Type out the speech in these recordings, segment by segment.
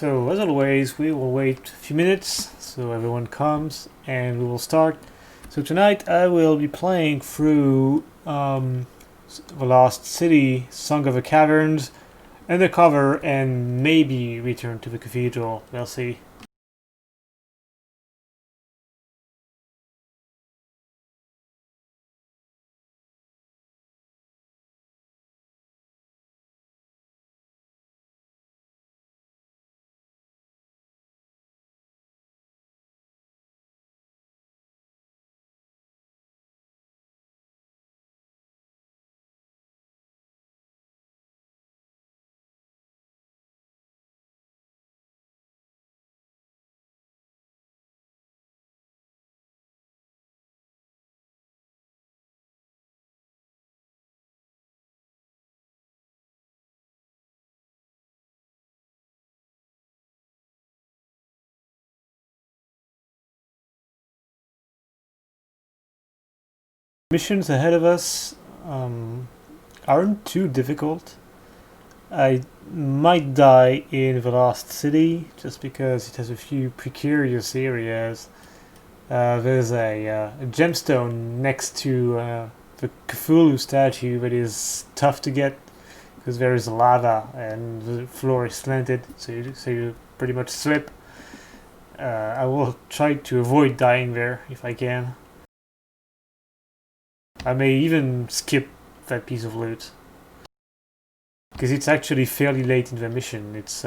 So as always, we will wait a few minutes so everyone comes and we will start. So tonight I will be playing through The Lost City, Song of the Caverns, Undercover, and maybe Return to the Cathedral. We'll see. Missions ahead of us aren't too difficult. I might die in the Lost City just because it has a few precarious areas. There's a gemstone next to the Cthulhu statue that is tough to get because there is lava and the floor is slanted, so you pretty much slip. I will try to avoid dying there if I can. I may even skip that piece of loot because it's actually fairly late in the mission. It's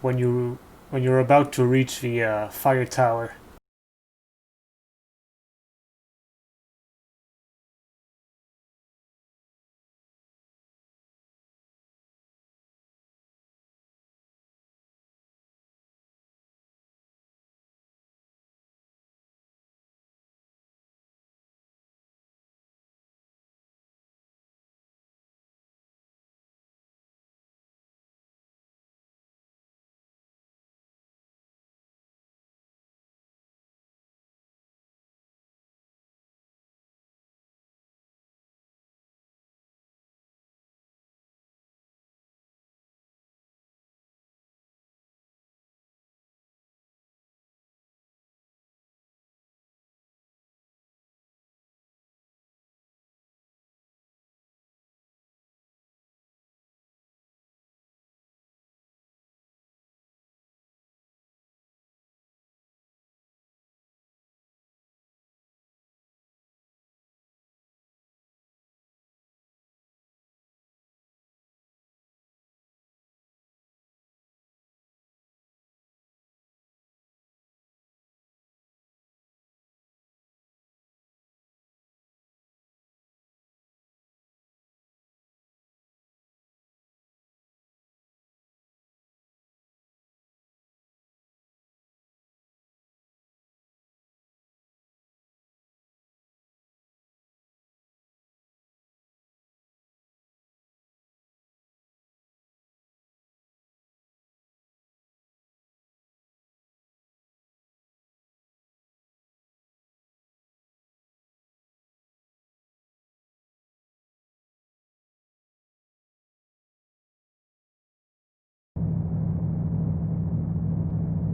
when you're about to reach the fire tower.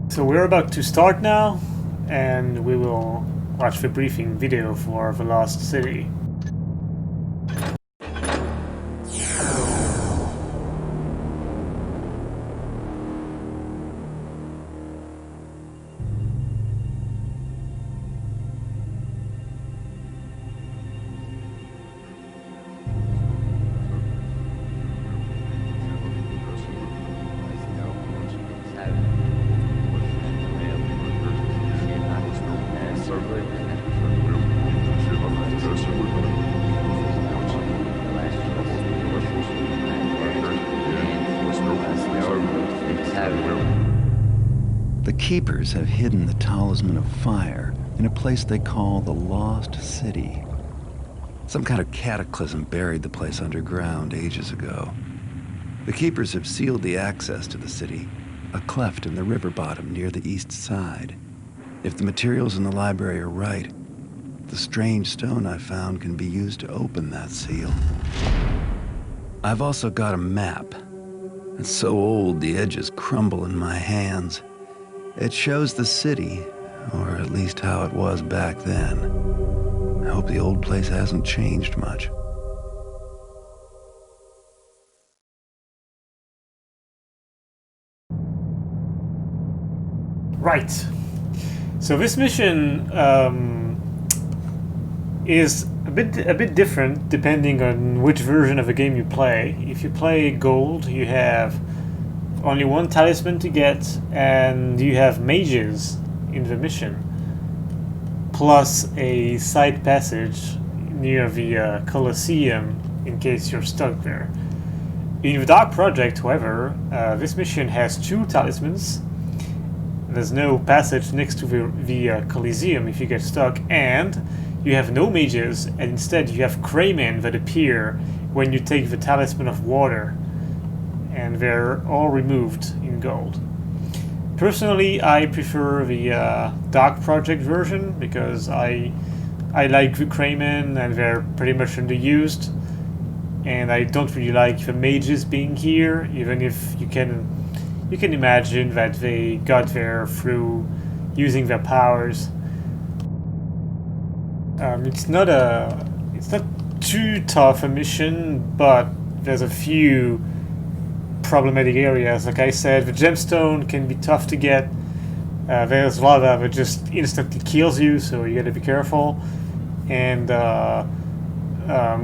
So we're about to start now, and we will watch the briefing video for The Lost City. The Keepers have hidden the Talisman of Fire in a place they call the Lost City. Some kind of cataclysm buried the place underground ages ago. The Keepers have sealed the access to the city, a cleft in the river bottom near the east side. If the materials in the library are right, the strange stone I found can be used to open that seal. I've also got a map, It's so old the edges crumble in my hands. It shows the city, or at least how it was back then. I hope the old place hasn't changed much. Right. So this mission is a bit different depending on which version of the game you play. If you play Gold, you have only one talisman to get, and you have mages in the mission, plus a side passage near the Colosseum in case you're stuck there. In the Dark Project, however, this mission has two talismans. There's no passage next to the Coliseum if you get stuck, and you have no mages, and instead you have craymen that appear when you take the Talisman of Water, and they're all removed in Gold. Personally, I prefer the Dark Project version because I like the craymen and they're pretty much underused, and I don't really like the mages being here, even if you can imagine that they got there through using their powers. It's not too tough a mission, but there's a few problematic areas. Like I said, the gemstone can be tough to get. There's lava that just instantly kills you, so you gotta be careful. And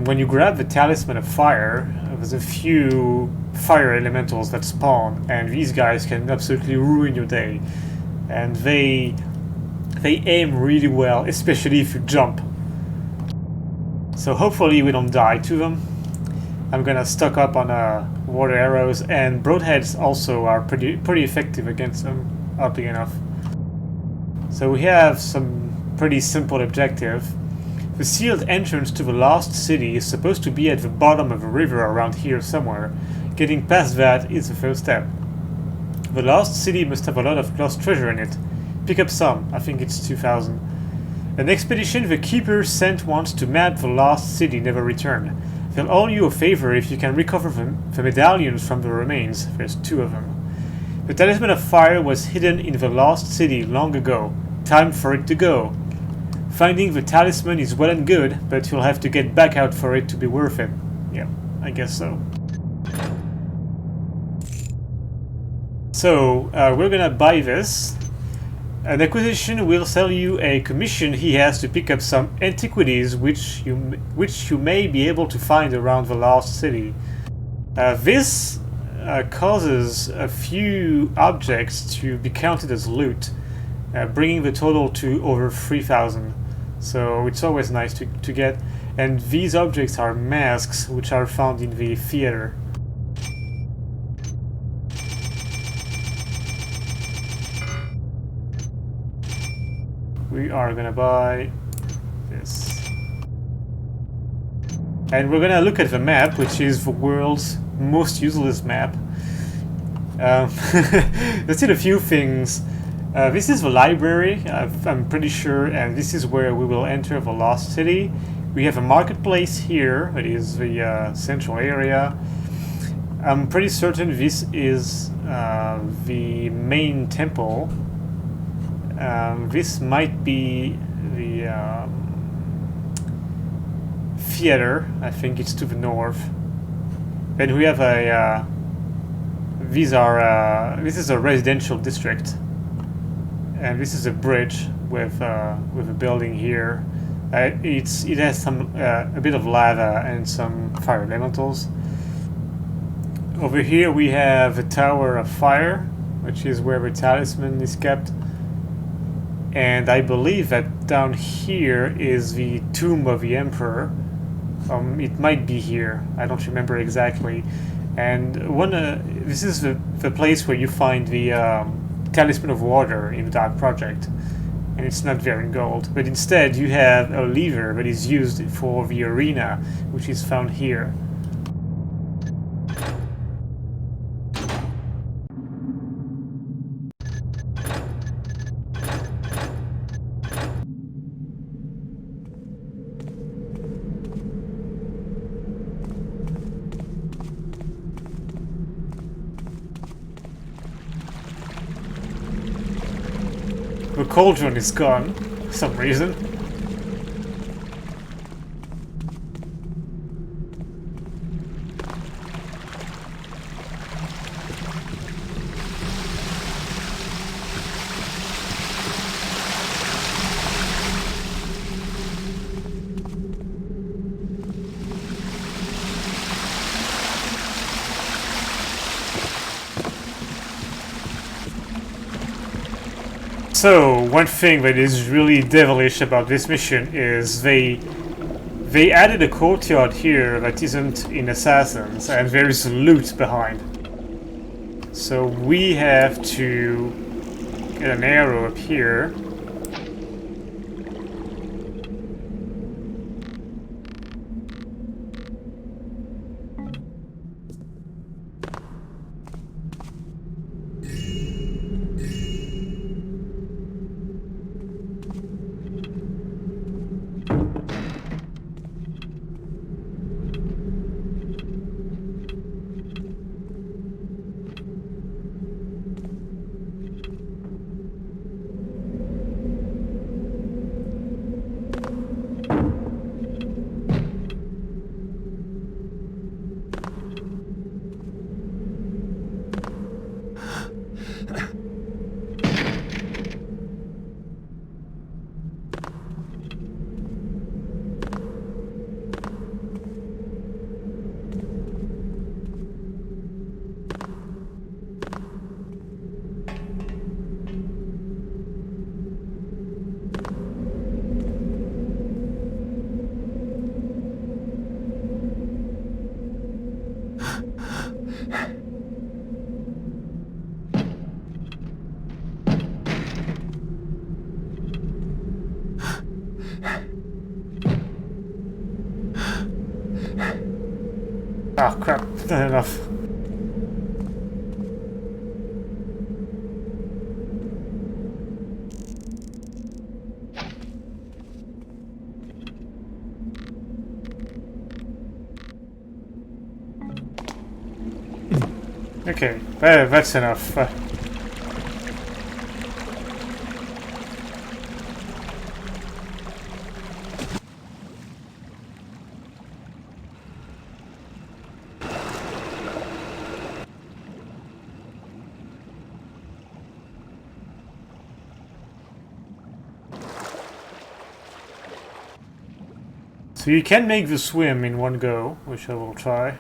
when you grab the Talisman of Fire, there's a few fire elementals that spawn, and these guys can absolutely ruin your day. And they aim really well, especially if you jump. So hopefully we don't die to them. I'm gonna stock up on water arrows, and broadheads also are pretty effective against them, oddly enough. So we have some pretty simple objective. The sealed entrance to the Lost City is supposed to be at the bottom of a river around here somewhere. Getting past that is the first step. The Lost City must have a lot of lost treasure in it. Pick up some, I think it's 2,000. An expedition the Keeper sent once to map the Lost City never returned. They'll owe you a favor if you can recover the medallions from the remains. There's 2 of them. The Talisman of Fire was hidden in the Lost City long ago. Time for it to go. Finding the talisman is well and good, but you'll have to get back out for it to be worth it. Yeah, I guess so. So, we're gonna buy this. An acquisition will sell you a commission he has to pick up some antiquities which you may be able to find around the Lost City. This causes a few objects to be counted as loot, bringing the total to over 3,000. So it's always nice to get. And these objects are masks which are found in the theater. We are gonna buy this. And we're gonna look at the map, which is the world's most useless map. Let's see a few things. This is the library, I'm pretty sure, and this is where we will enter the Lost City. We have a marketplace here, that is the central area. I'm pretty certain this is the main temple. This might be the theater. I think it's to the north. Then we have a this is a residential district, and this is a bridge with a building here. It has some a bit of lava and some fire elementals. Over here we have a Tower of Fire, which is where the talisman is kept. And I believe that down here is the tomb of the Emperor. It might be here. I don't remember exactly. And this is the place where you find the Talisman of Water in the Dark Project. And it's not there in Gold. But instead you have a lever that is used for the arena, which is found here. The cauldron is gone for some reason. So, one thing that is really devilish about this mission is they added a courtyard here that isn't in Assassins, and there is loot behind. So we have to get an arrow up here. Ah, crap, not enough. Okay, that's enough. So you can make the swim in one go, which I will try.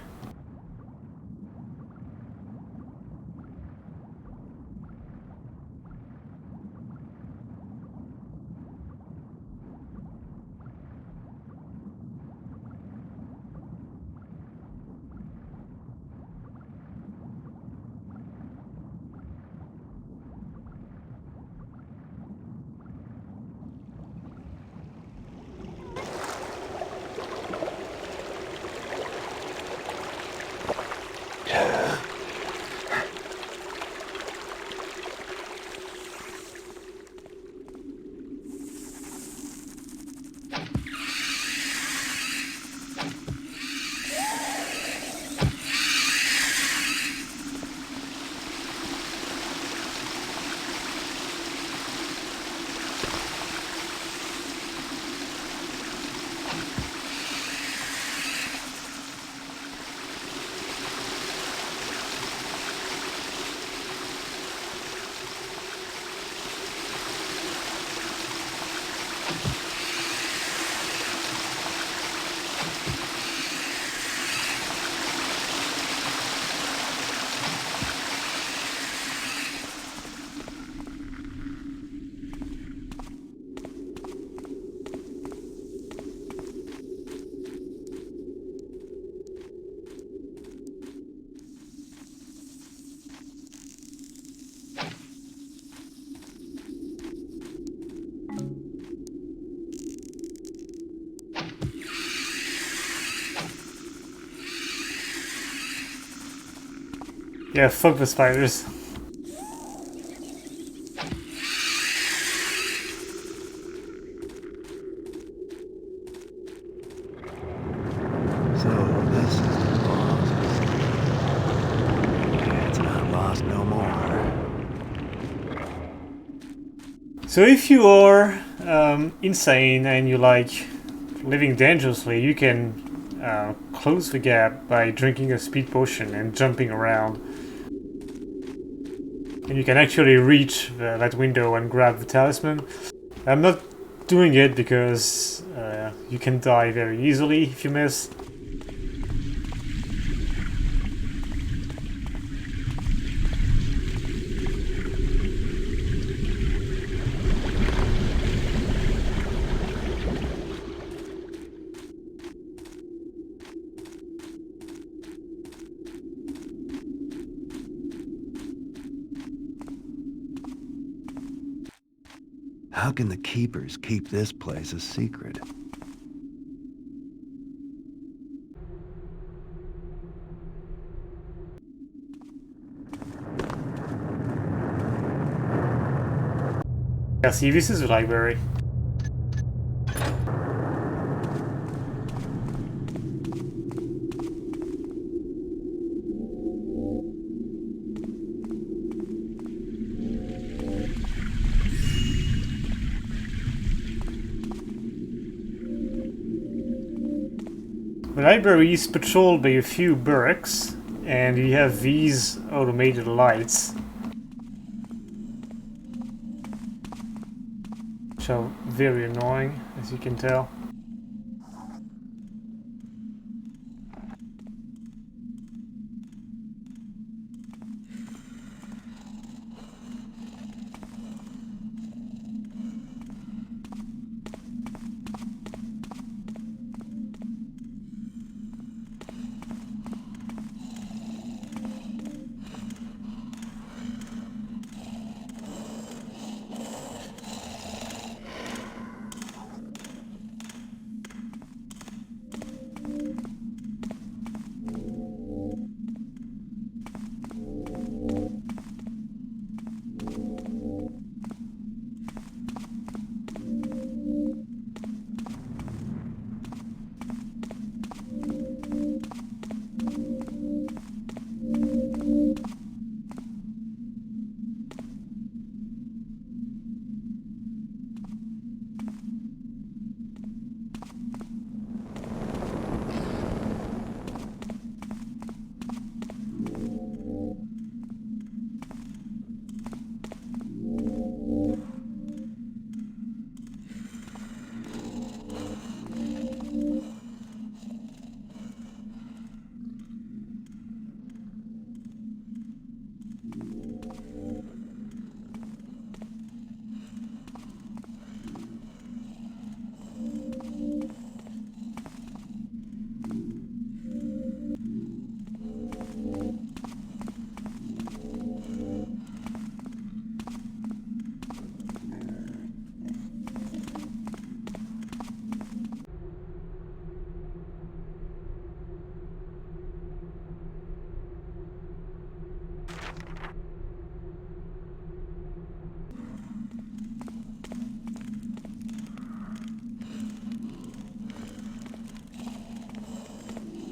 Yeah, fuck the spiders. So this is the lost city. It's not lost no more. So if you are insane and you like living dangerously, you can close the gap by drinking a speed potion and jumping around. And you can actually reach that window and grab the talisman. I'm not doing it because you can die very easily if you miss. How can the keepers keep this place a secret? Yeah, see, this is the library. The library is patrolled by a few barracks, and you have these automated lights, which are very annoying, as you can tell.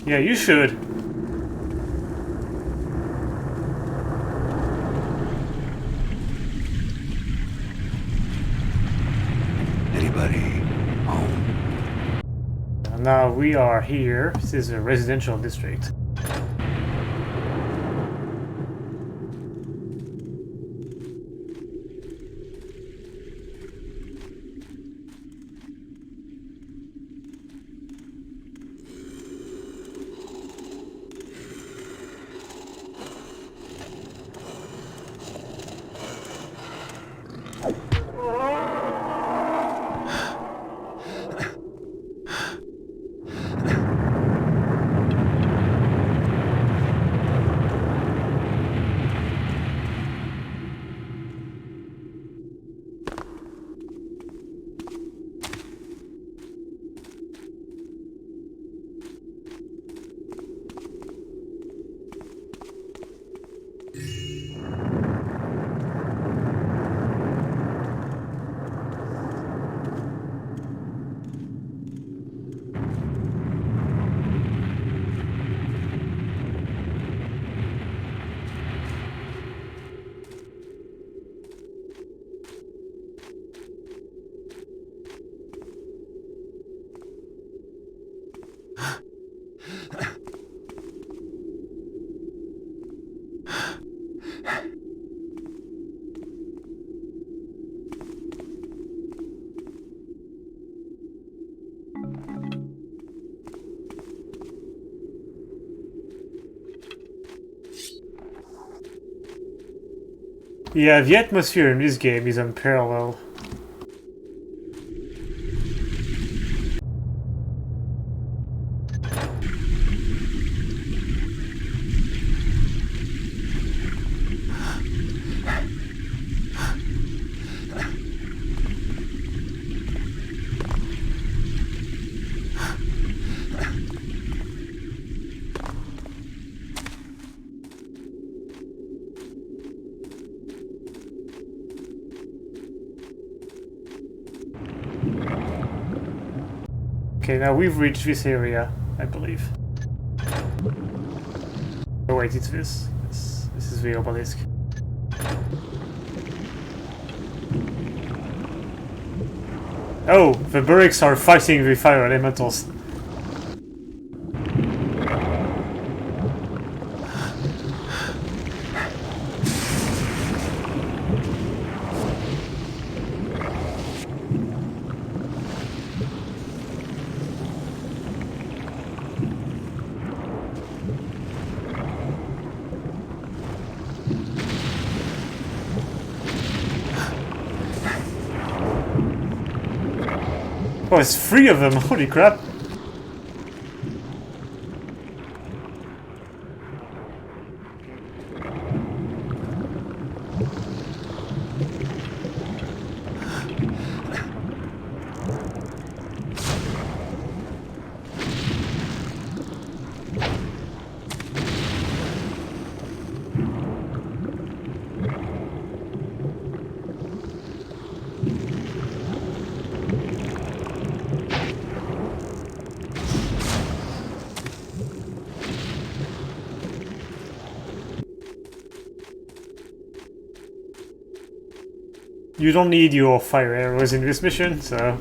Yeah, you should. Anybody home? Now we are here. This is a residential district. Yeah, the atmosphere in this game is unparalleled. Okay, now we've reached this area, I believe. Oh wait, it's this. This is the obelisk. Oh, the Burricks are fighting the fire elementals. Oh, it's 3 of them, holy crap! You don't need your fire arrows in this mission, so...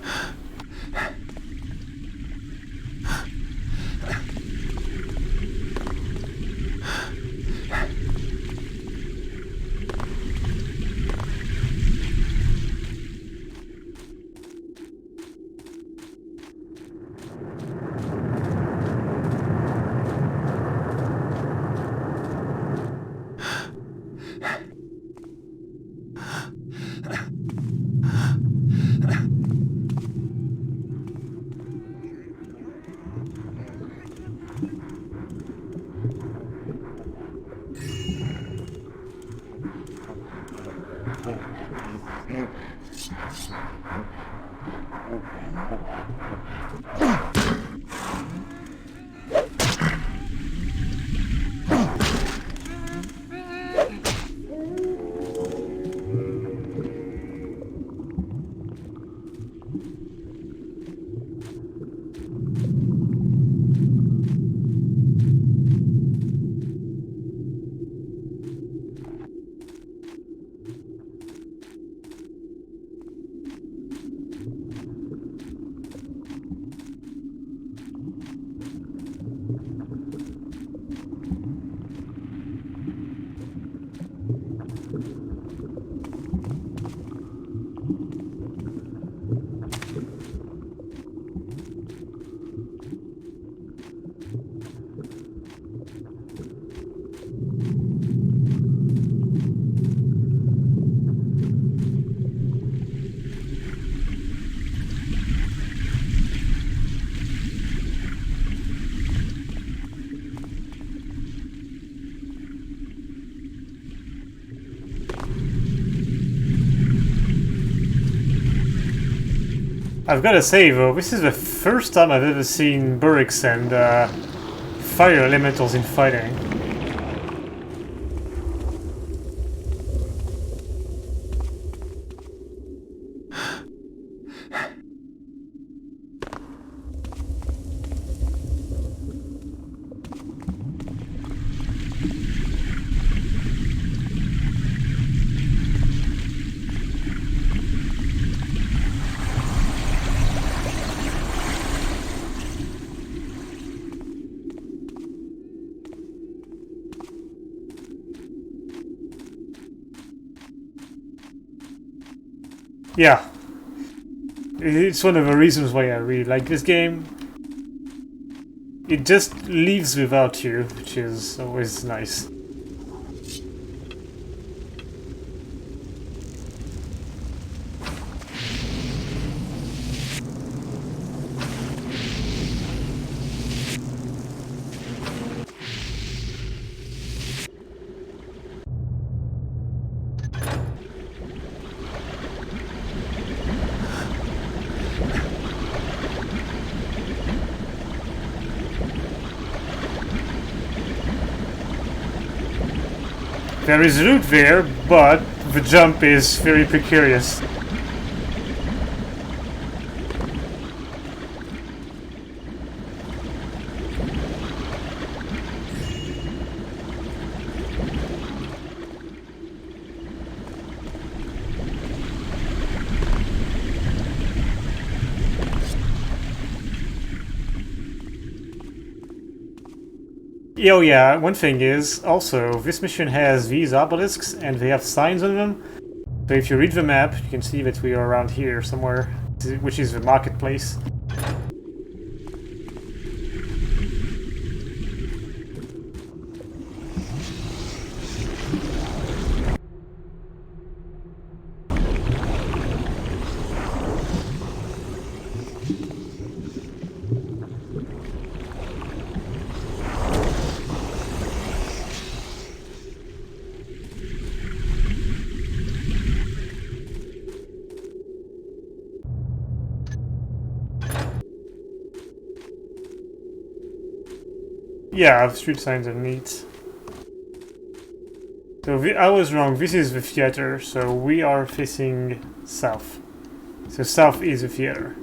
I've gotta say though, this is the first time I've ever seen Burricks and fire elementals in fighting. Yeah, it's one of the reasons why I really like this game. It just leaves without you, which is always nice. There is loot there, but the jump is very precarious. Oh yeah, one thing is, also, this mission has these obelisks and they have signs on them. So if you read the map, you can see that we are around here somewhere, which is the marketplace. Yeah, the street signs are neat. So I was wrong, this is the theater, so we are facing south. So south is the theater.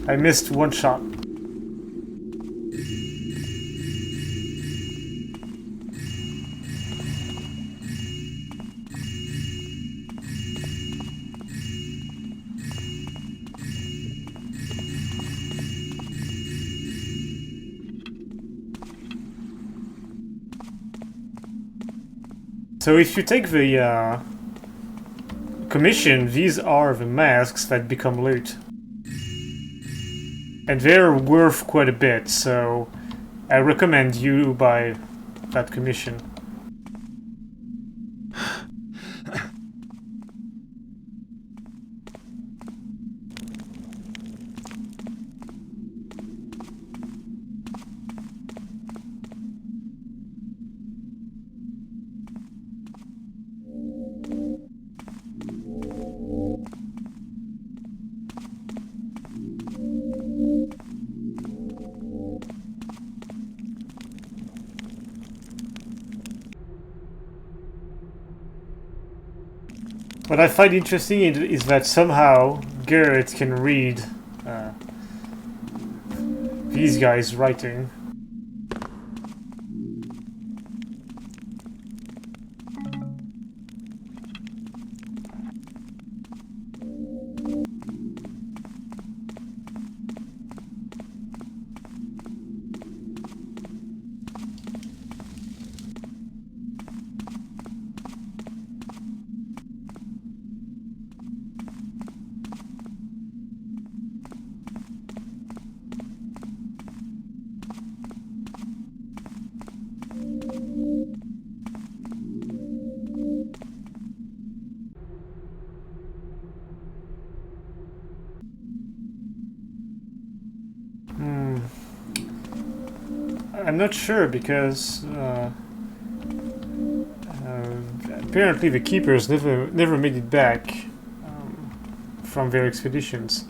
I missed one shot. So if you take the commission, these are the masks that become loot. And they're worth quite a bit, so I recommend you buy that commission. What I find interesting is that somehow Garrett can read these guys' writing. I'm not sure because apparently the keepers never made it back from their expeditions.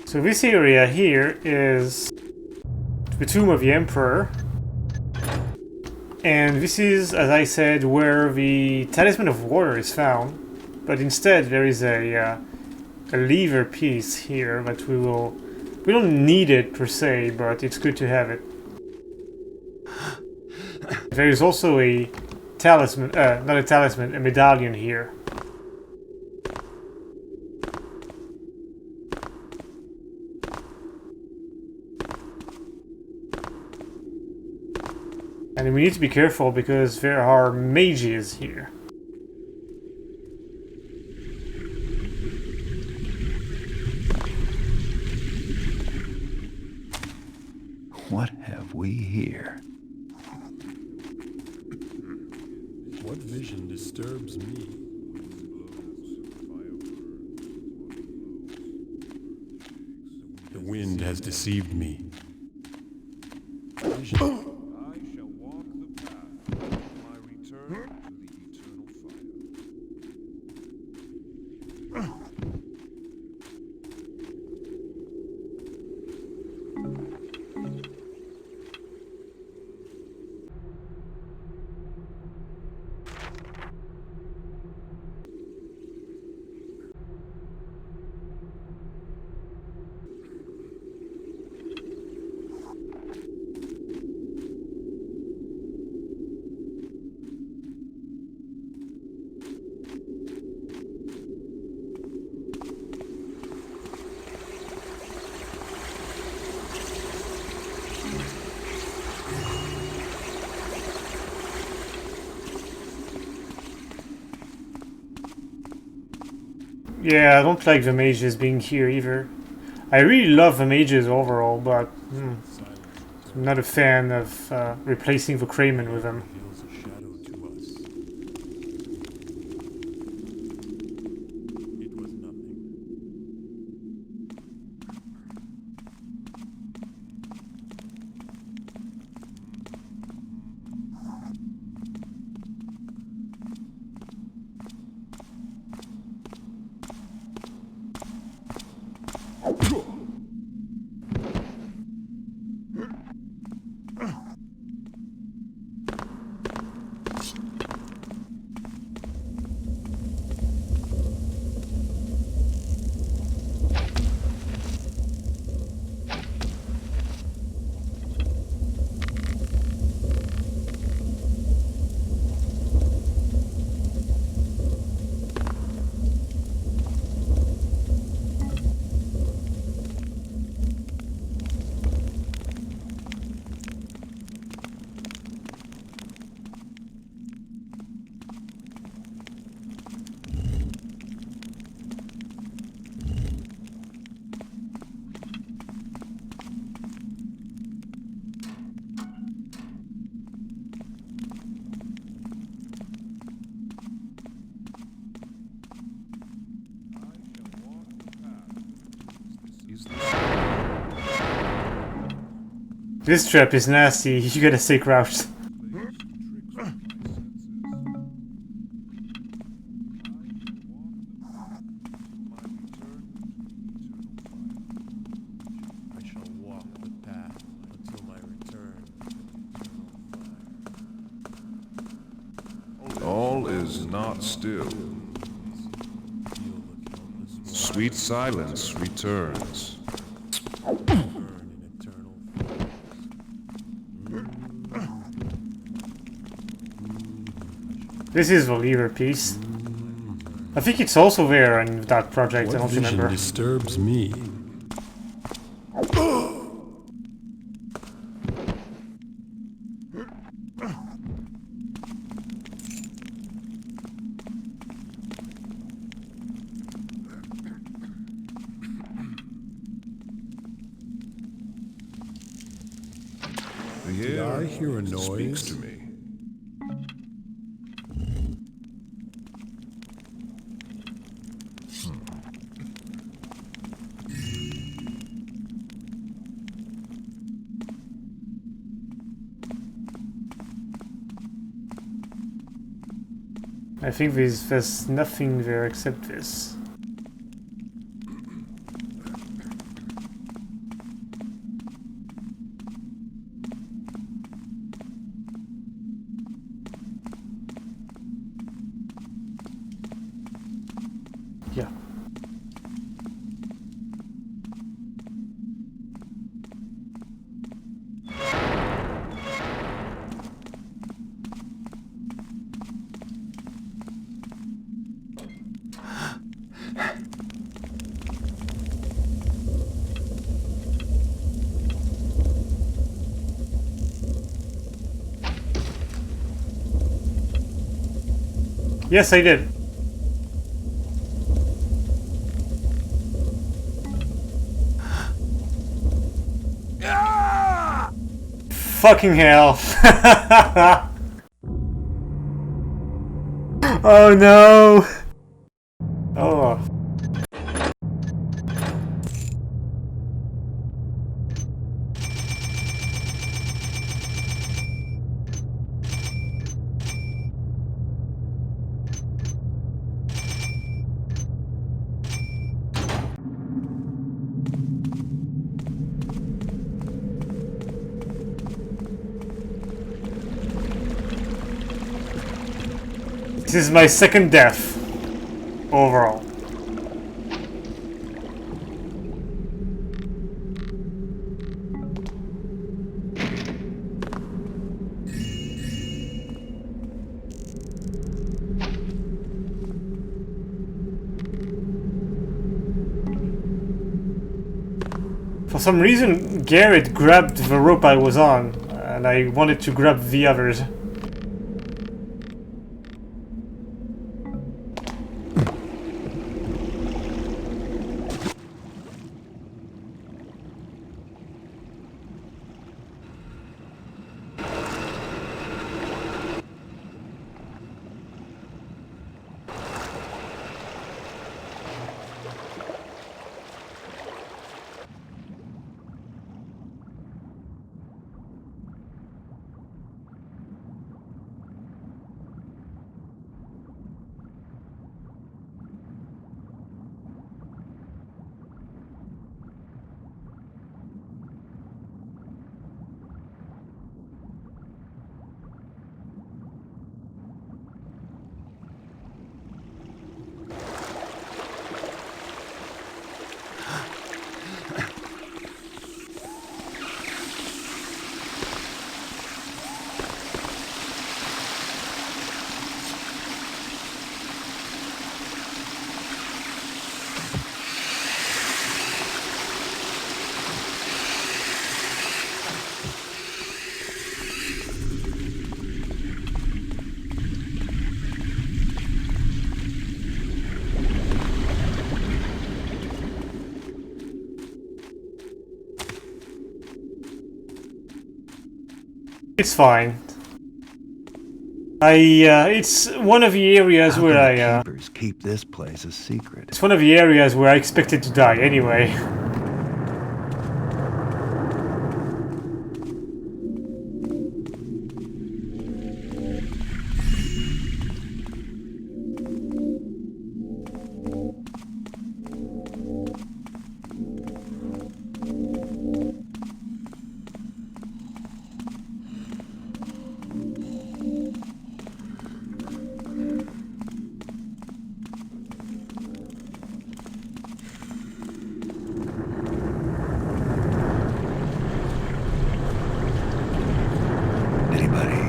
So this area here is the tomb of the Emperor, And this is, as I said, where the Talisman of Water is found. But instead there is a lever piece here that we don't need it per se, but it's good to have it. There is also a talisman, not a talisman, a medallion here. And we need to be careful because there are mages here. What have we here? What vision disturbs me? The wind has deceived me. Vision. Yeah, I don't like the mages being here either. I really love the mages overall, but I'm not a fan of replacing the Craymen with them. Reveals a shadow to us. It was nothing. This trap is nasty, you gotta stay crouched. I shall walk the path until my return. All is not still. Sweet silence returns. This is the lever piece. I think it's also there in that project, I What don't vision remember. disturbs me? The Did air I hear a speaks noise? to me. I think there's nothing there except this. Yeah. Yes, I did. Fucking hell. Oh no. Oh. This is my second death overall. For some reason, Garrett grabbed the rope I was on, and I wanted to grab the others. It's fine. It's one of the areas How where can I, the keepers keep this place a secret? it's one of the areas where I expected to die anyway. Anybody?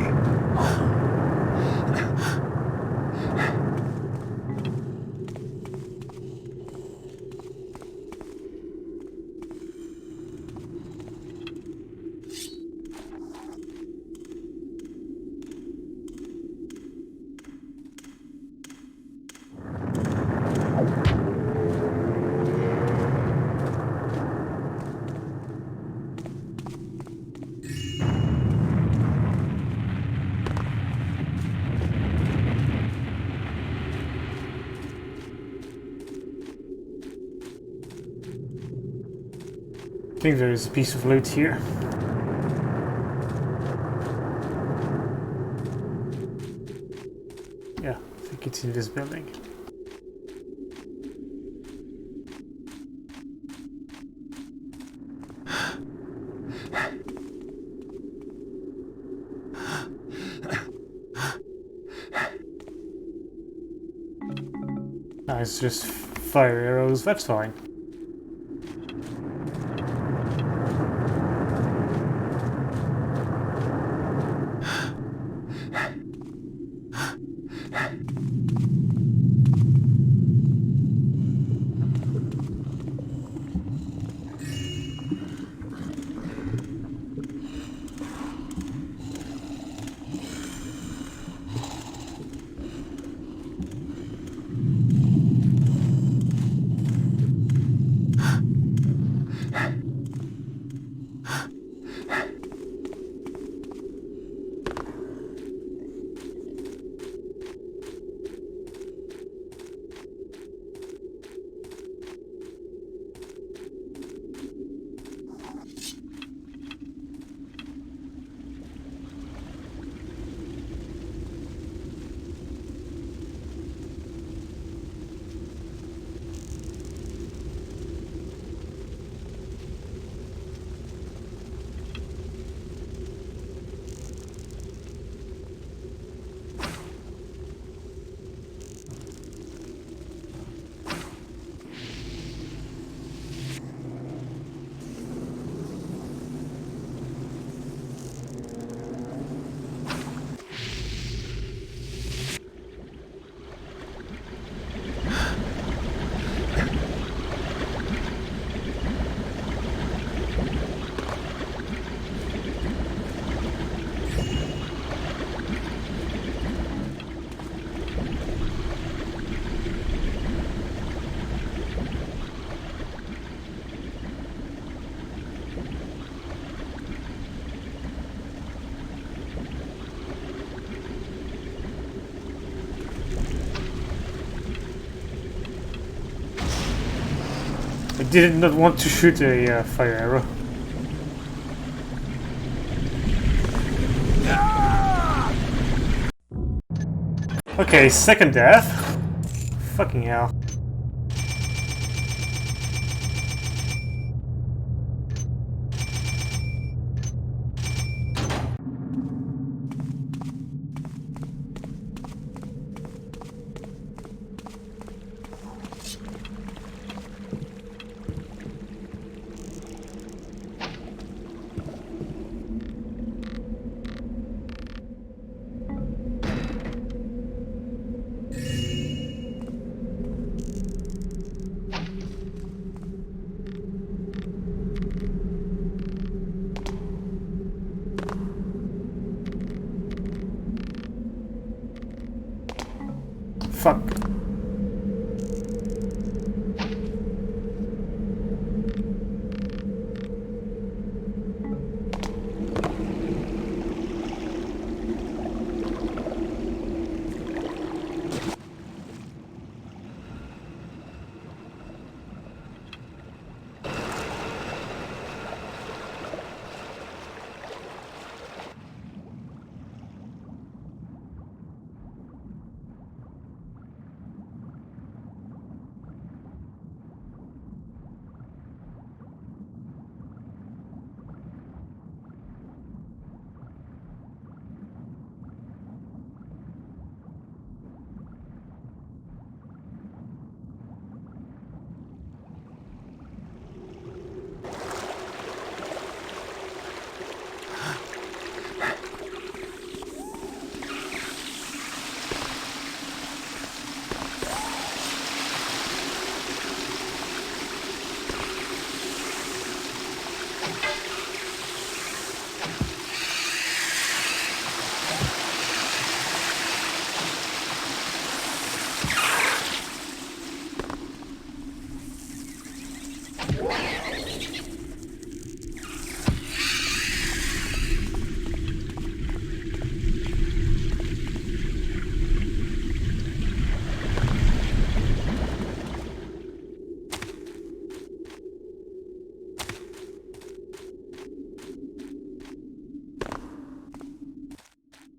I think there is a piece of loot here. Yeah, I think it's in this building. It's just fire arrows, that's fine. I did not want to shoot a fire arrow. Okay, second death. Fucking hell. Fuck.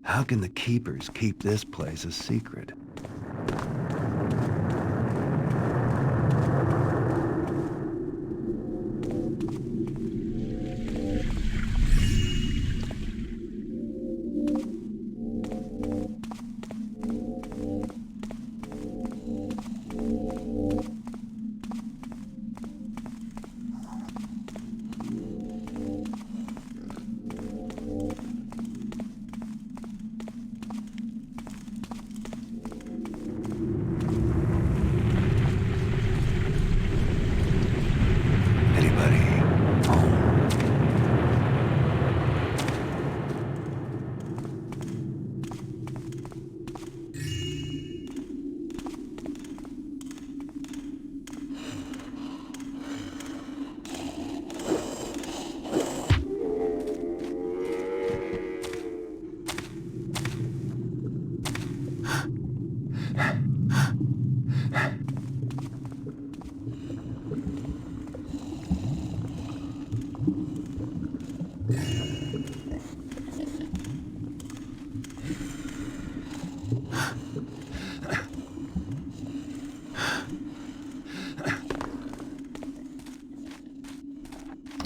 How can the keepers keep this place a secret?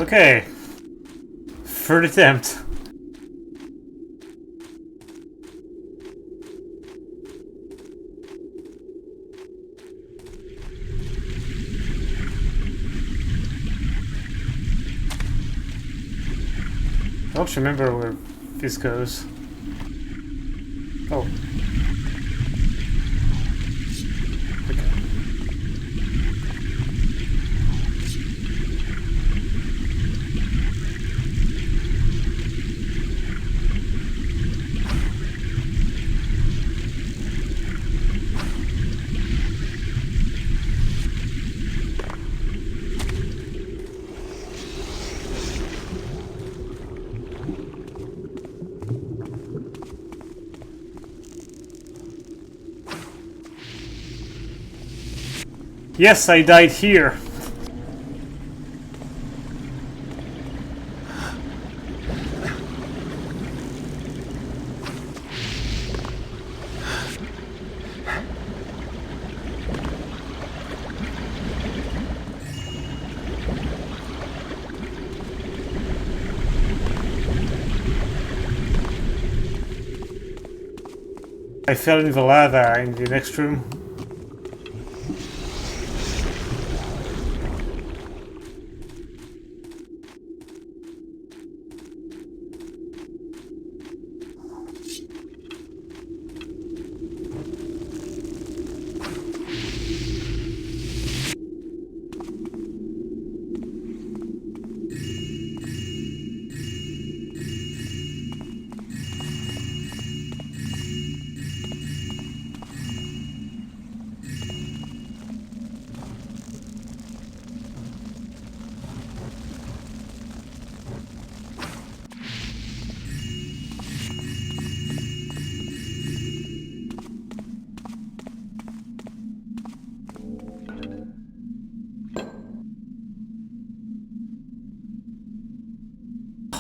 Okay. Third attempt. I don't remember where this goes. Oh. Okay. Yes, I died here. I fell in the lava in the next room.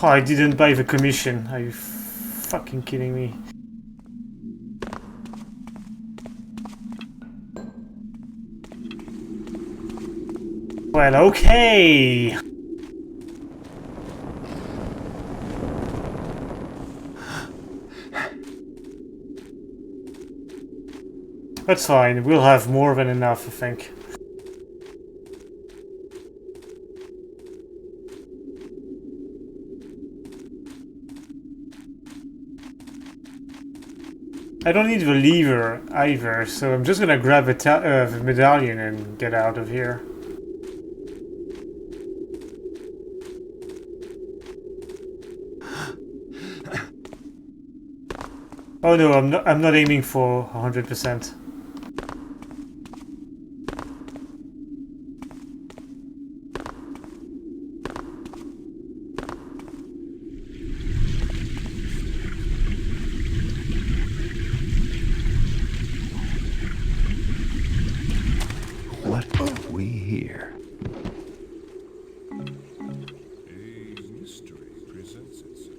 Oh, I didn't buy the commission. Are you fucking kidding me? Well, okay. That's fine. We'll have more than enough, I think. I don't need the lever either, so I'm just gonna grab the medallion and get out of here. Oh no, I'm not aiming for 100%. What have we here? A mystery presents itself.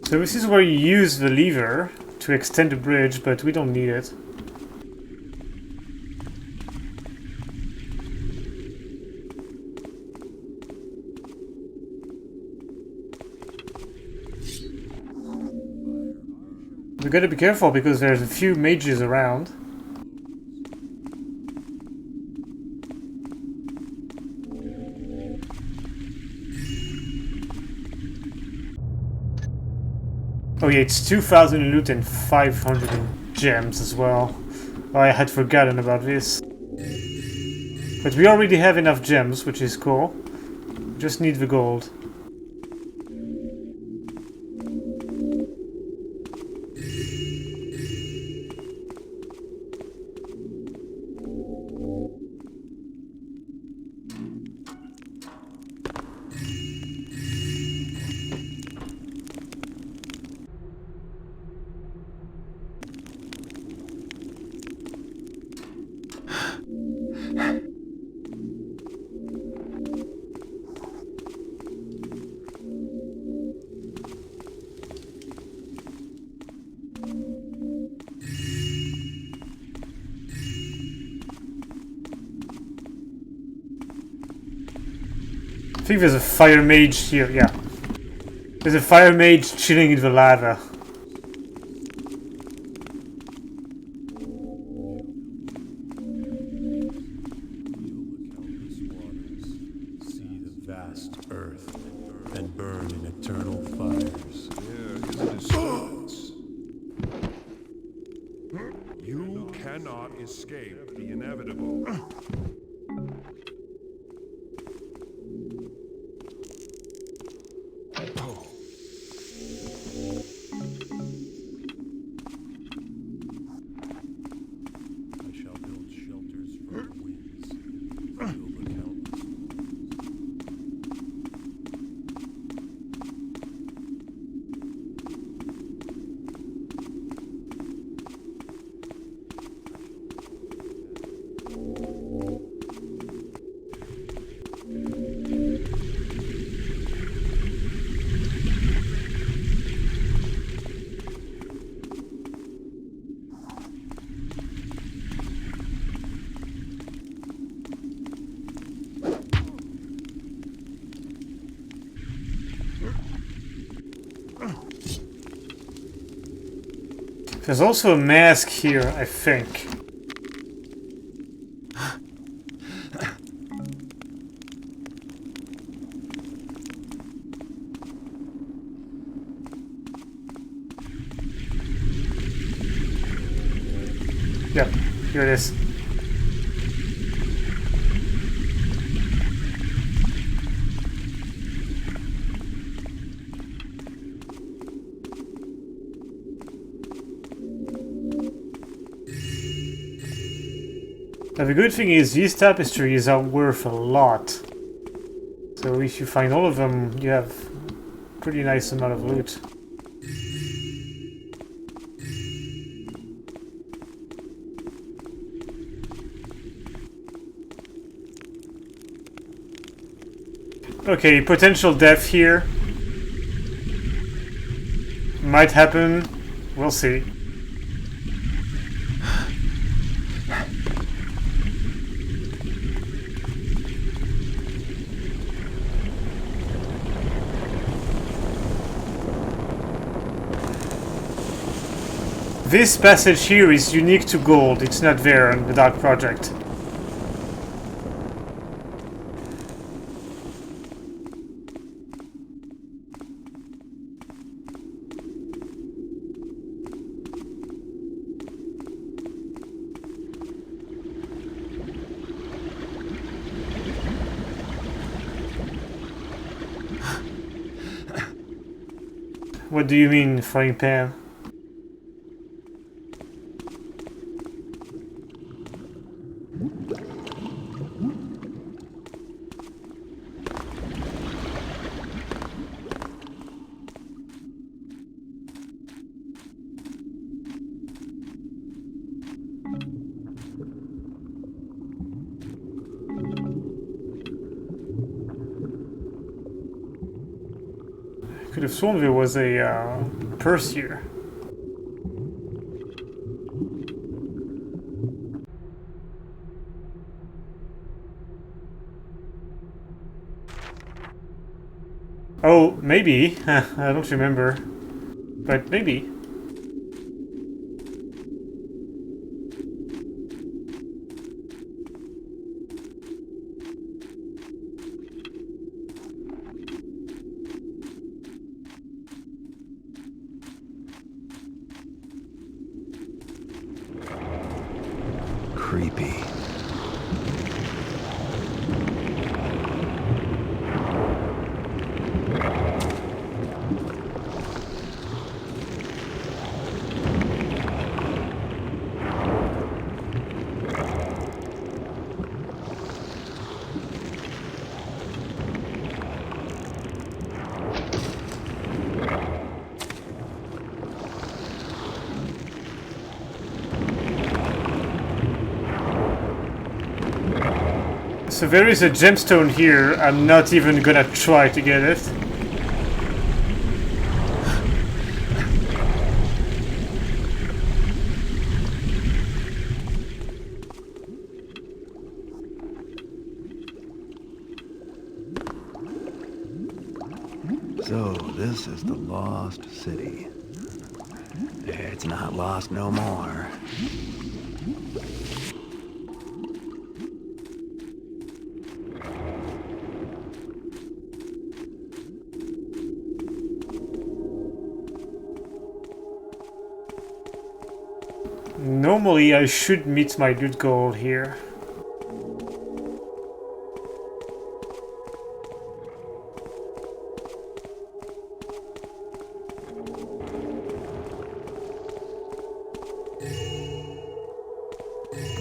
So this is where you use the lever to extend the bridge, but we don't need it. We gotta be careful because there's a few mages around. Oh yeah, it's 2,000 in loot and 500 in gems as well. Oh, I had forgotten about this. But we already have enough gems, which is cool. Just need the gold. I think there's a fire mage here, yeah. There's a fire mage chilling in the lava. See the vast earth and burn in eternal fires. There is a disturbance. You cannot escape the inevitable. I shall build shelters from the winds. Fill the countless There's also a mask here, I think. Yep, here it is. Now the good thing is these tapestries are worth a lot. So if you find all of them, you have a pretty nice amount of loot. Okay, potential death here. Might happen. We'll see. This passage here is unique to gold. It's not there in the Dark Project. What do you mean, frying pan? Could have sworn there was a purse here. Oh, maybe. I don't remember. But maybe. Creepy. So there is a gemstone here. I'm not even gonna try to get it. So, this is the lost city. It's not lost no more. Normally I should meet my loot goal here.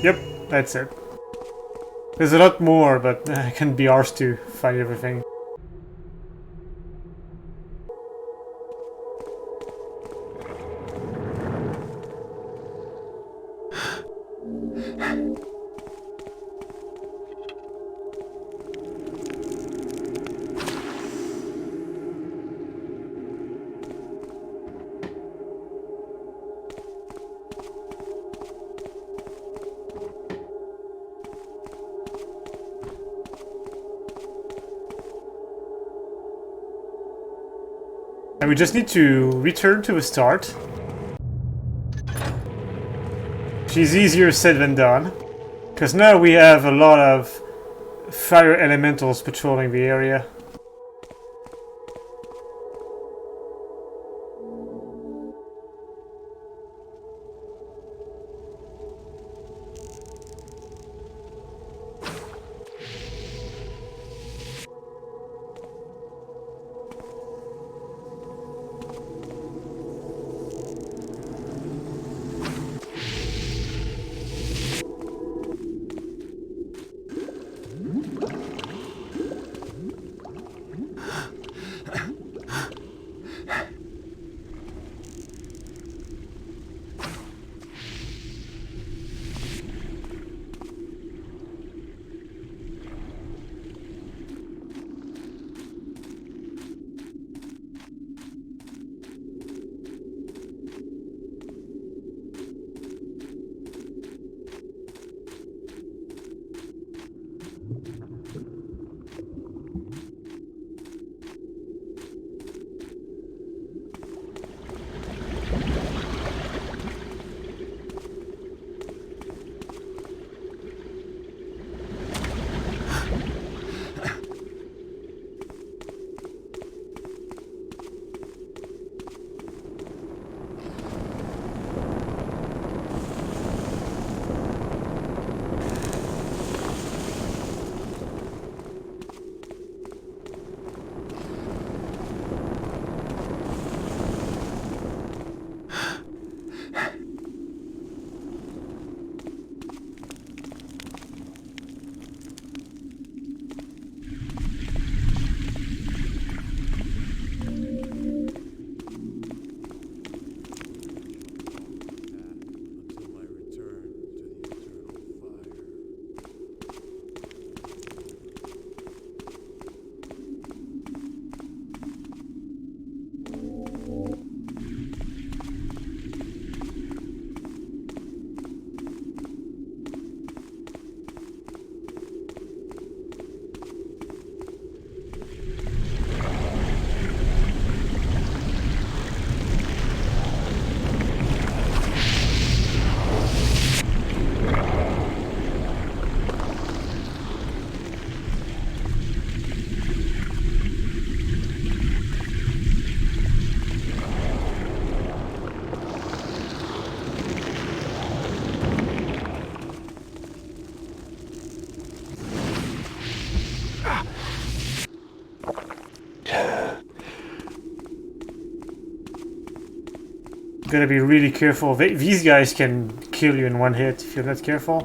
Yep, that's it. There's a lot more, but I can't be arsed to find everything. And we just need to return to the start. Which is easier said than done. Because now we have a lot of fire elementals patrolling the area. gotta be really careful. These guys can kill you in one hit if you're not careful.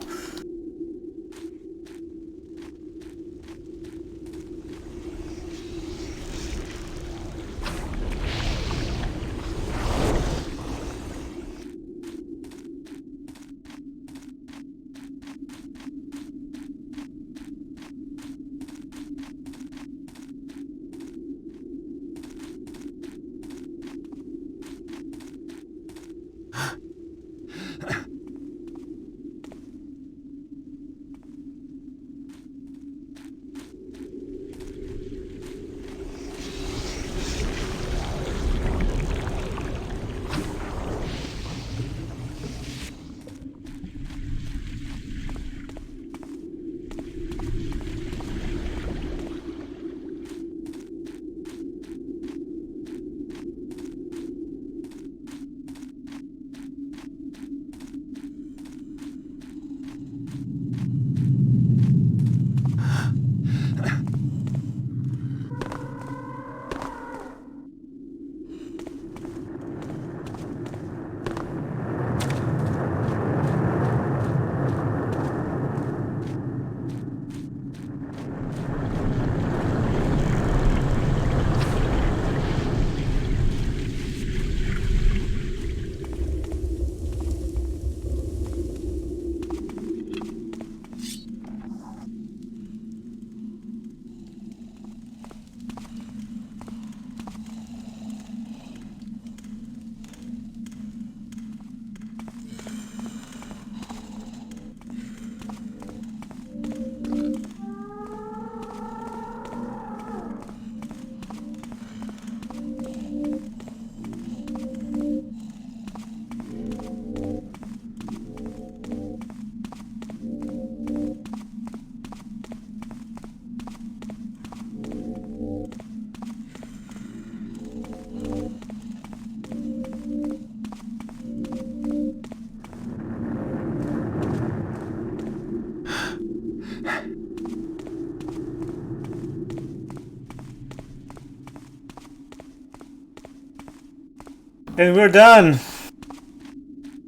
And we're done!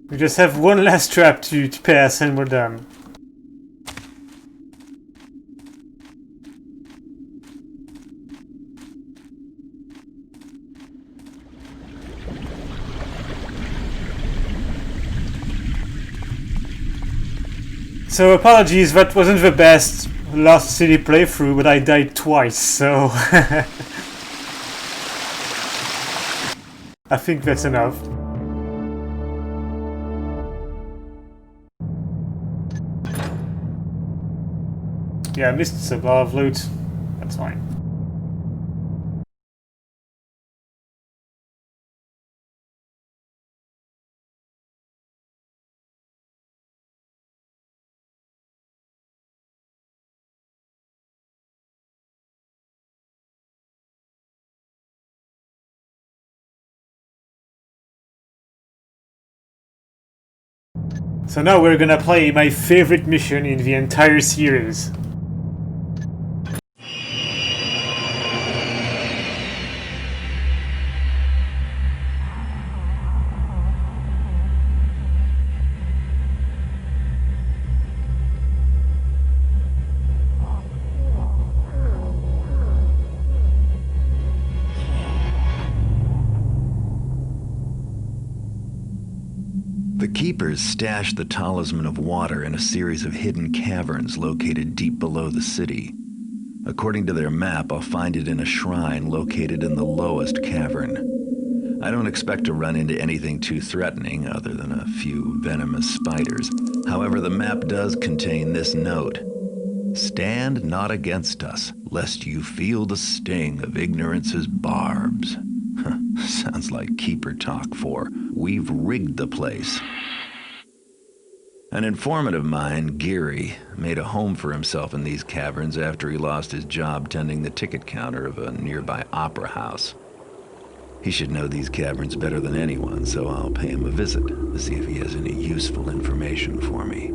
We just have one last trap to pass and we're done. So apologies, that wasn't the best Lost City playthrough, but I died twice, so... I think that's enough. Yeah, I missed a lot of loot. That's fine. So now we're gonna play my favorite mission in the entire series. The Keepers stashed the Talisman of Water in a series of hidden caverns located deep below the city. According to their map, I'll find it in a shrine located in the lowest cavern. I don't expect to run into anything too threatening other than a few venomous spiders. However, the map does contain this note. Stand not against us, lest you feel the sting of ignorance's barbs. Sounds like Keeper talk for we've rigged the place. An informant of mine, Geary, made a home for himself in these caverns after he lost his job tending the ticket counter of a nearby opera house. He should know these caverns better than anyone, so I'll pay him a visit to see if he has any useful information for me.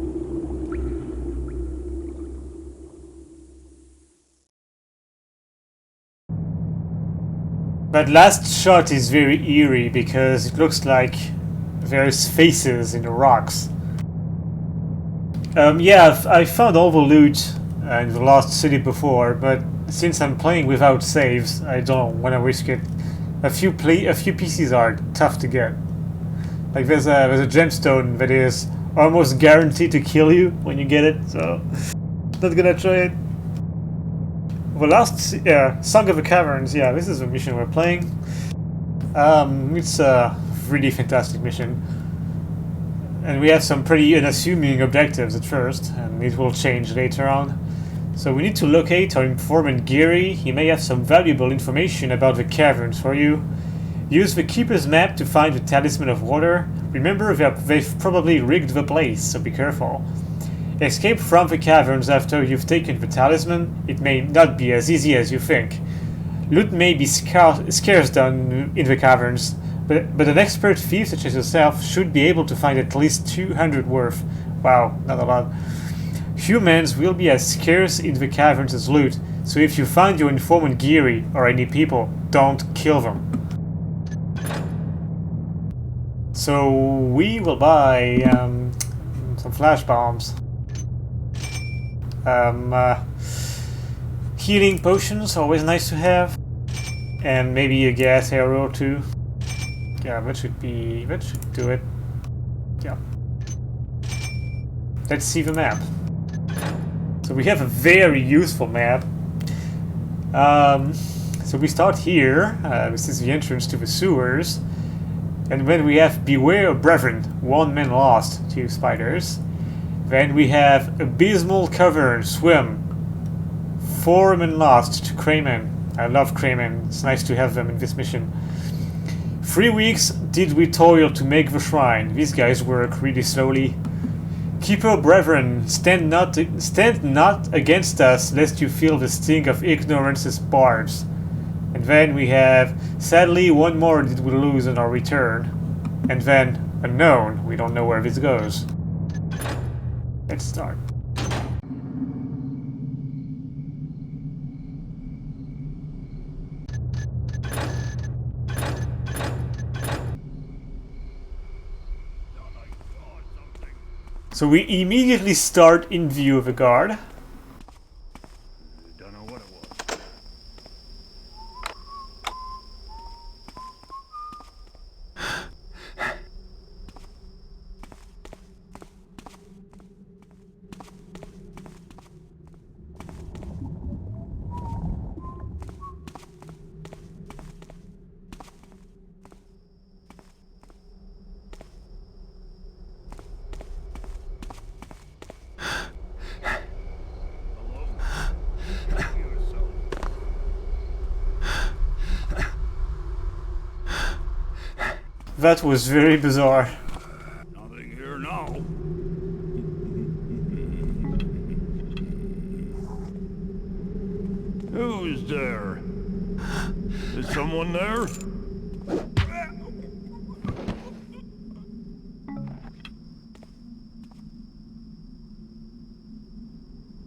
That last shot is very eerie because it looks like various faces in the rocks. Yeah, I found all the loot in the Lost City before, but since I'm playing without saves, I don't want to risk it. A few pieces are tough to get. Like there's a gemstone that is almost guaranteed to kill you when you get it, so not gonna try it. The last Song of the Caverns, yeah, this is the mission we're playing. It's a really fantastic mission. And we have some pretty unassuming objectives at first, and it will change later on. So we need to locate our informant Geary. He may have some valuable information about the caverns for you. Use the Keeper's map to find the Talisman of Water. Remember, they've probably rigged the place, so be careful. Escape from the caverns after you've taken the talisman. It may not be as easy as you think. Loot may be scarce down in the caverns, but an expert thief such as yourself should be able to find at least 200 worth. Wow, not a lot. Humans will be as scarce in the caverns as loot, so if you find your informant Geary or any people, don't kill them. So we will buy some flash bombs. Healing potions, always nice to have. And maybe a gas arrow or two. Yeah, that should do it. Yeah. Let's see the map. So we have a very useful map. So we start here. This is the entrance to the sewers. And then we have Beware of Brethren, 1 man lost, 2 spiders. Then we have Abysmal Cavern, Swim, 4 men lost, to craymen. I love craymen, it's nice to have them in this mission. 3 weeks did we toil to make the shrine. These guys work really slowly. Keeper Brethren, stand not against us, lest you feel the sting of ignorance's barbs. And then we have, sadly, 1 more did we lose on our return. And then, unknown, we don't know where this goes. Let's start. So we immediately start in view of a guard. Don't know what it was. That was very bizarre. Nothing here now. Who's there? Is someone there?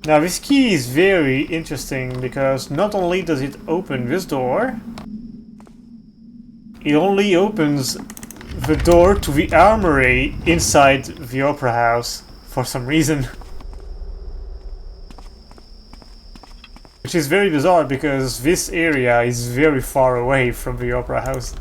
Now this key is very interesting because not only does it open this door, it only opens the door to the armory inside the opera house for some reason. Which is very bizarre because this area is very far away from the opera house.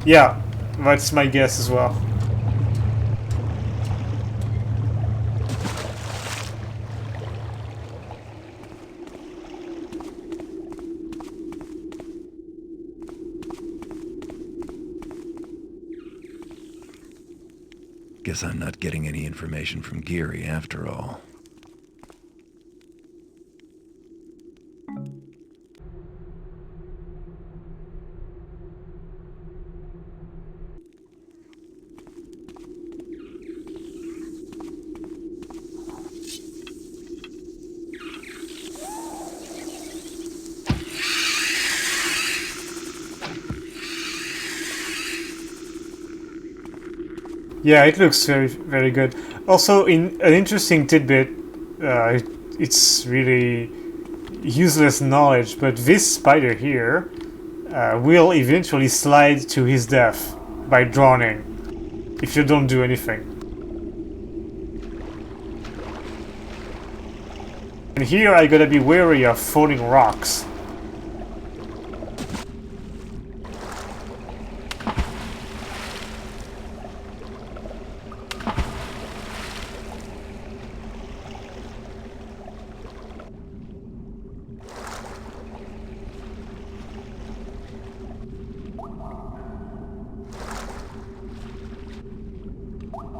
Yeah, that's my guess as well. Guess I'm not getting any information from Geary after all. Yeah, it looks very good. Also, in an interesting tidbit, it's really useless knowledge, but this spider here will eventually slide to his death by drowning if you don't do anything. And here I gotta be wary of falling rocks.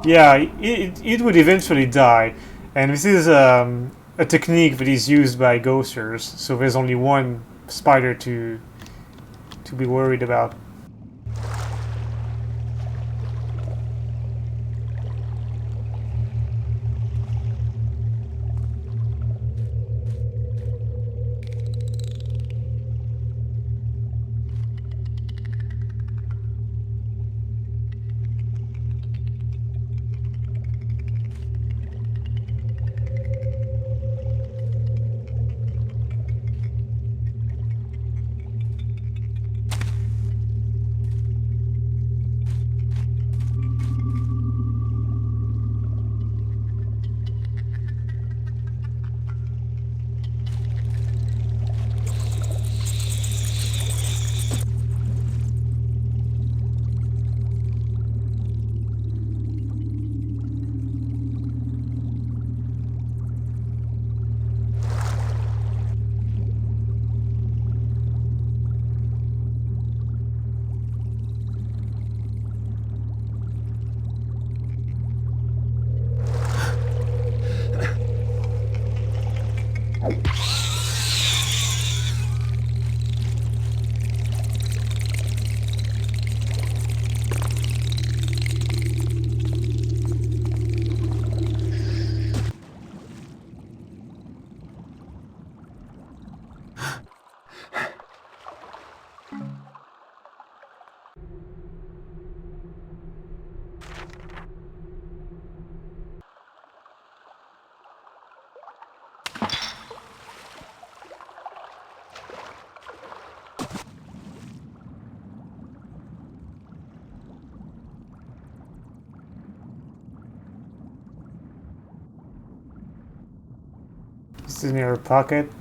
Yeah, it would eventually die, and this is a technique that is used by ghosters, so there's only one spider to be worried about. This is in your pocket.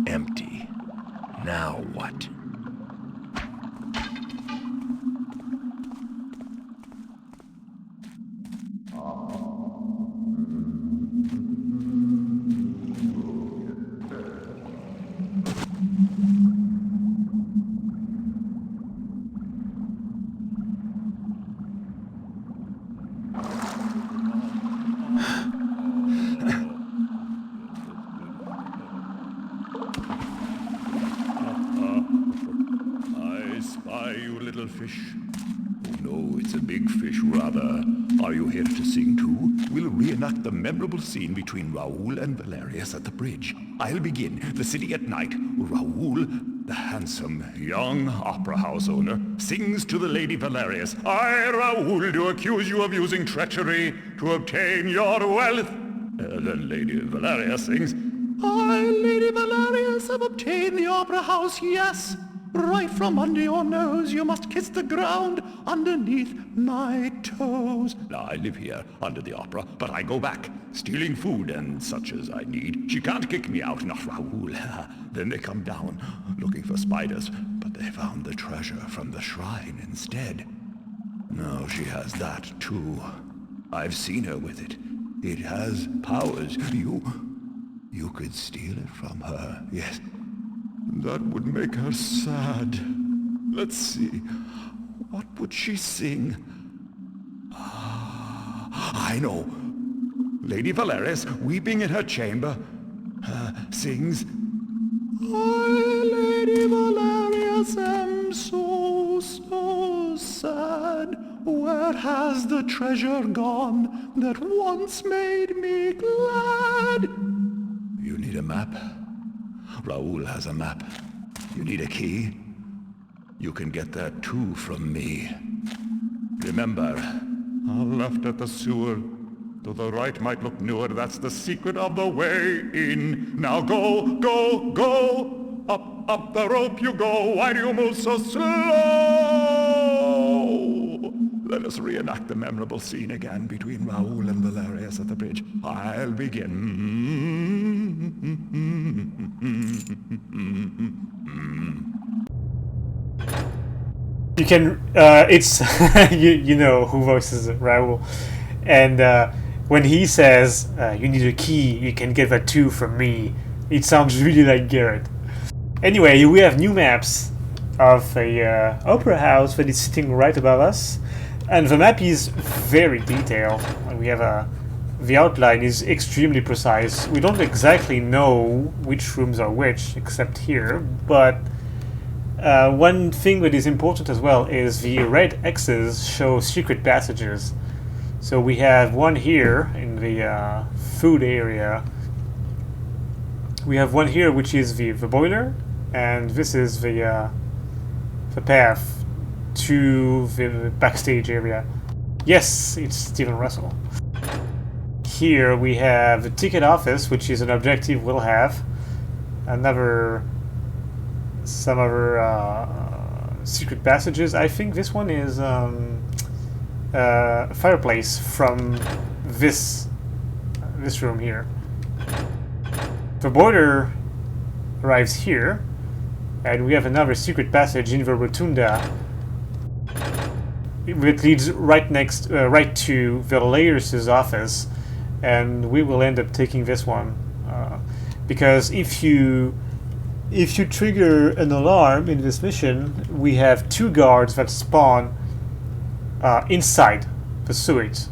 Empty. Now what? I spy you, little fish. Oh no, it's a big fish, rather. Are you here to sing too? We'll reenact the memorable scene between Raoul and Valerius at the bridge. I'll begin. The city at night. Raoul, the handsome, young opera house owner, sings to the Lady Valerius. I, Raoul, do accuse you of using treachery to obtain your wealth. Then Lady Valeria sings, I, Lady Valerius, have obtained the opera house, yes. Right from under your nose, you must kiss the ground underneath my toes. Now, I live here under the opera, but I go back, stealing food and such as I need. She can't kick me out, not Raoul. Then they come down, looking for spiders, but they found the treasure from the shrine instead. No, she has that too. I've seen her with it. It has powers. You could steal it from her, yes. That would make her sad. Let's see. What would she sing? I know. Lady Valerius, weeping in her chamber, sings, I, Lady Valerius, am so sad. Where has the treasure gone that once made me glad? You need a map? Raoul has a map. You need a key? You can get that too from me. Remember, left at the sewer. Though the right might look newer, that's the secret of the way in. Now go, go, go! Up the rope you go! Why do you move so slow? Let us reenact the memorable scene again between Raoul and Valerius at the bridge. I'll begin. You can, it's, you know who voices Raoul. And when he says, you need a key, you can get that too from me, it sounds really like Garrett. Anyway, we have new maps of a opera house that is sitting right above us. And the map is very detailed. We have the outline is extremely precise. We don't exactly know which rooms are which, except here, but one thing that is important as well is the red X's show secret passages. So we have one here in the food area. We have one here which is the boiler, and this is the path to the backstage area. Yes, it's Stephen Russell. Here we have the ticket office, which is an objective we'll have. Some other secret passages. I think this one is a fireplace from this room here. The boiler arrives here, and we have another secret passage in the rotunda. It leads right to Valerius's office, and we will end up taking this one because if you trigger an alarm in this mission, we have 2 guards that spawn inside the suite,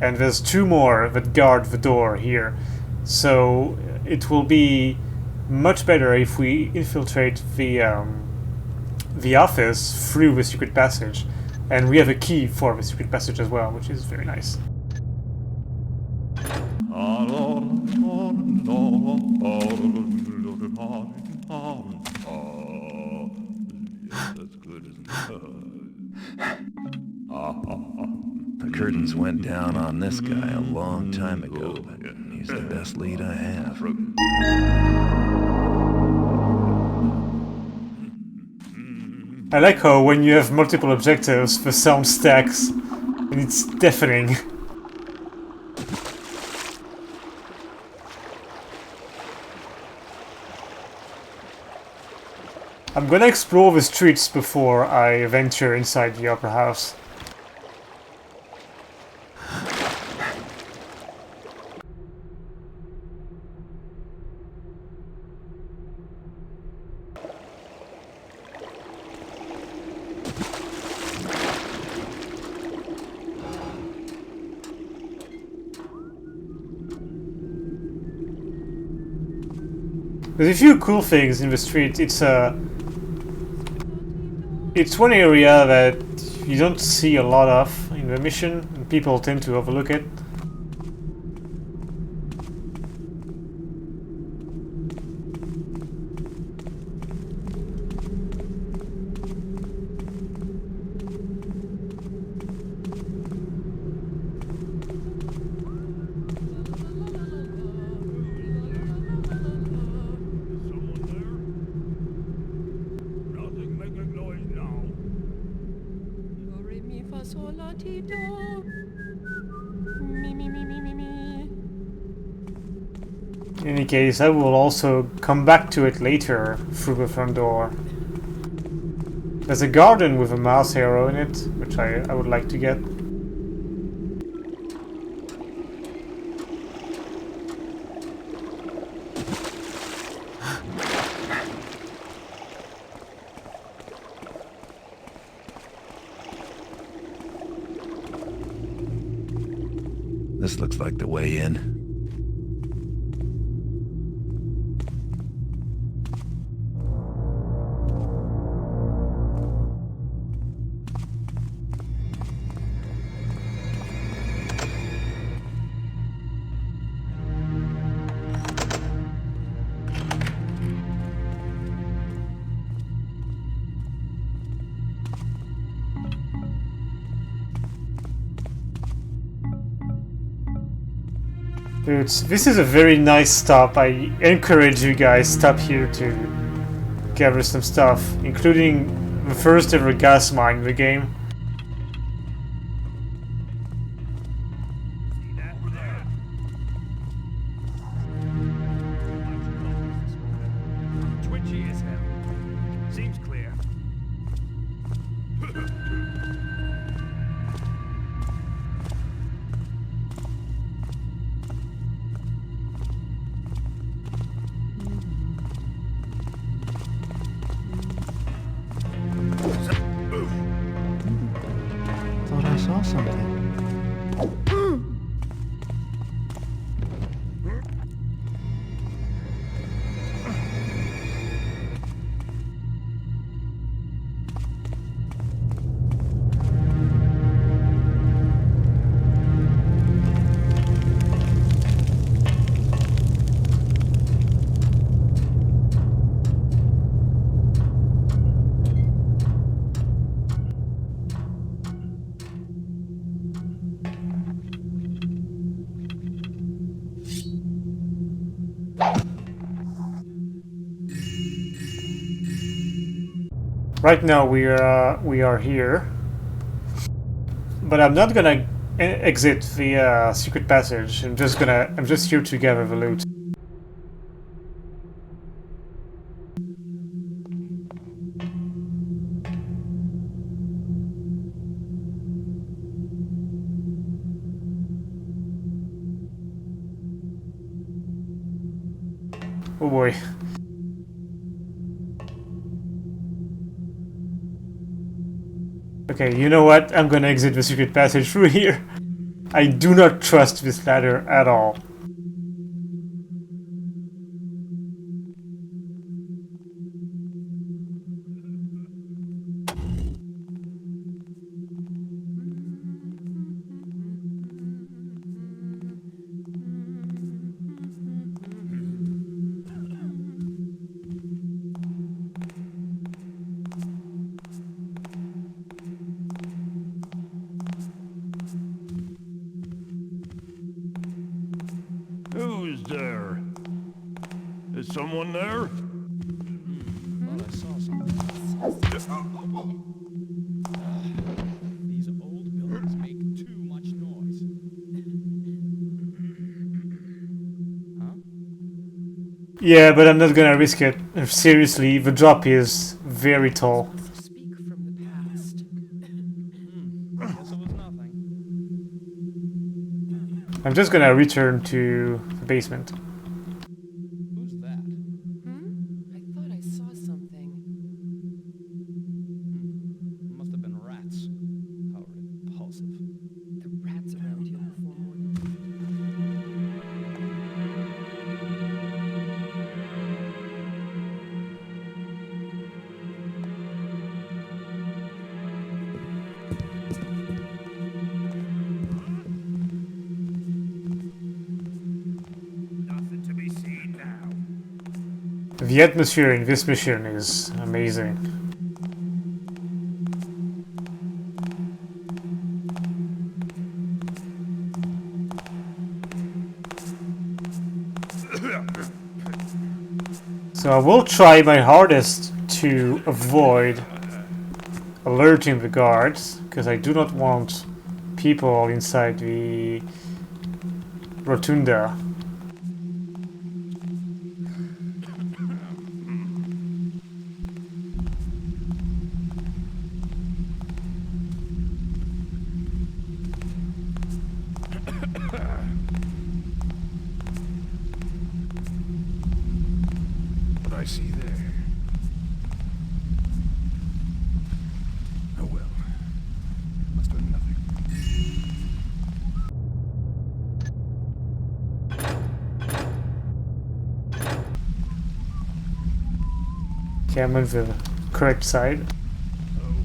and there's 2 more that guard the door here. So it will be much better if we infiltrate the office through the secret passage. And we have a key for the secret passage as well, which is very nice. The curtains went down on this guy a long time ago, but he's the best lead I have. I like how when you have multiple objectives, the sound stacks, and it's deafening. I'm gonna explore the streets before I venture inside the opera house. There's a few cool things in the street. It's one area that you don't see a lot of in the mission, and people tend to overlook it. fa sol la ti do. Mi mi mi mi mi mi. In any case, I will also come back to it later through the front door. There's a garden with a mouse arrow in it, which I would like to get. This looks like the way in. Dudes, this is a very nice stop. I encourage you guys stop here to gather some stuff, including the first ever gas mine in the game. Twitchy as hell. Seems clear. Thought I saw something. Right now we are here, but I'm not gonna exit the secret passage. I'm just here to gather the loot. Oh boy. Okay, you know what? I'm gonna exit the secret passage through here. I do not trust this ladder at all. Who's there? Is someone there? Thought I saw something. These old buildings make too much noise. Huh? Yeah, but I'm not gonna risk it. Seriously, the drop is very tall. Speak from the past. Guess it was nothing. I'm just gonna return to the basement. Who's that? I thought I saw something. Must have been rats. How repulsive. The rats around here before morning. Nothing to be seen now. The atmosphere in this mission is amazing. So I will try my hardest to avoid alerting the guards, because I do not want people inside the rotunda. What I see there. Oh well. Must have been nothing. Okay, I'm on the correct side. Oh.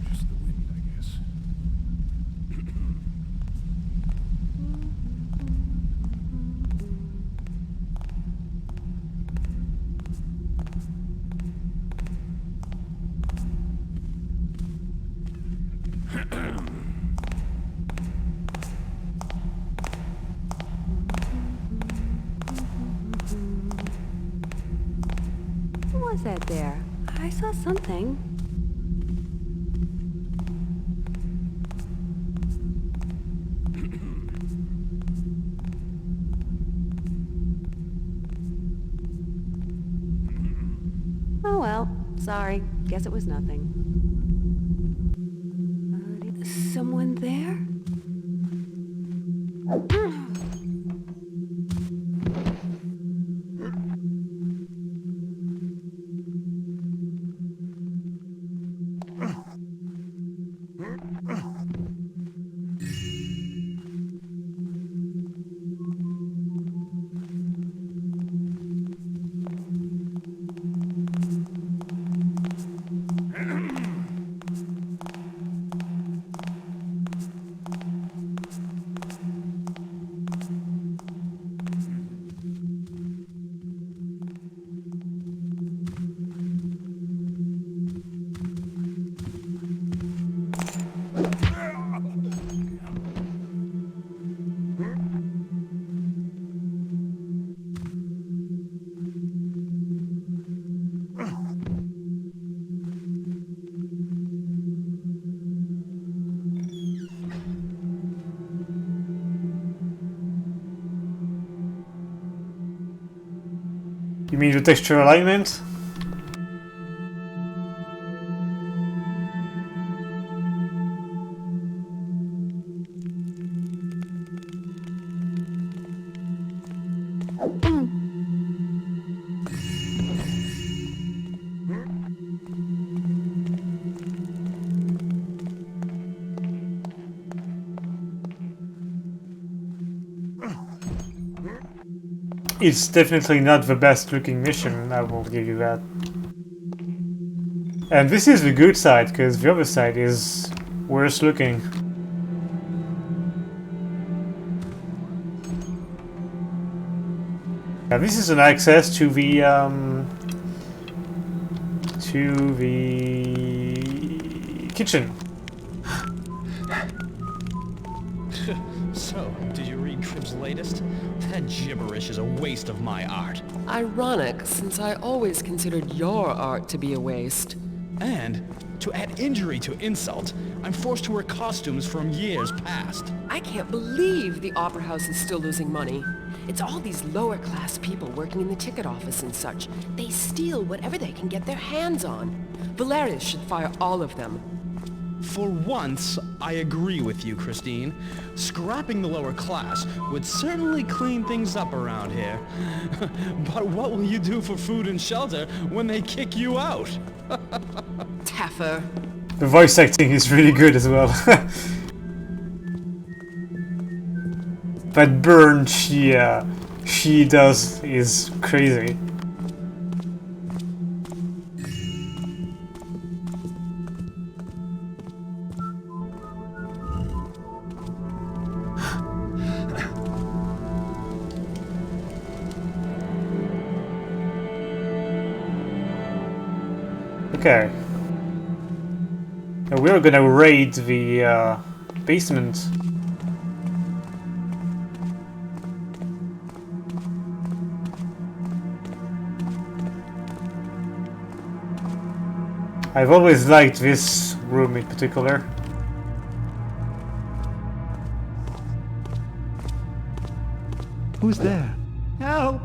Just the wind, I guess. What was that there? I saw something. Oh well, sorry. Guess it was nothing. Someone there? You mean the texture alignment? It's definitely not the best looking mission, I will give you that. And this is the good side, because the other side is worse looking. Yeah, this is an access to the kitchen. So, did you read Cribb's latest? That gibberish is a waste of my art. Ironic, since I always considered your art to be a waste. And, to add injury to insult, I'm forced to wear costumes from years past. I can't believe the Opera House is still losing money. It's all these lower-class people working in the ticket office and such. They steal whatever they can get their hands on. Valerius should fire all of them. For once, I agree with you, Christine. Scrapping the lower class would certainly clean things up around here. But what will you do for food and shelter when they kick you out? Taffer. The voice acting is really good as well. That burn she does is crazy. Okay. Now we're gonna raid the basement. I've always liked this room in particular. Who's there? Help!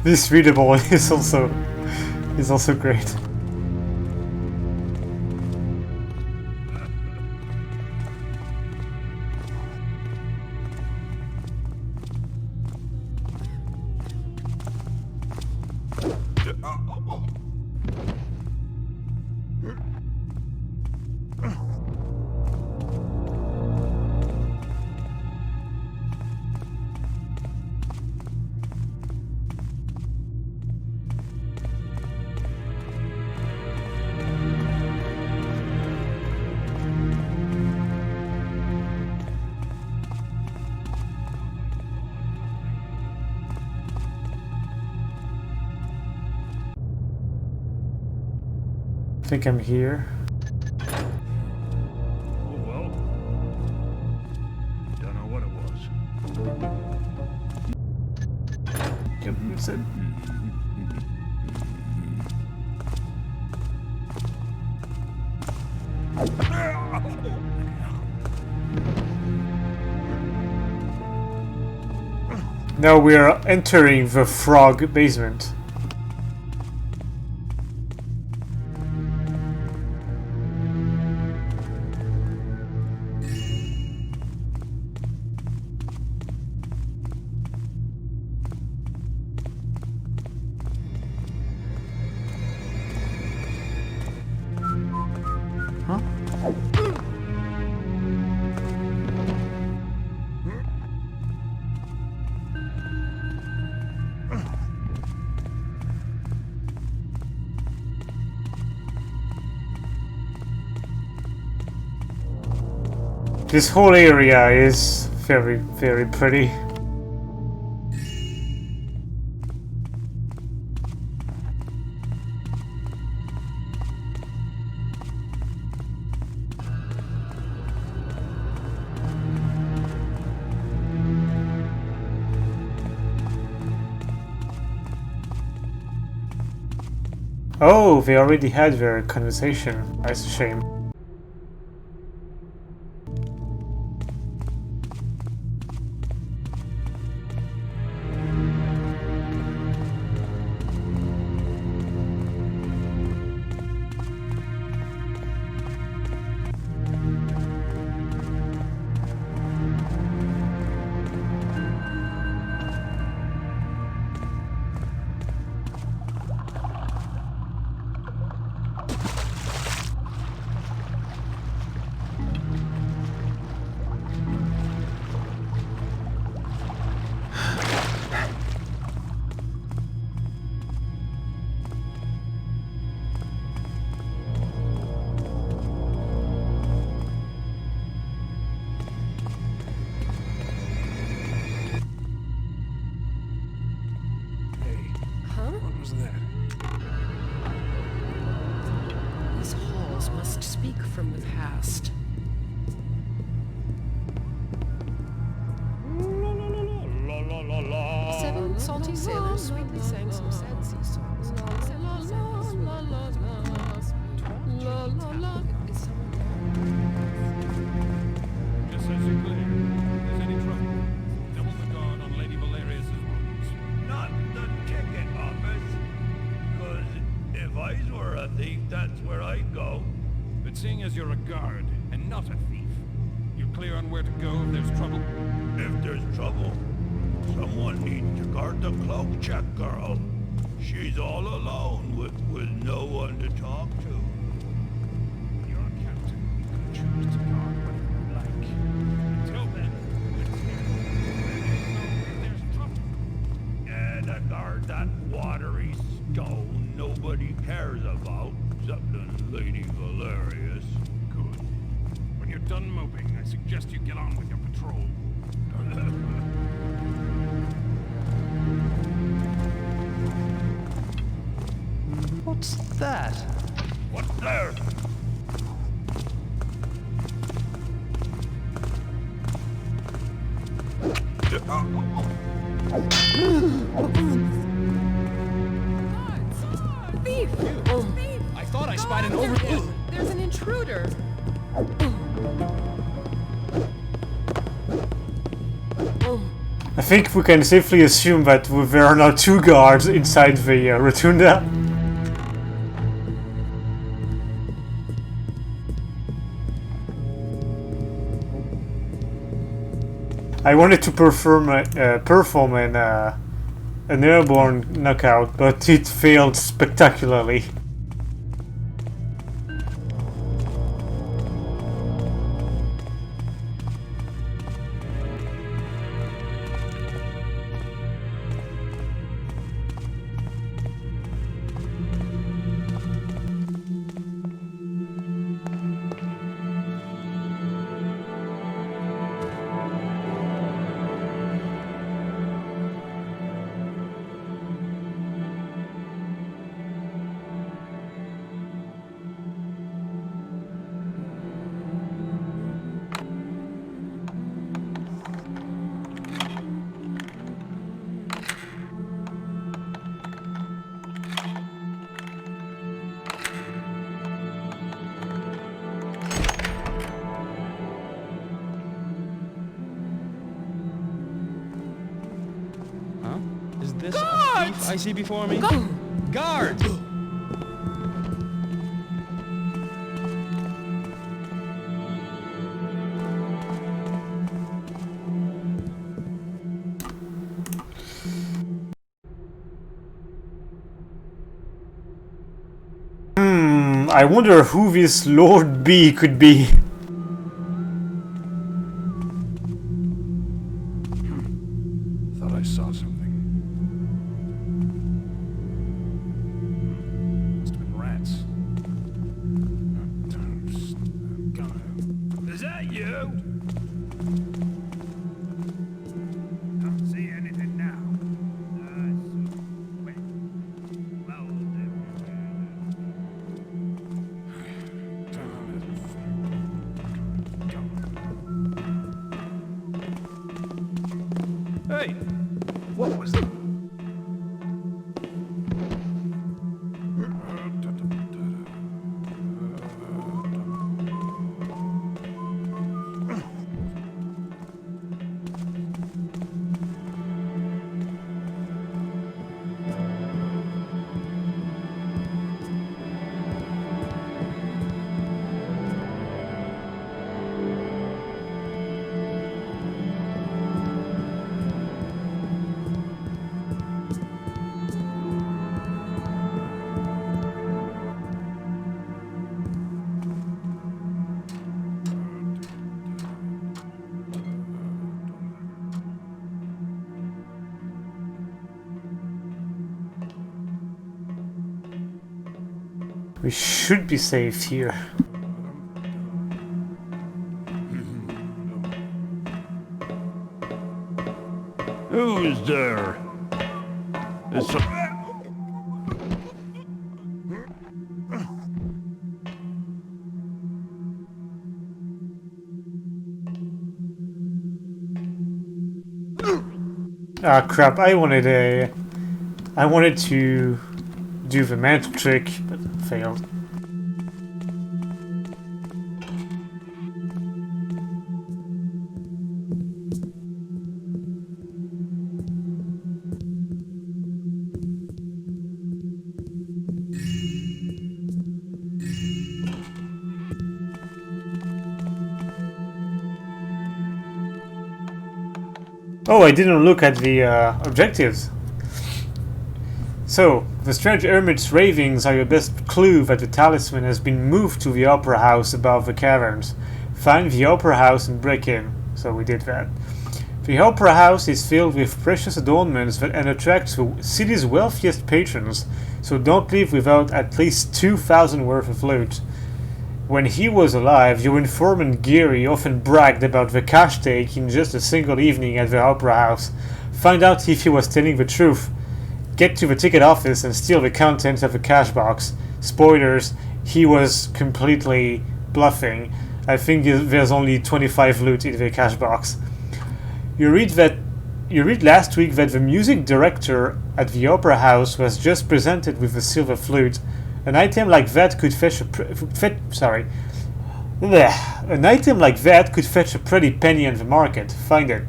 This readable is also great. I think I'm here. Oh well. Don't know what it was. Yep, that's it. Now we are entering the frog basement. This whole area is very, very pretty. Oh, they already had their conversation. That's a shame. What was that? These halls must speak from the past. Seven salty sailors sweetly sang some sad sea songs. Seven sadly sweetly Is someone there? Just as you clear. If there's any trouble, double the guard on Lady Valerius' wounds. Not the ticket office. 'Cause if I were a thief, that's where I'd go. But seeing as you're a guard and not a thief, you clear on where to go if there's trouble? If there's trouble, someone needs to guard the cloak check girl. She's all alone with no one to talk to. You're a captain. You can choose to guard whatever you like. Until then, let's hear if there's trouble. And to guard that watery stone nobody cares about, except Lady Valerius. Good. When you're done moping, I suggest you get on with your patrol. that? What there? Thief! I thought I spied an over... There's an intruder. I think we can safely assume that there are now 2 guards inside the rotunda. I wanted to perform an airborne knockout, but it failed spectacularly. Is this a thief I see before me? Guards! I wonder who this Lord B could be. Thought I saw something. Must have been rats. Is that you? Can't see anything now. Wait. Well, Hey, what was that? We should be safe here. Who is there? It's Ah crap, I wanted to do the mantle trick, but failed. Oh, I didn't look at the objectives. So, the strange hermit's ravings are your best clue that the talisman has been moved to the opera house above the caverns. Find the opera house and break in. So we did that. The opera house is filled with precious adornments and attracts the city's wealthiest patrons, so don't leave without at least 2,000 worth of loot. When he was alive, your informant Geary often bragged about the cash take in just a single evening at the opera house. Find out if he was telling the truth. Get to the ticket office and steal the contents of the cash box. spoilers, he was completely bluffing. I think there's only 25 loot in the cash box. You read last week that the music director at the opera house was just presented with a silver flute. An item like that could fetch an item like that could fetch a pretty penny on the market. Find it.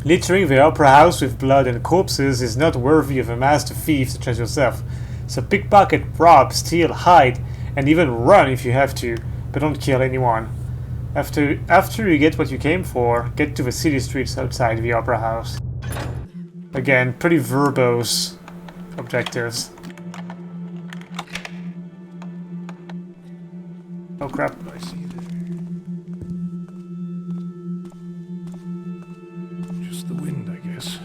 Littering the opera house with blood and corpses is not worthy of a master thief such as yourself. So pickpocket, rob, steal, hide, and even run if you have to, but don't kill anyone. After you get what you came for, get to the city streets outside the opera house. Again, pretty verbose objectives. Oh crap. I see there. Just the wind, I guess.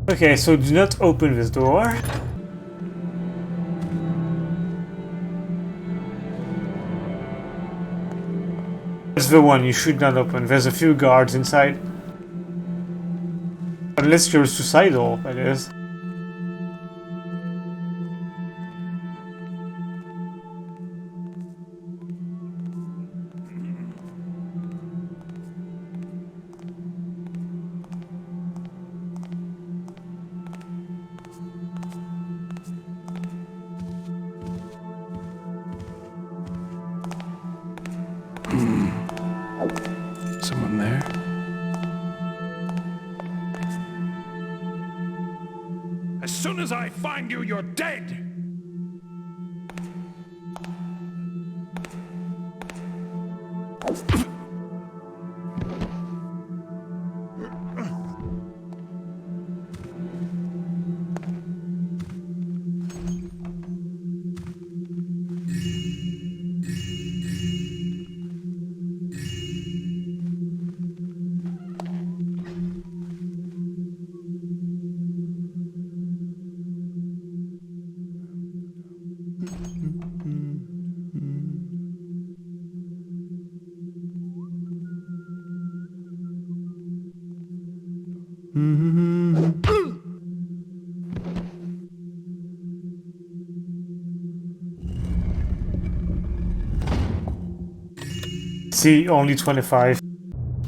Okay, so do not open this door. That's the one you should not open. There's a few guards inside. Unless you're suicidal, that is. Someone there? As soon as I find you, you're dead! See, only 25.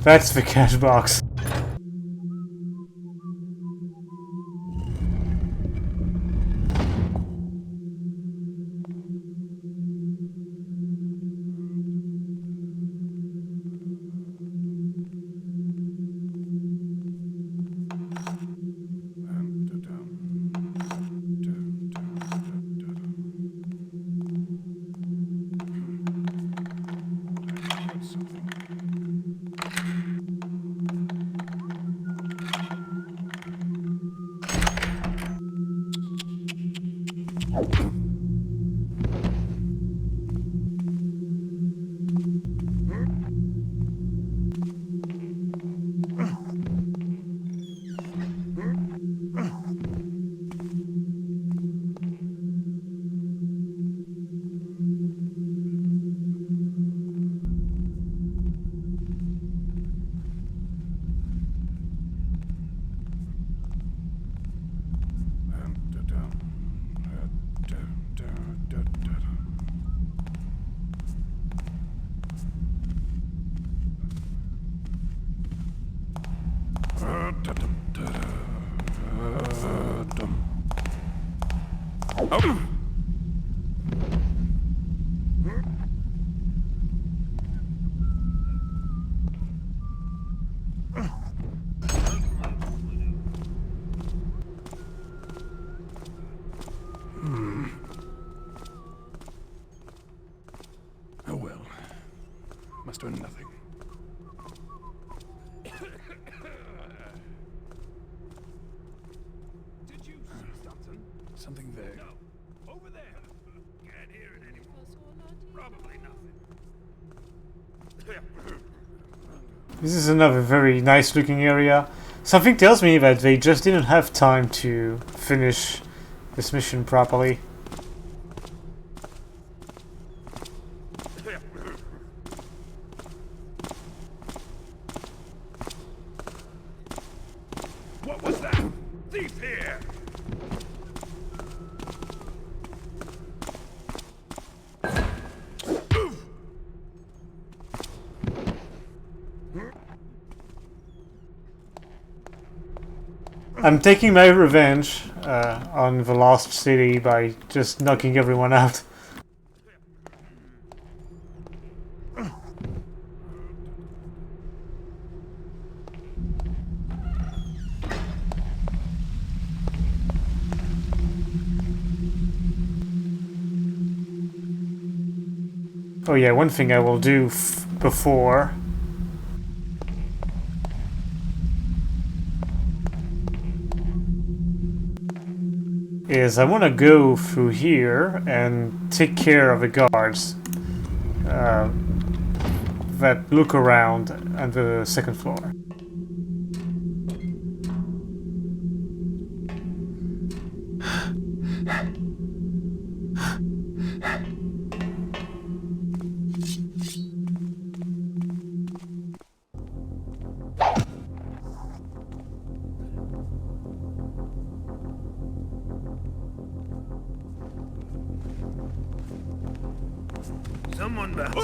That's the cash box. Oh well. Must earn nothing. Did you see something? Something there. No. Over there. Can't hear it anymore. Probably nothing. This is another very nice looking area. Something tells me that they just didn't have time to finish this mission properly. What was that? Thief here! I'm taking my revenge on the lost city by just knocking everyone out. Oh yeah, one thing I will do before is I want to go through here and take care of the guards that look around on the second floor. Someone back. I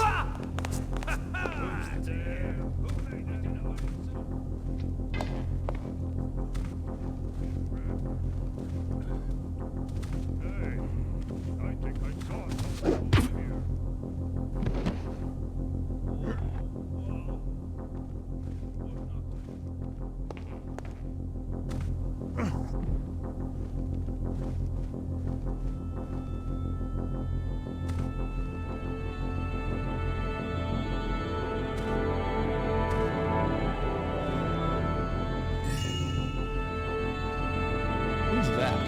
think I saw something over here. Who's that?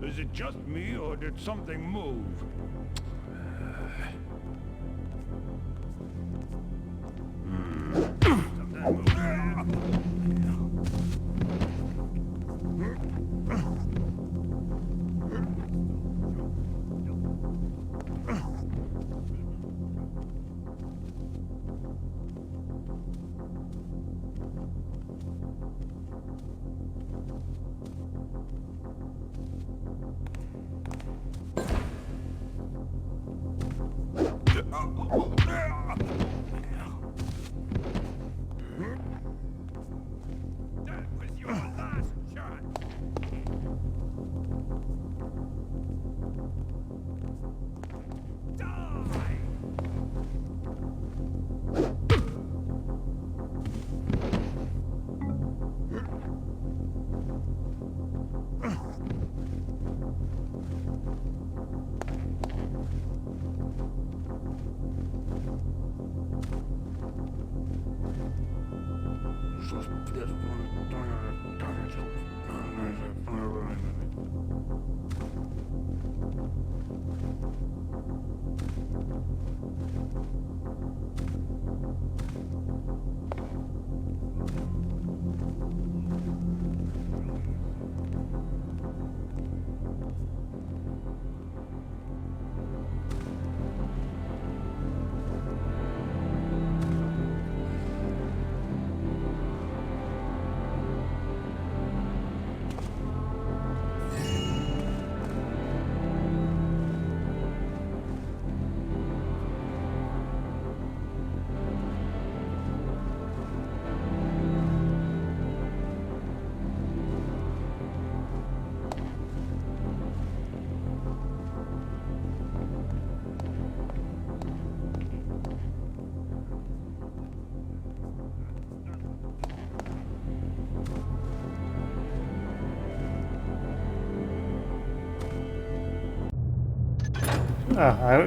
Is it just me, or did something move? That was your last shot. Die!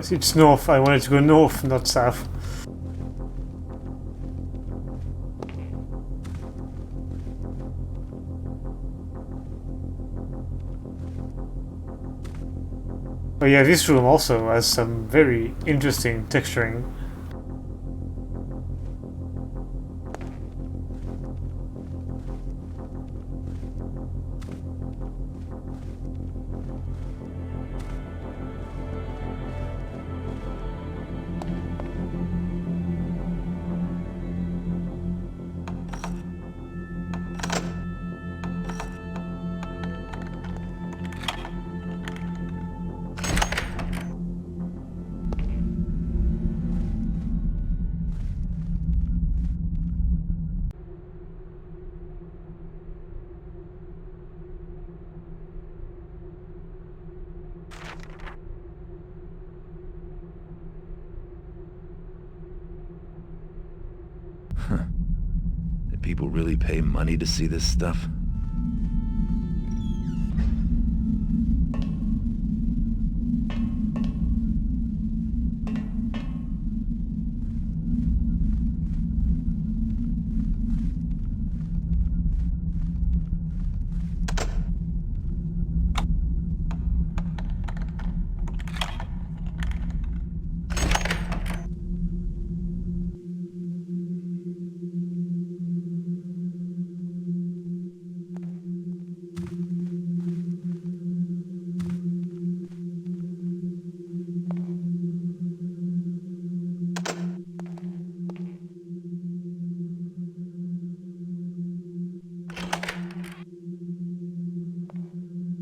It's north. I wanted to go north, not south. But yeah, this room also has some very interesting texturing. Do people really pay money to see this stuff?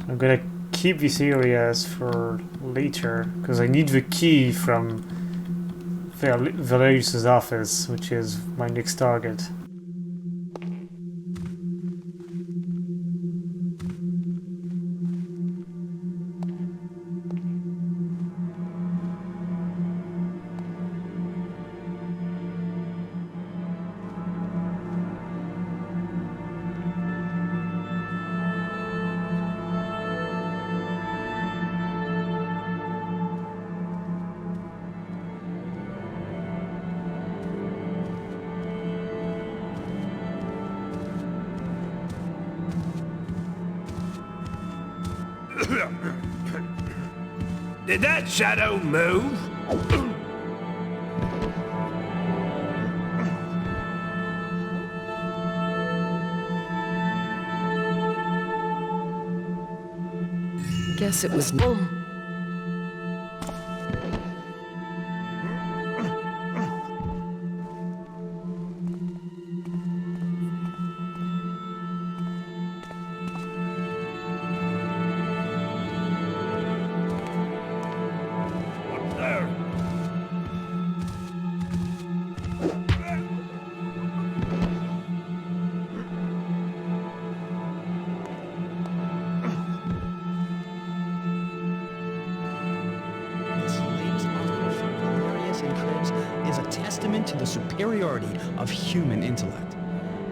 I'm gonna keep these areas for later because I need the key from Valerius's office, which is my next target. Did that shadow move? Guess it was... This latest article from Valerius and Cribs is a testament to the superiority of human intellect.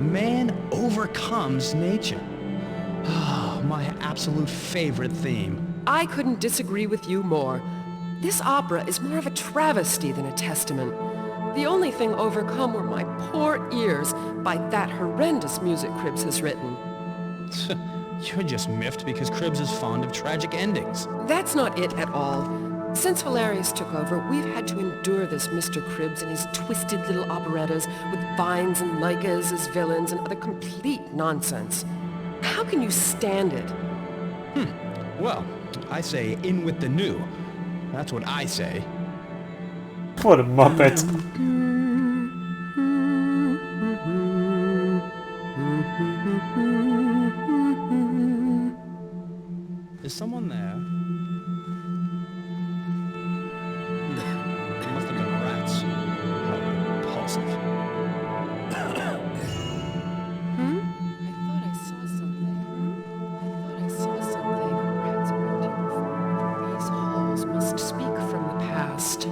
Man overcomes nature. Ah, my absolute favorite theme. I couldn't disagree with you more. This opera is more of a travesty than a testament. The only thing overcome were my poor ears by that horrendous music Cribs has written. You're just miffed because Cribs is fond of tragic endings. That's not it at all. Since Valerius took over, we've had to endure this Mr. Cribs and his twisted little operettas with vines and Lycas as villains and other complete nonsense. How can you stand it? Well, I say in with the new. That's what I say. What a muppet! Is someone there? It must have been rats. How repulsive. I thought I saw something. Rats around here before. These halls must speak from the past.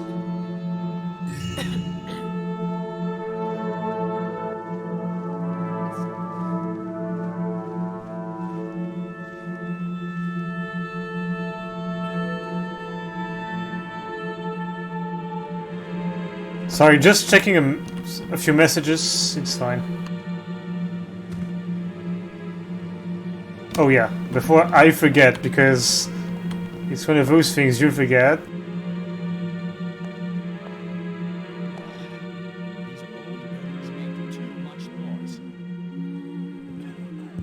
Sorry, just checking a few messages. It's fine. Oh yeah, before I forget, because it's one of those things you forget.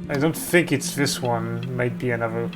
I don't think it's this one. Might be another.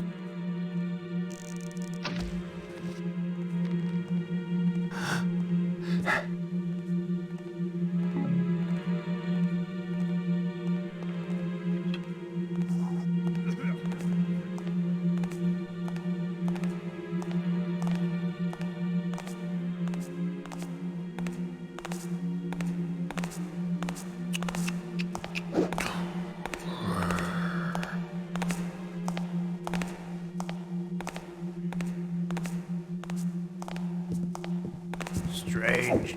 Strange.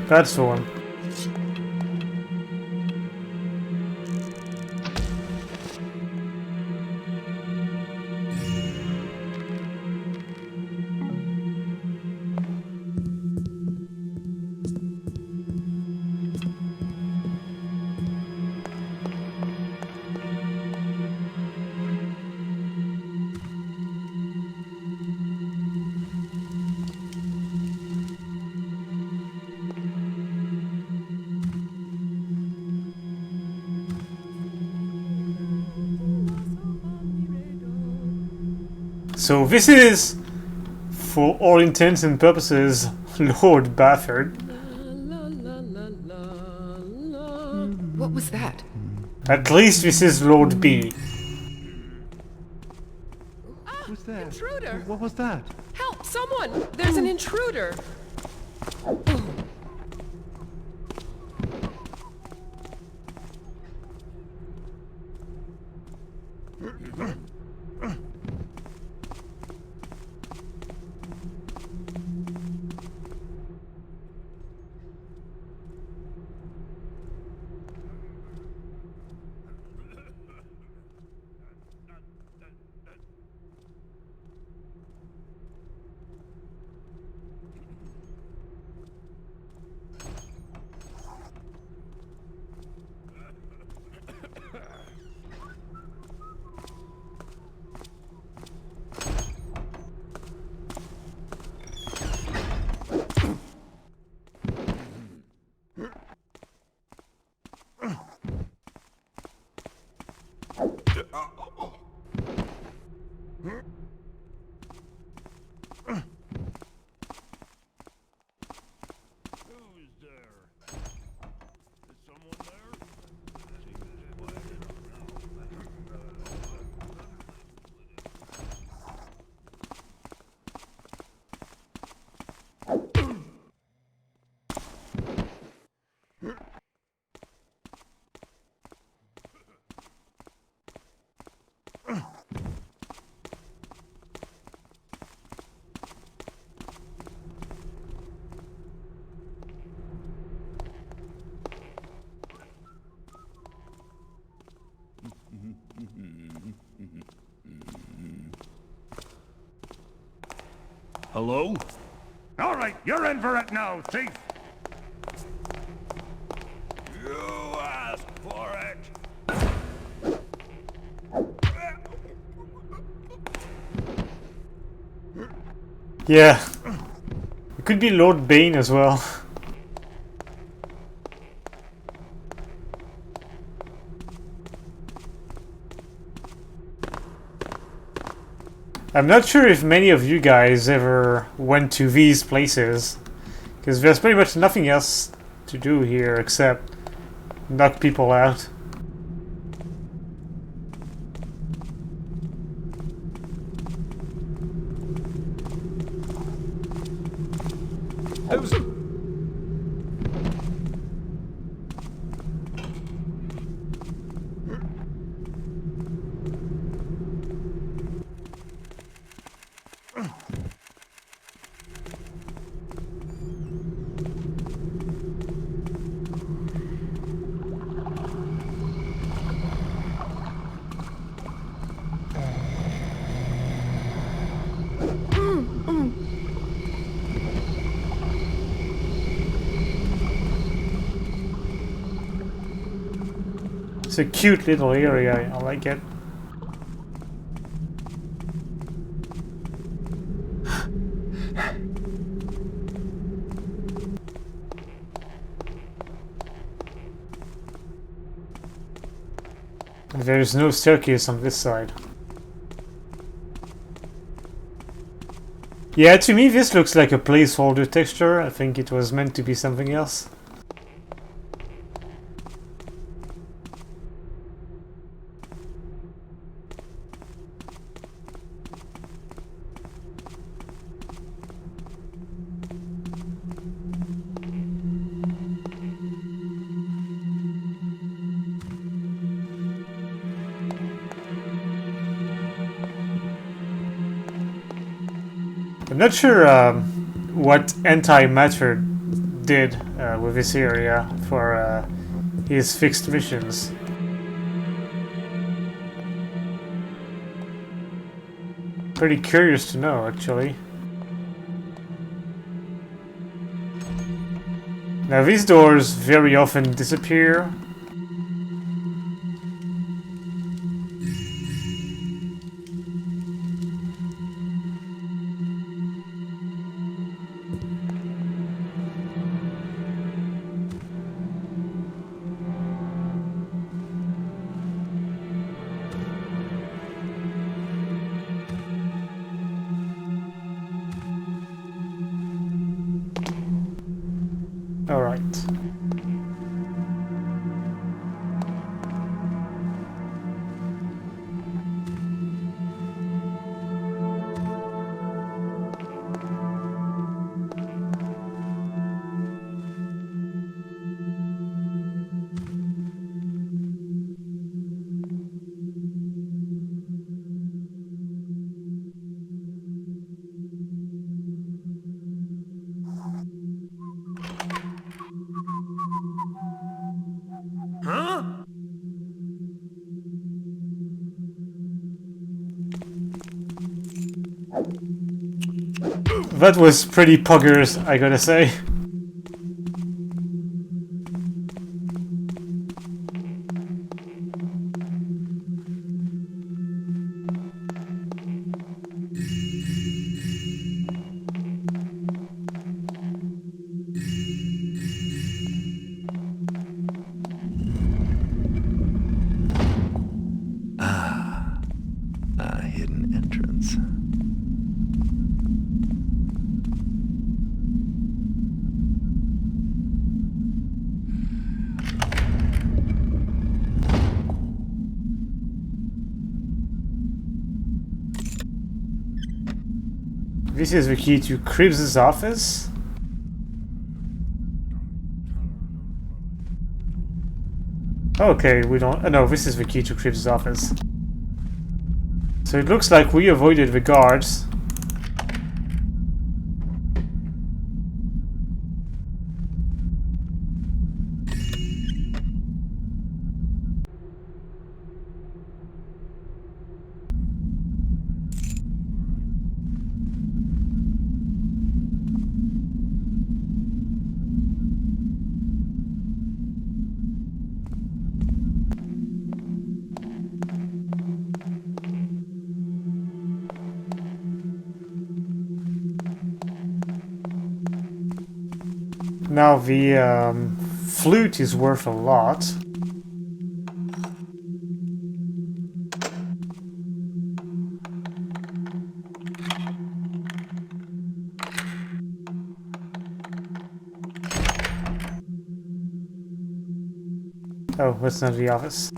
That's the one. So this is, for all intents and purposes, Lord Bafford. What was that? At least this is Lord B. What's that? Intruder! What was that? Help! Someone! There's an intruder! Who's there? Is someone there? Hello? All right, you're in for it now, thief. You asked for it. Yeah. It could be Lord Bane as well. I'm not sure if many of you guys ever went to these places, because there's pretty much nothing else to do here except knock people out. It's a cute little area, I like it. There's no staircase on this side. Yeah, to me this looks like a placeholder texture. I think it was meant to be something else. I'm not sure what antimatter did with this area for his fixed missions. Pretty curious to know, actually. Now these doors very often disappear. Alright. That was pretty poggers, I gotta say. A hidden entrance. This is the key to Cribbs' office. Okay, we don't... no, this is the key to Cribbs' office. So it looks like we avoided the guards. Now the flute is worth a lot. Oh, that's not the office.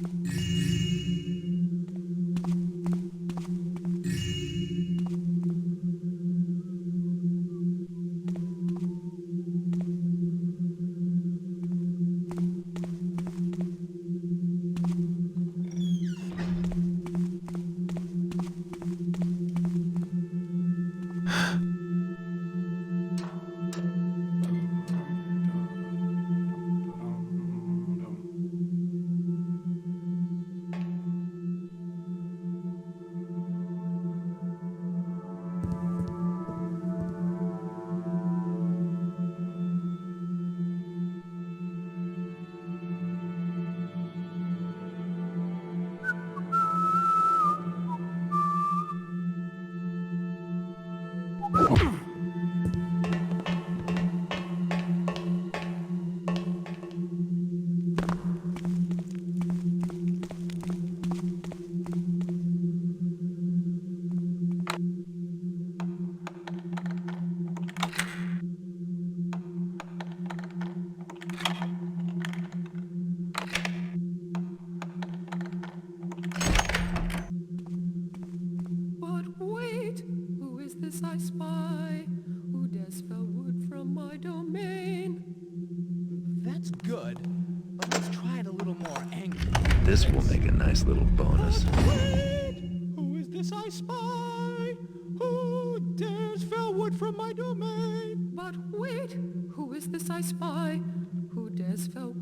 It's good, but let's try it a little more angry. This will make a nice little bonus. Wait! Who is this I spy? Who dares fell wood from my domain? But wait, who is this I spy? Who dares fell?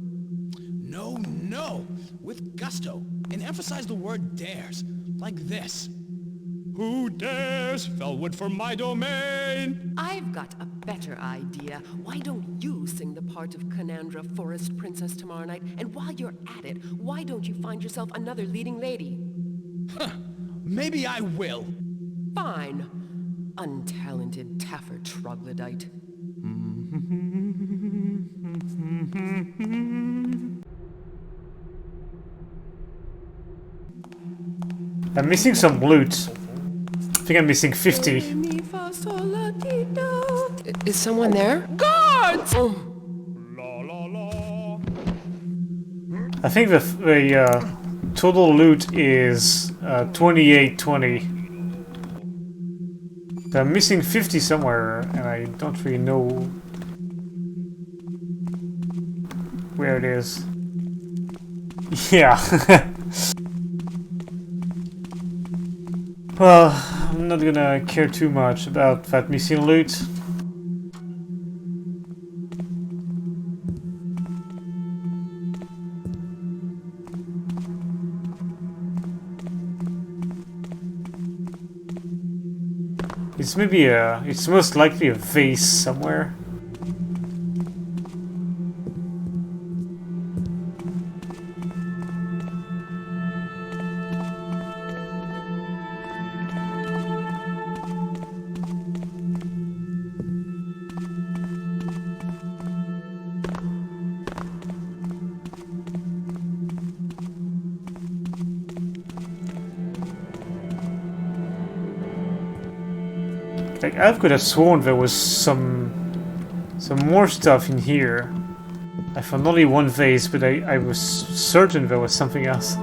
No, no! With gusto, and emphasize the word dares, like this. Who dares fell wood from my domain? I've got a better idea. Why don't you sing the part of Canandra, Forest Princess, tomorrow night? And while you're at it, why don't you find yourself another leading lady? Maybe I will. Fine. Untalented Taffer troglodyte. I'm missing some loot. I think I'm missing 50. Is someone there? Guards! Oh. I think the total loot is 2820. So I'm missing 50 somewhere, and I don't really know where it is. Yeah. Well, I'm not gonna care too much about that missing loot. It's maybe it's most likely a vase somewhere. Like, I could have sworn there was some more stuff in here. I found only one vase, but I was certain there was something else.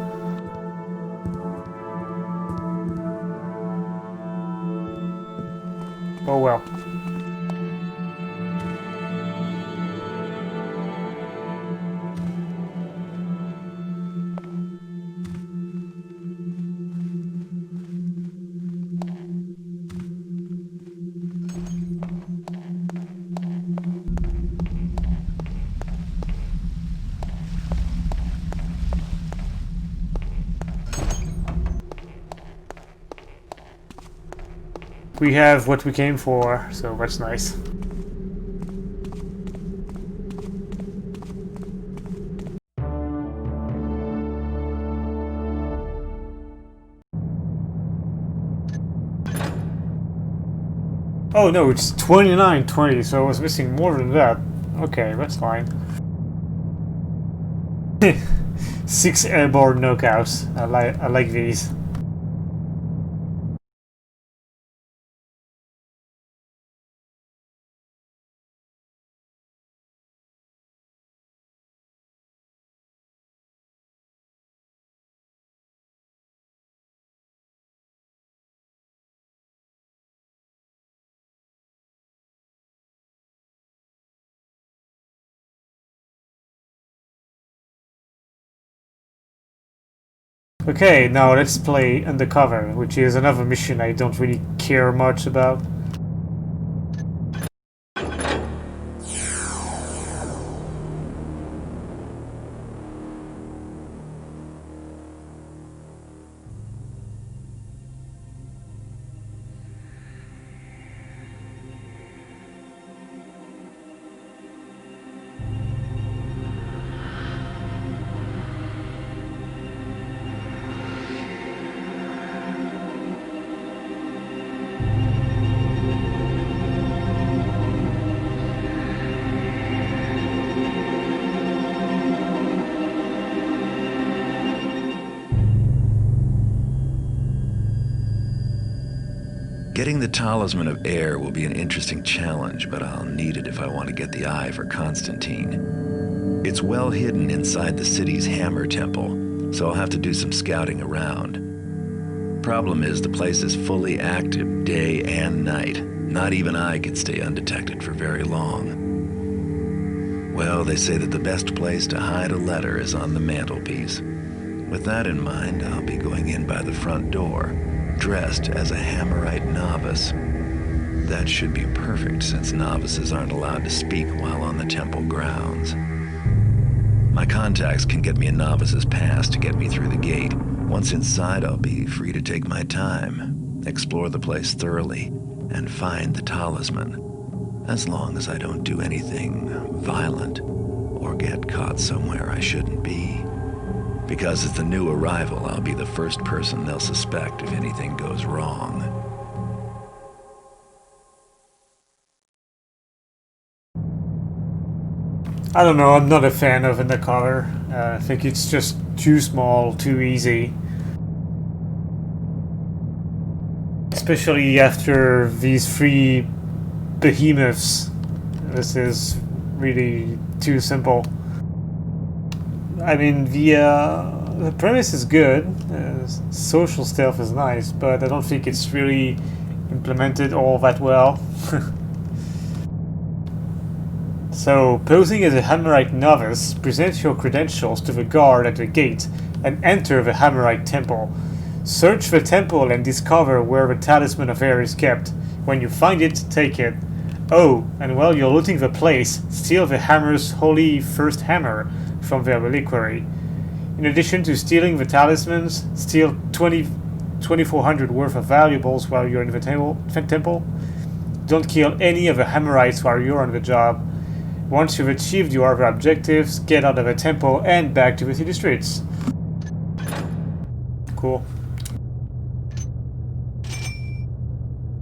Oh well. We have what we came for, so that's nice. Oh no, it's 2920, so I was missing more than that. Okay, that's fine. 6 airborne knockouts. I like these. Okay, now let's play Undercover, which is another mission I don't really care much about. Getting the Talisman of Air will be an interesting challenge, but I'll need it if I want to get the eye for Constantine. It's well hidden inside the city's Hammer Temple, so I'll have to do some scouting around. Problem is, the place is fully active day and night. Not even I can stay undetected for very long. Well, they say that the best place to hide a letter is on the mantelpiece. With that in mind, I'll be going in by the front door, dressed as a Hammerite novice. That should be perfect since novices aren't allowed to speak while on the temple grounds. My contacts can get me a novice's pass to get me through the gate. Once inside, I'll be free to take my time, explore the place thoroughly, and find the talisman. As long as I don't do anything violent or get caught somewhere I shouldn't be. Because as the new arrival, I'll be the first person they'll suspect if anything goes wrong. I don't know, I'm not a fan of Undercover. I think it's just too small, too easy. Especially after these three behemoths. This is really too simple. I mean, the premise is good, social stuff is nice, but I don't think it's really implemented all that well. So, posing as a Hammerite novice, present your credentials to the guard at the gate and enter the Hammerite temple. Search the temple and discover where the talisman of air is kept. When you find it, take it. Oh, and while you're looting the place, steal the hammer's holy first hammer from their reliquary. In addition to stealing the talismans, steal 2,400 worth of valuables while you're in the temple. Don't kill any of the Hammerites while you're on the job. Once you've achieved your other objectives, get out of the temple and back to the city streets. Cool.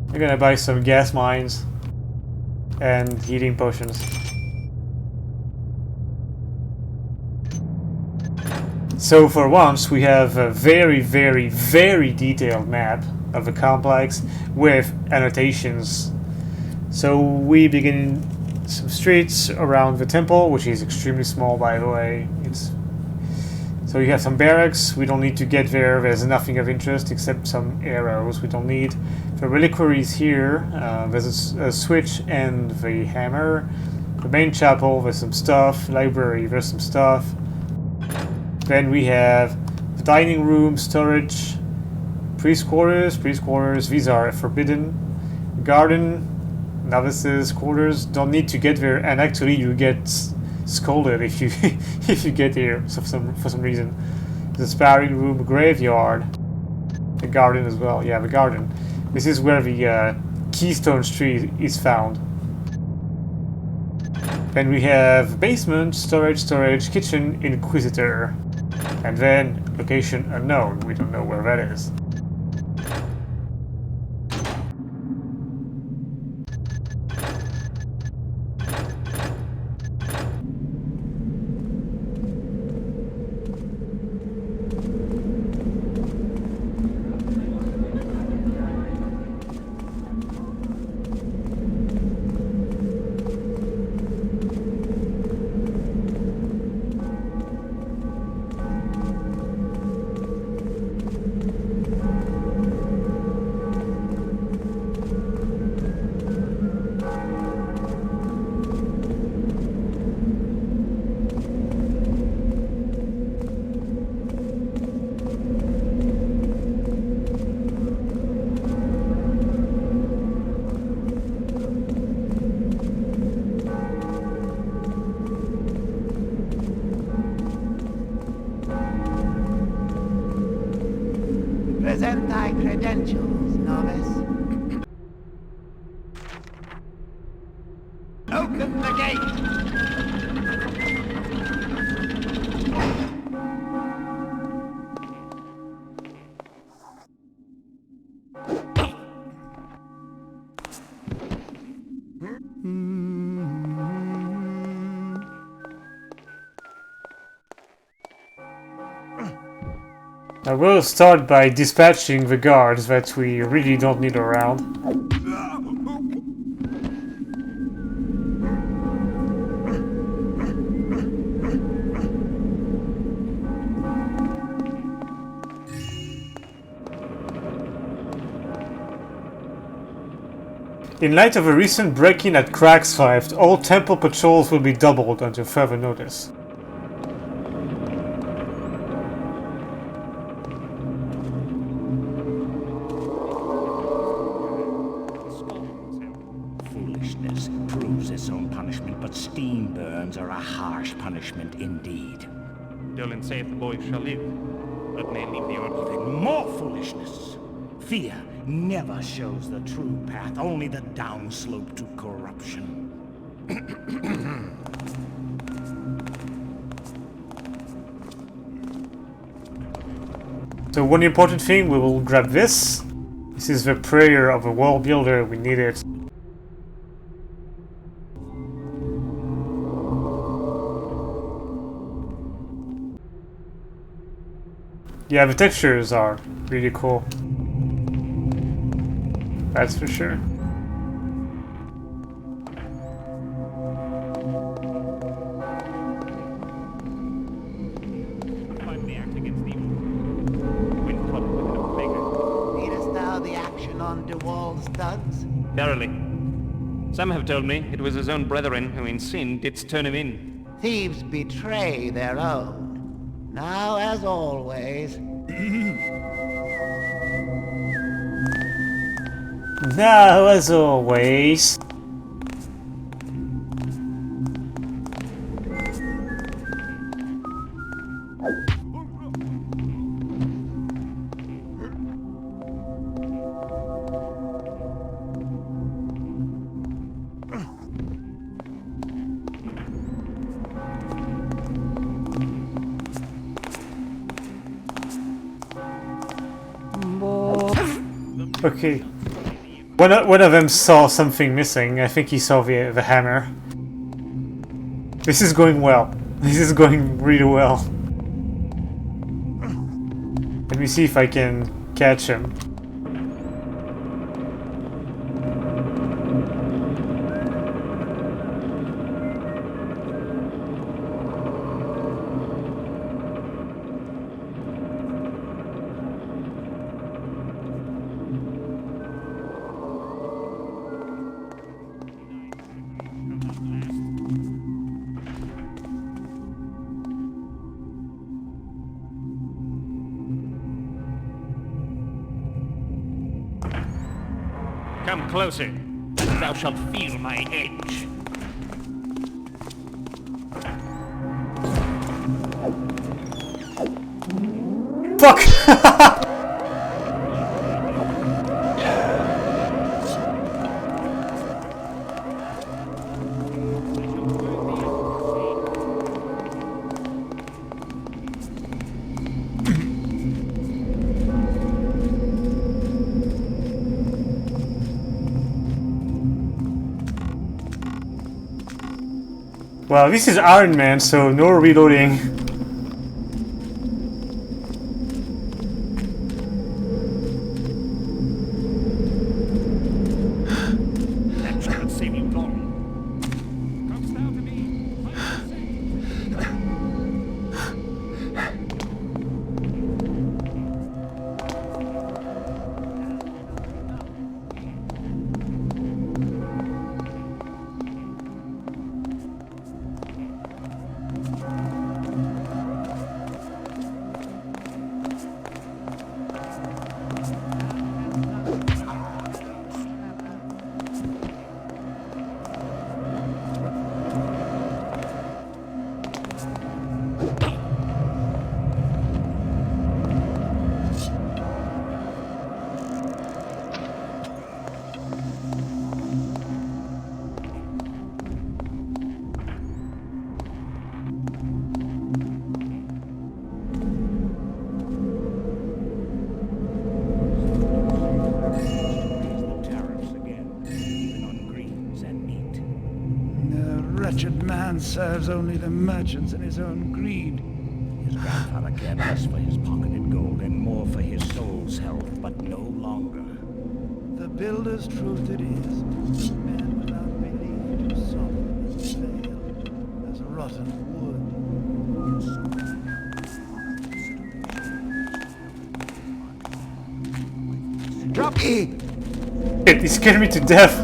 I'm gonna buy some gas mines and heating potions. So for once we have a very, very, very detailed map of the complex with annotations. So we begin some streets around the temple, which is extremely small, by the way. So you have some barracks. We don't need to get there. There's nothing of interest except some arrows we don't need. The reliquaries here. There's a switch and the hammer. The main chapel, there's some stuff. Library, there's some stuff. Then we have the dining room, storage, priest quarters. These are forbidden. Garden, novices quarters. Don't need to get there, and actually you get scolded if you if you get here for some reason. The sparring room, graveyard, the garden as well. Yeah, the garden. This is where the keystone tree is found. Then we have basement, storage, kitchen, inquisitor, and then location unknown. We don't know where that is. Present thy credentials, novice. Open the gate! I will start by dispatching the guards that we really don't need around. In light of a recent break-in at Cragsfive, all temple patrols will be doubled until further notice. Foolishness proves its own punishment, but steam burns are a harsh punishment indeed. Dolan saith the boy shall live, but may leave the order. Even more foolishness. Fear never shows the true path, only the downslope to corruption. So one important thing, we will grab this. This is the prayer of a wall builder, we need it. Yeah, the textures are really cool. That's for sure. Finally act against evil. When caught within a flagrant. Needest thou the action on de Wall's studs? Verily. Some have told me it was his own brethren who in sin didst turn him in. Thieves betray their own. Now, as always, Now, as always. Okay. One of them saw something missing. I think he saw the hammer. This is going well. This is going really well. Let me see if I can catch him. Come closer, and thou shalt feel my edge. Fuck! Well, this is Ironman, so no reloading. That shall save you long. Comest thou to me? Wretched man serves only the merchants and his own greed. His grandfather cared less for his pocketed gold and more for his soul's health, but no longer. The builder's truth it is. Man without belief too soft and pale as rotten wood. drop it! It scared me to death.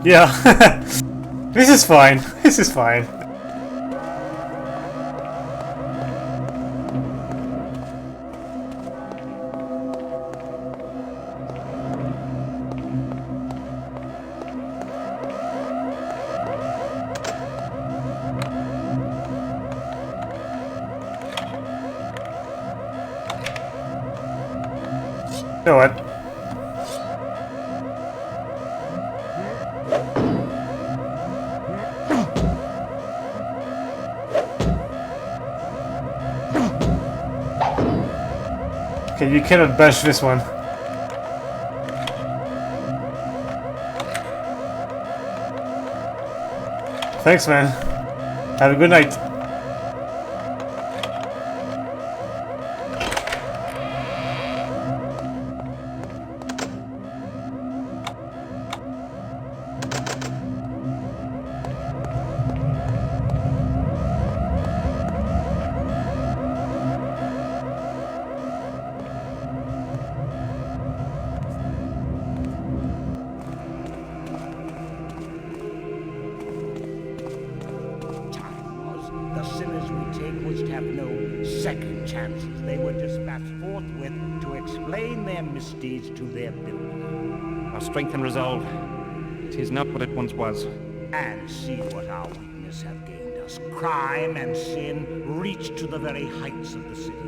Yeah. This is fine. This is fine. You know what? Okay, you cannot bash this one. Thanks, man. Have a good night. The sinners we take was to have no second chances. They were dispatched forthwith to explain their misdeeds to their builder. Our strength and resolve. 'Tis not what it once was. And see what our weakness have gained us. Crime and sin reached to the very heights of the city.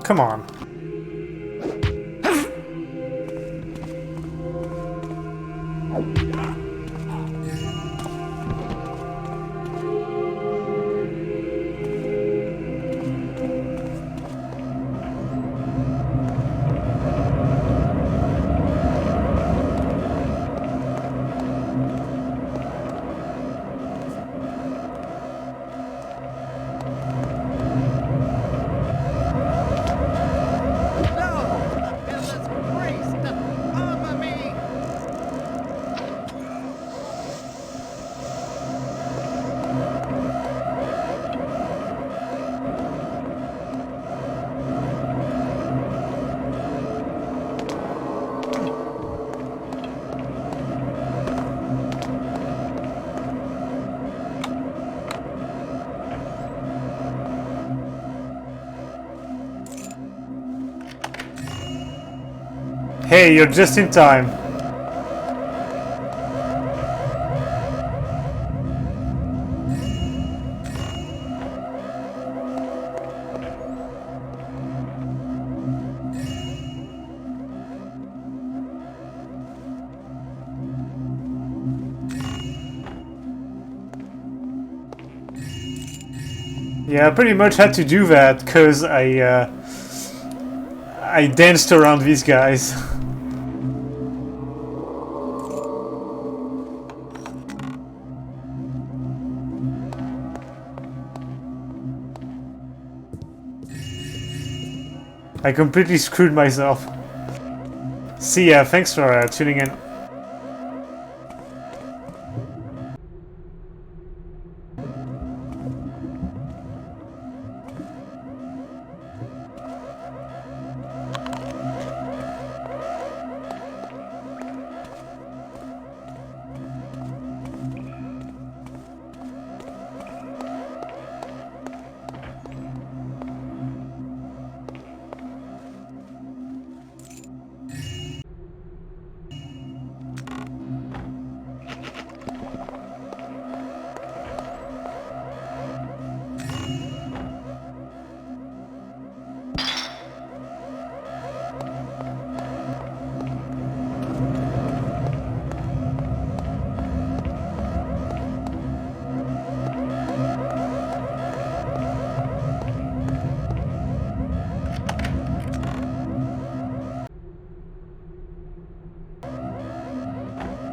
Come on. Hey, you're just in time. Yeah, I pretty much had to do that because I danced around these guys. I completely screwed myself. See ya, thanks for tuning in.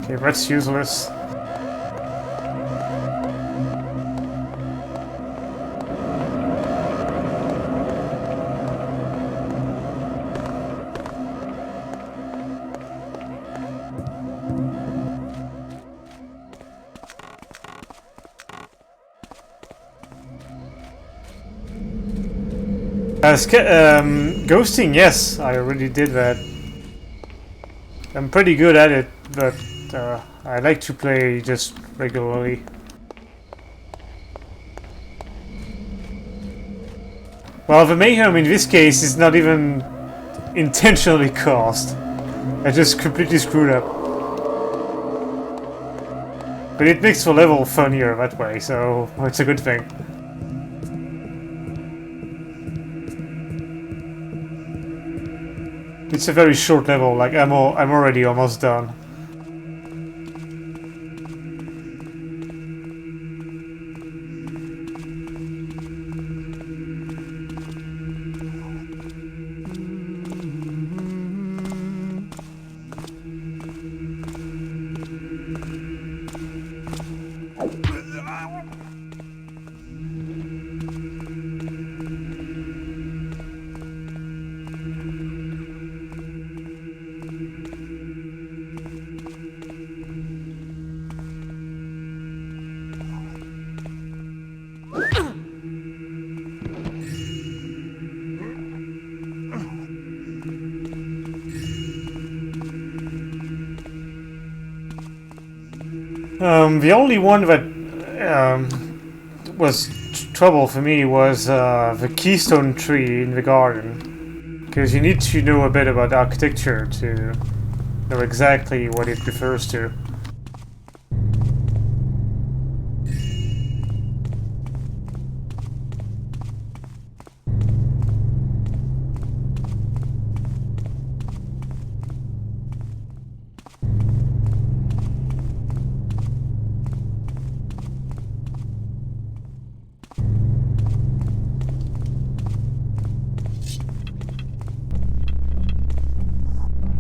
Okay, that's useless. Ghosting, yes, I already did that. I'm pretty good at it, but I like to play just regularly. Well, the mayhem in this case is not even intentionally caused. I just completely screwed up. But it makes the level funnier that way, so it's a good thing. It's a very short level, like I'm already almost done. The only one that was trouble for me was the keystone tree in the garden, because you need to know a bit about architecture to know exactly what it refers to.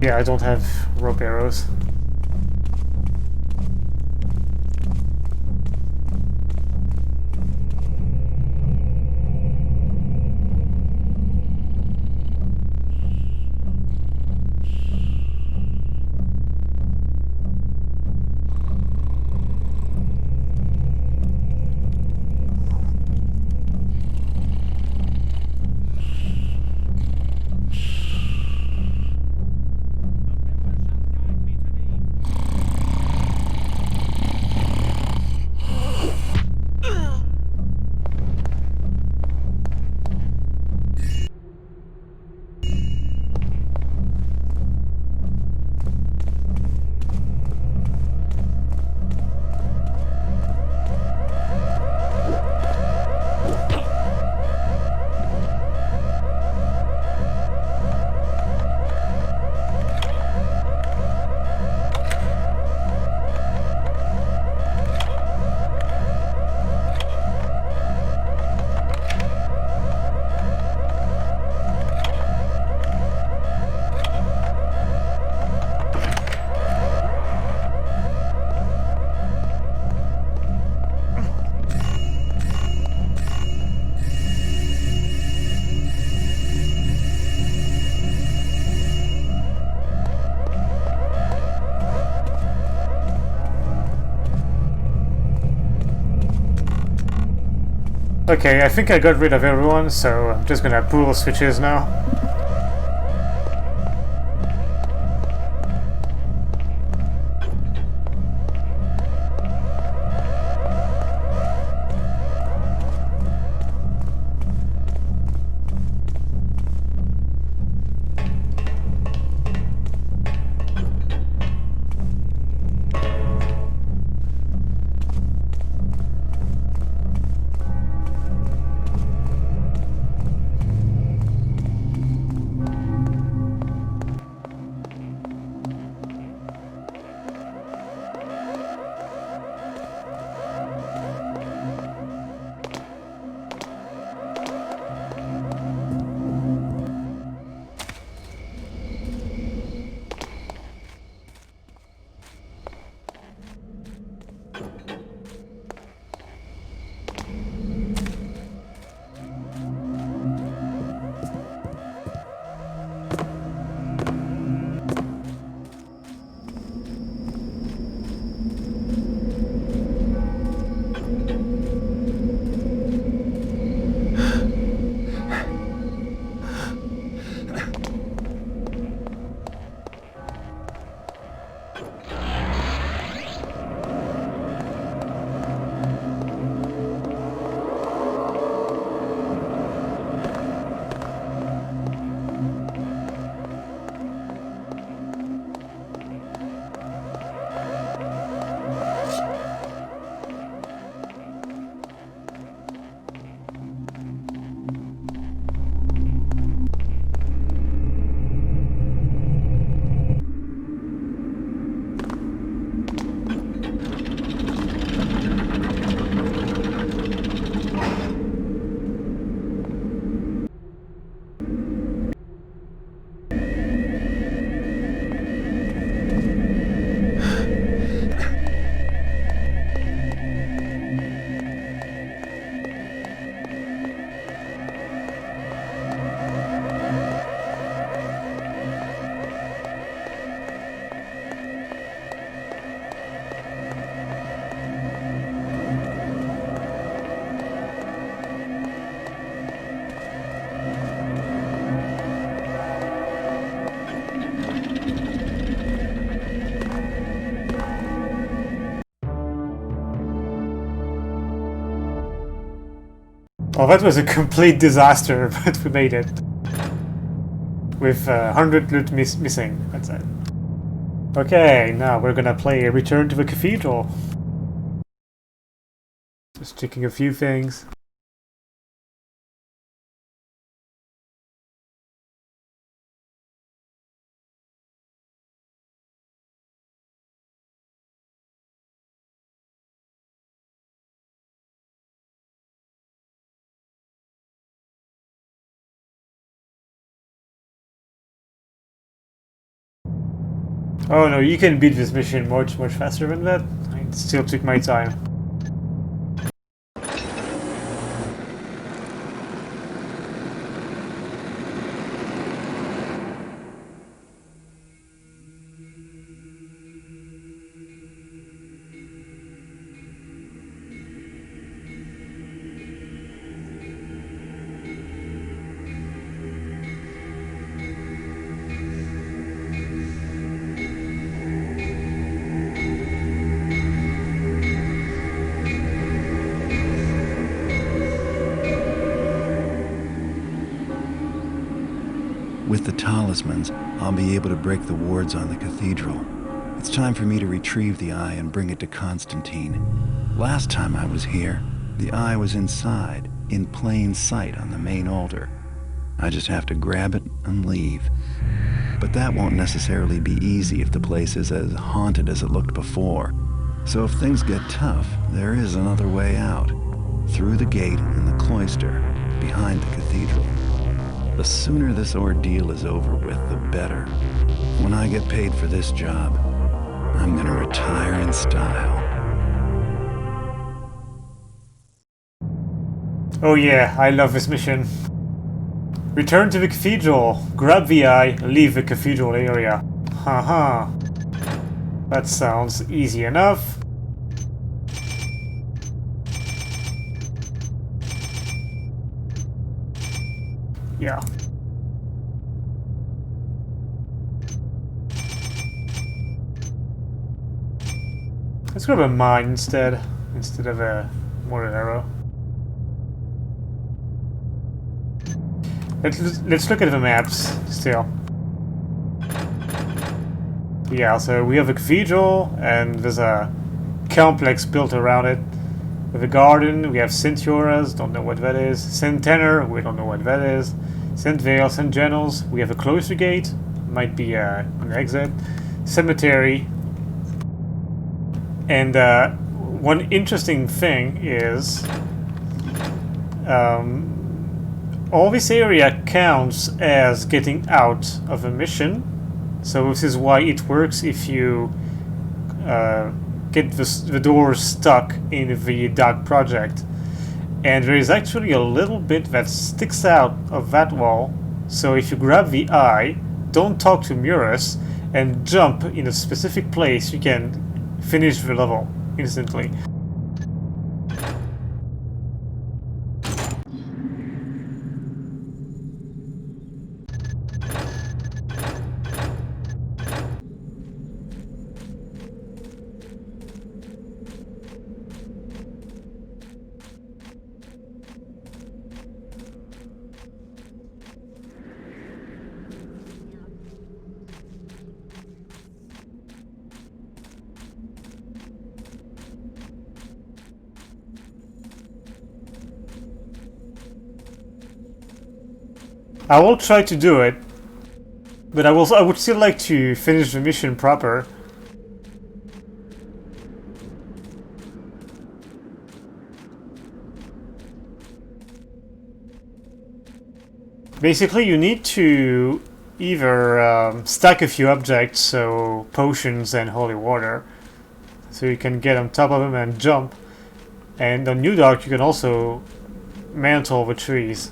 Yeah, I don't have rope arrows. Okay, I think I got rid of everyone, so I'm just gonna pull the switches now. Well, that was a complete disaster, but we made it. With 100 loot missing, that's it. Okay, now we're gonna play Return to the Cathedral. Just checking a few things. Oh no, you can beat this mission much faster than that. I still took my time. With the talismans, I'll be able to break the wards on the cathedral. It's time for me to retrieve the eye and bring it to Constantine. Last time I was here, the eye was inside, in plain sight on the main altar. I just have to grab it and leave. But that won't necessarily be easy if the place is as haunted as it looked before. So if things get tough, there is another way out. Through the gate in the cloister, behind the cathedral. The sooner this ordeal is over with, the better. When I get paid for this job, I'm gonna retire in style. Oh yeah, I love this mission. Return to the cathedral, grab the eye, leave the cathedral area. Haha. That sounds easy enough. Yeah. Let's grab a mine instead of a mortar arrow. Let's look at the maps still. Yeah, so we have a cathedral and there's a complex built around it. With a garden, we have St. Joras, don't know what that is. St. Tanner, we don't know what that is. St. Vale, St. Generals, we have a cloister gate, might be an exit. Cemetery. And one interesting thing is all this area counts as getting out of a mission. So this is why it works if you get the doors stuck in the dark project. And there is actually a little bit that sticks out of that wall. So if you grab the eye, don't talk to Murus, and jump in a specific place, you can finish the level instantly. I will try to do it, but I would still like to finish the mission proper. Basically, you need to either stack a few objects, so potions and holy water, so you can get on top of them and jump. And on New Dark, you can also mantle the trees.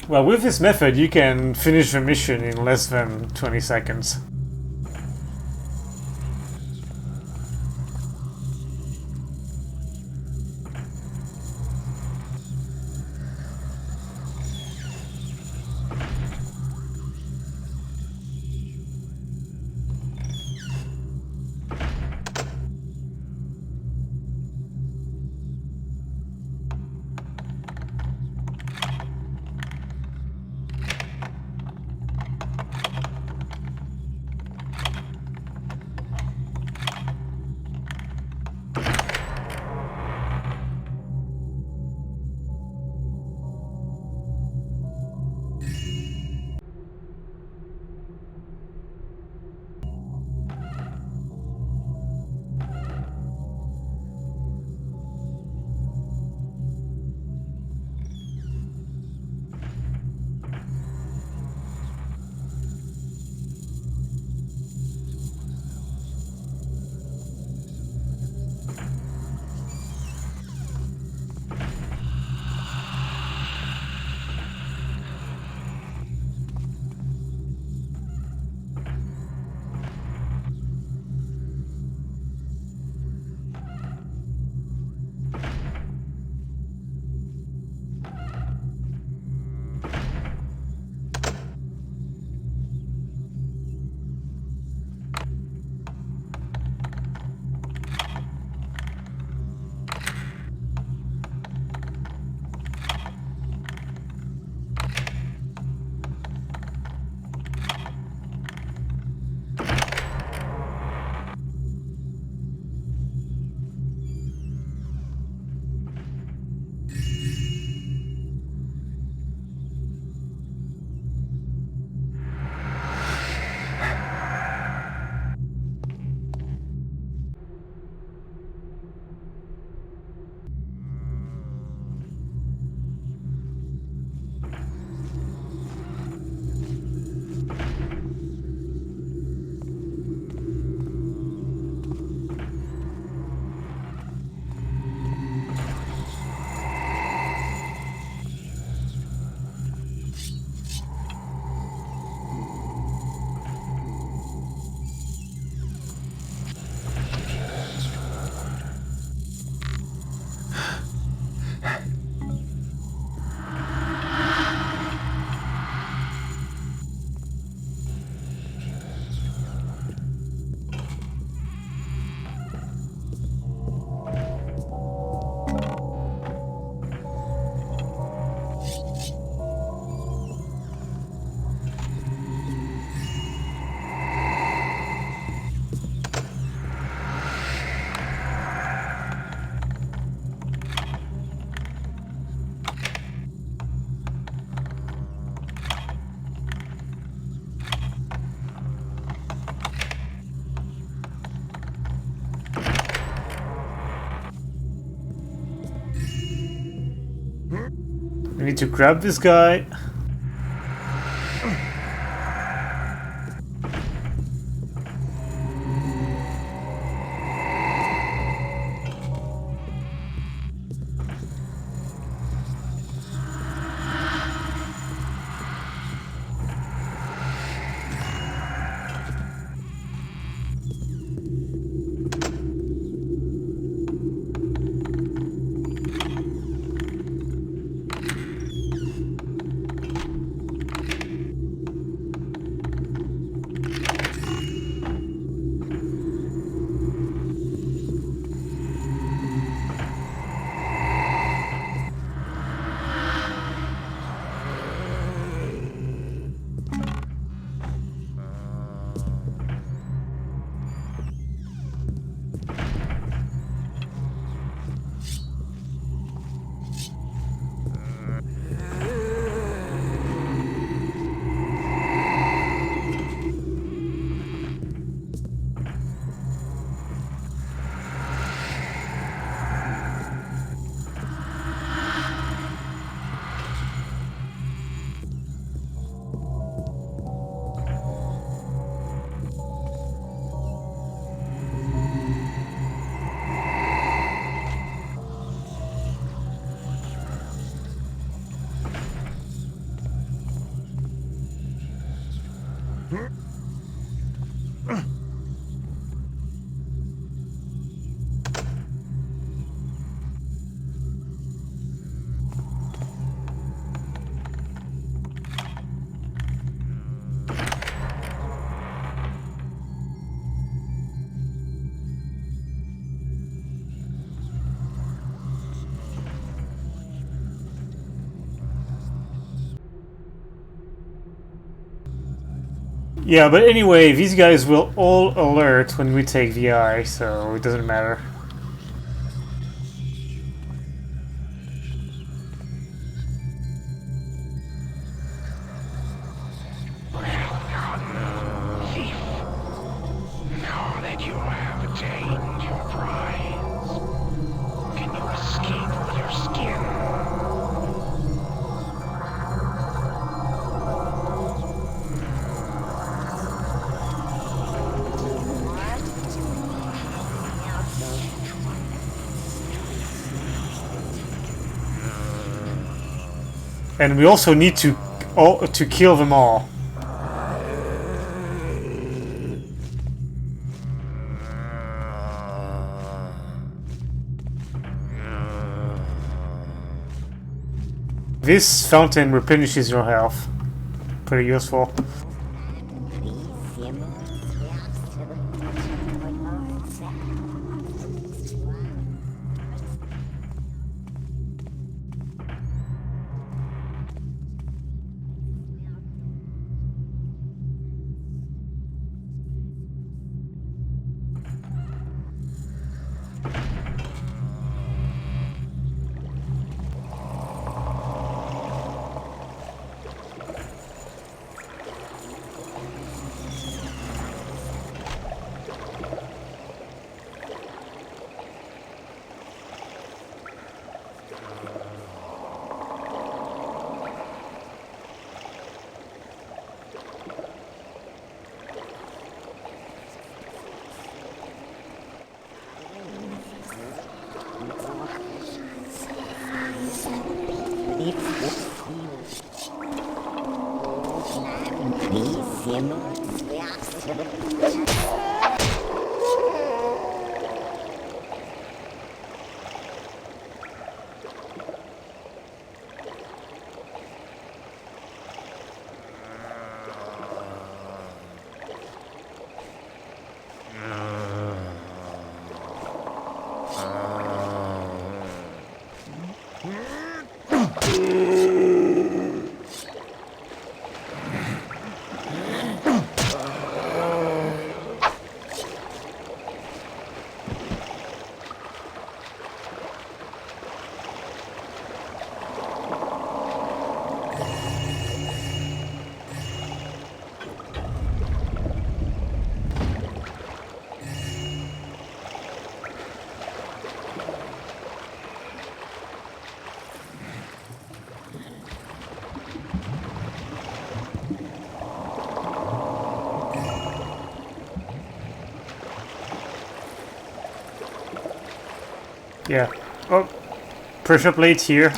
Well, with this method, you can finish the mission in less than 20 seconds. to grab this guy. Yeah, but anyway, these guys will all alert when we take the eye, so it doesn't matter. Now that you have attained your prize, can you escape with your skin? And we also need to kill them all. This fountain replenishes your health. Pretty useful. Yeah. Oh, pressure plate here.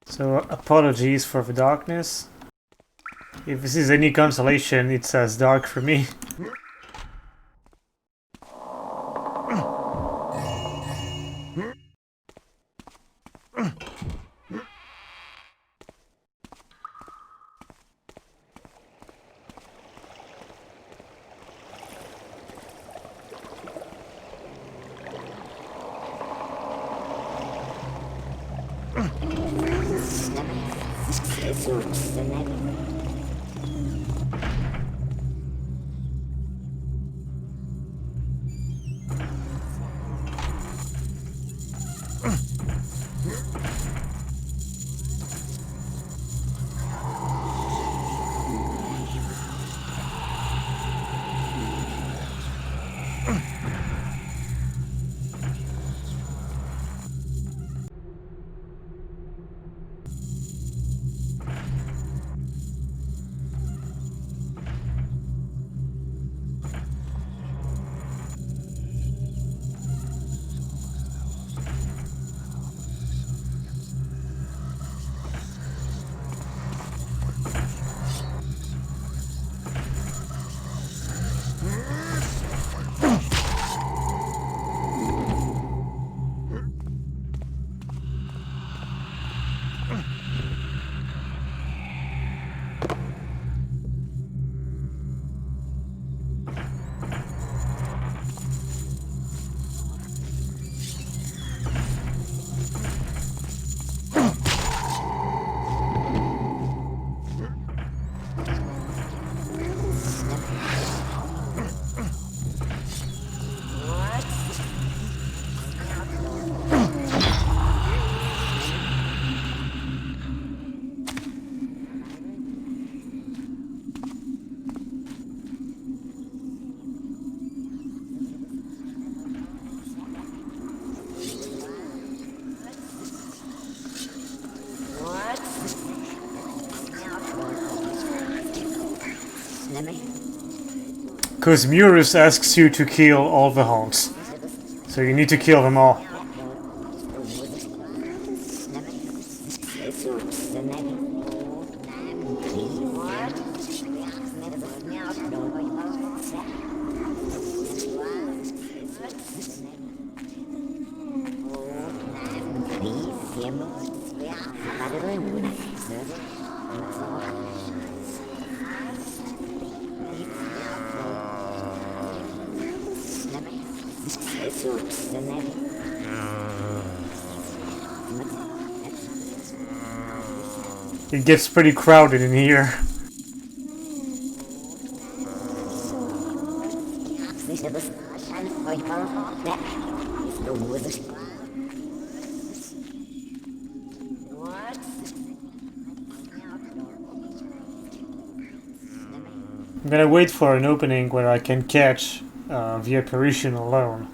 So apologies for the darkness. If this is any consolation, it's as dark for me. Because Murus asks you to kill all the haunts. So you need to kill them all. It gets pretty crowded in here. I'm gonna wait for an opening where I can catch the apparition alone.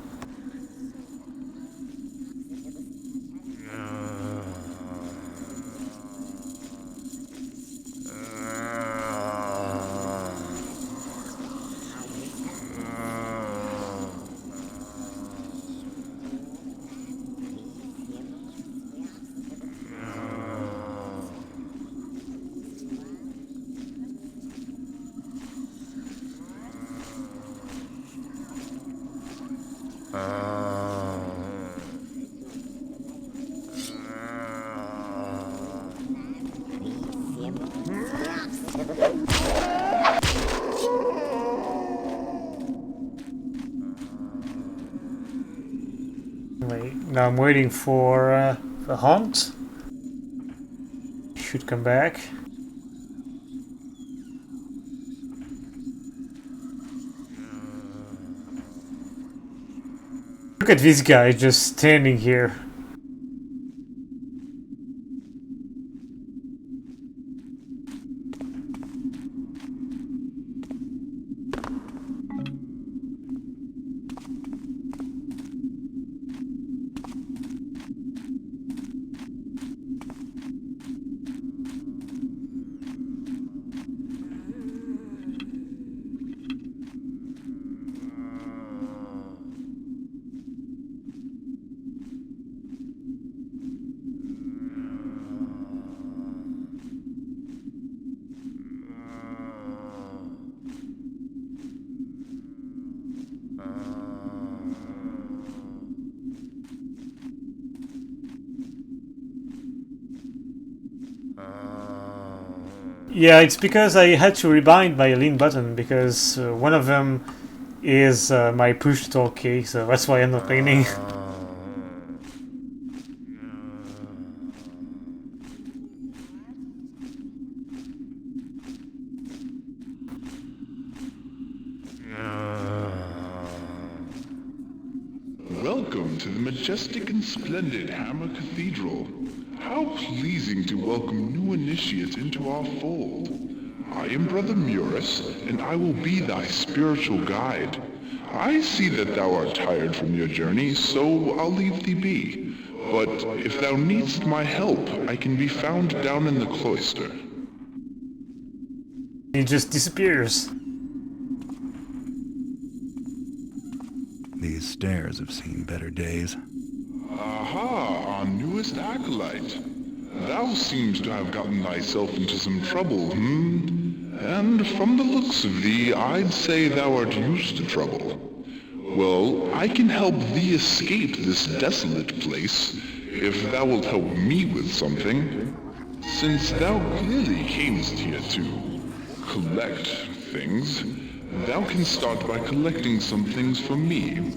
Wait, now I'm waiting for the hunt. Should come back. Look at this guy just standing here. Yeah, it's because I had to rebind my lean button because one of them is my push to talk key, so that's why I'm not leaning. Welcome to the majestic and splendid Hammer Cathedral. How pleasing to welcome new initiates into our fold. I am Brother Murus, and I will be thy spiritual guide. I see that thou art tired from your journey, so I'll leave thee be. But if thou needst my help, I can be found down in the cloister. He just disappears. These stairs have seen better days. Aha, our newest acolyte. Thou seems to have gotten thyself into some trouble, And from the looks of thee, I'd say thou art used to trouble. Well, I can help thee escape this desolate place, if thou wilt help me with something. Since thou clearly camest here to collect things, thou can start by collecting some things for me.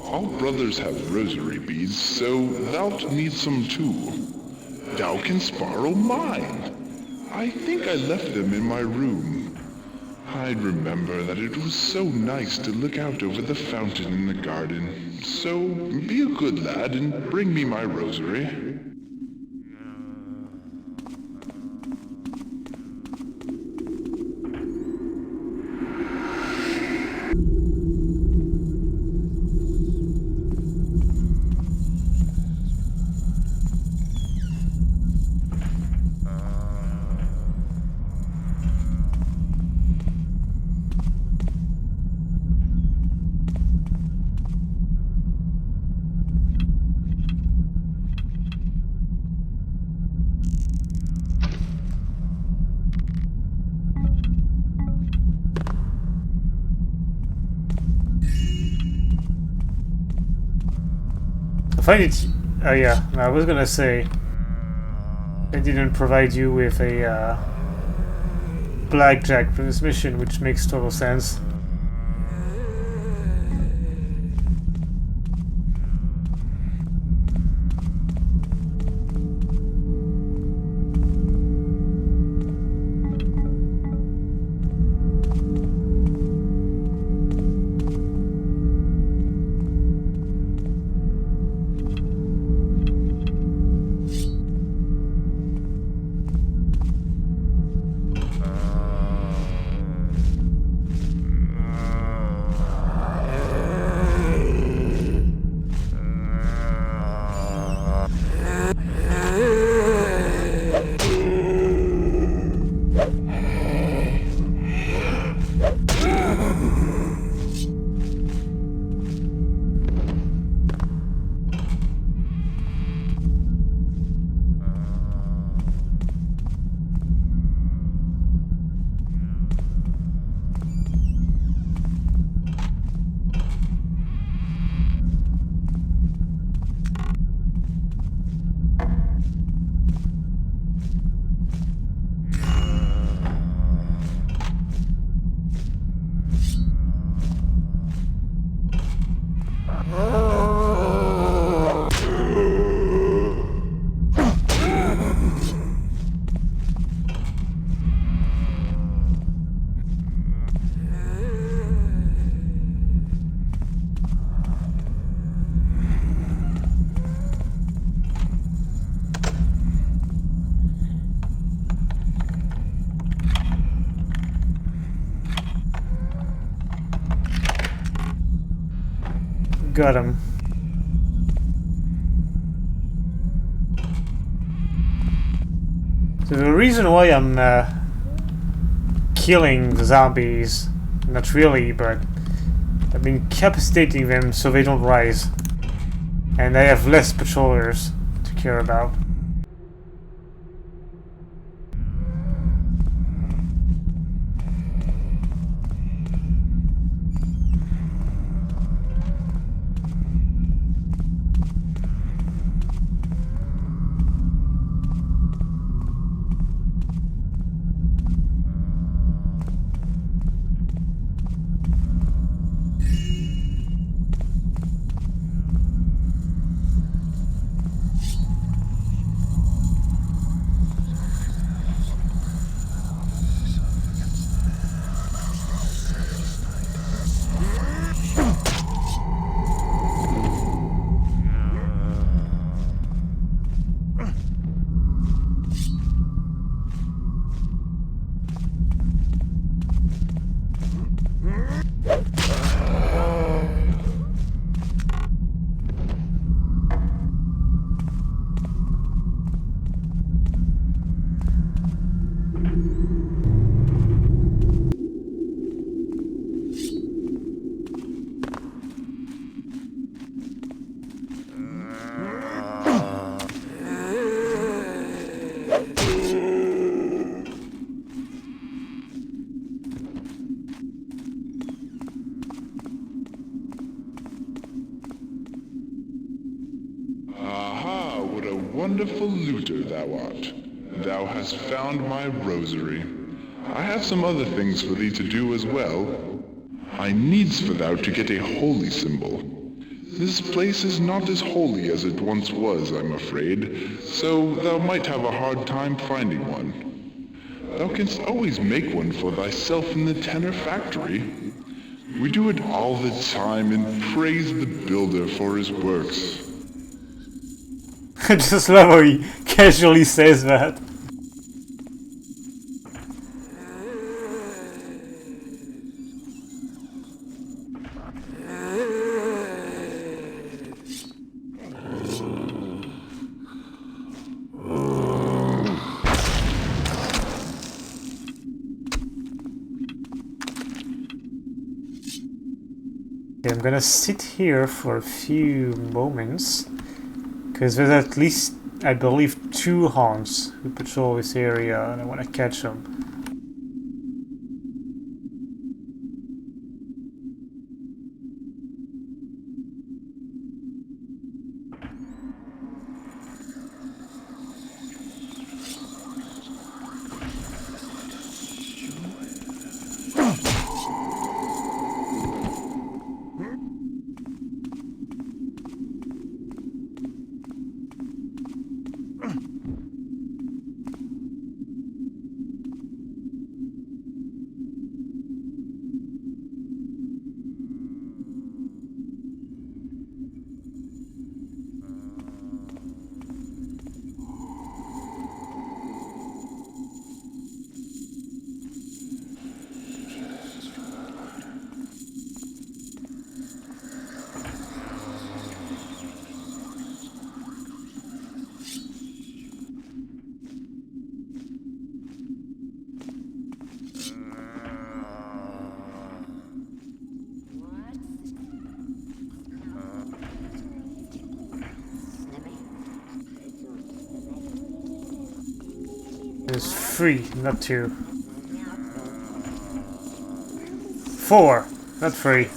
All brothers have rosary beads, so thou'lt need some too. Thou canst borrow mine. I think I left them in my room. I'd remember that it was so nice to look out over the fountain in the garden. So be a good lad and bring me my rosary. I find it... Oh yeah, I was gonna say... I didn't provide you with a blackjack for this mission, which makes total sense. got him. So the reason why I'm killing the zombies, not really, but I've been incapacitating them so they don't rise. And I have less patrollers to care about. Aha, what a wonderful looter thou art. Thou hast found my rosary. I have some other things for thee to do as well. I needs for thou to get a holy symbol. This place is not as holy as it once was, I'm afraid, so thou might have a hard time finding one. Thou canst always make one for thyself in the Tenor factory. We do it all the time and praise the builder for his works. I just love how he casually says that. Okay, I'm gonna sit here for a few moments, because there's at least, I believe, 2 Hans who patrol this area, and I want to catch them. There's 3, not 2. 4, not 3.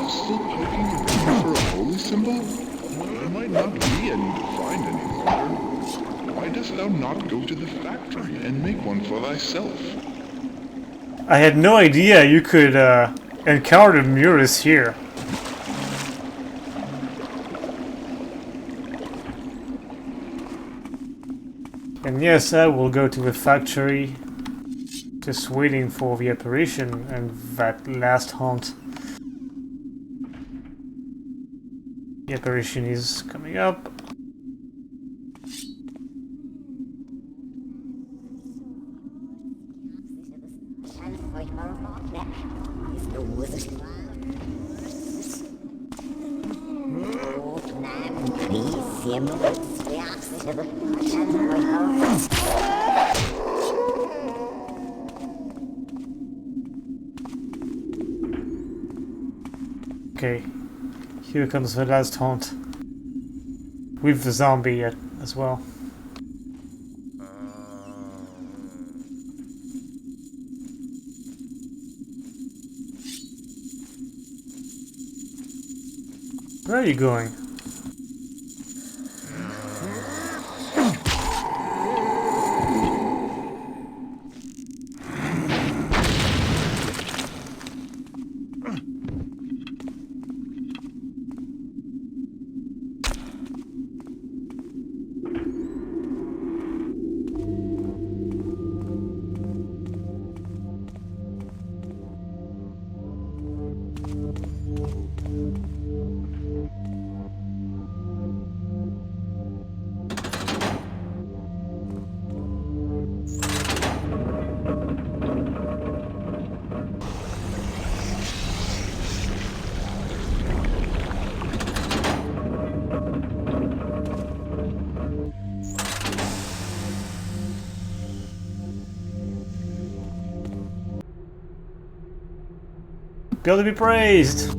yourself still poking around for a holy symbol? There might not be any to find any longer. Why dost thou not go to the factory and make one for thyself? I had no idea you could encounter mirrors here. And yes, I will go to the factory. Just waiting for the apparition and that last hunt. The apparition is coming up. Okay, here comes the last haunt. With the zombie as well. Where are you going? God be praised!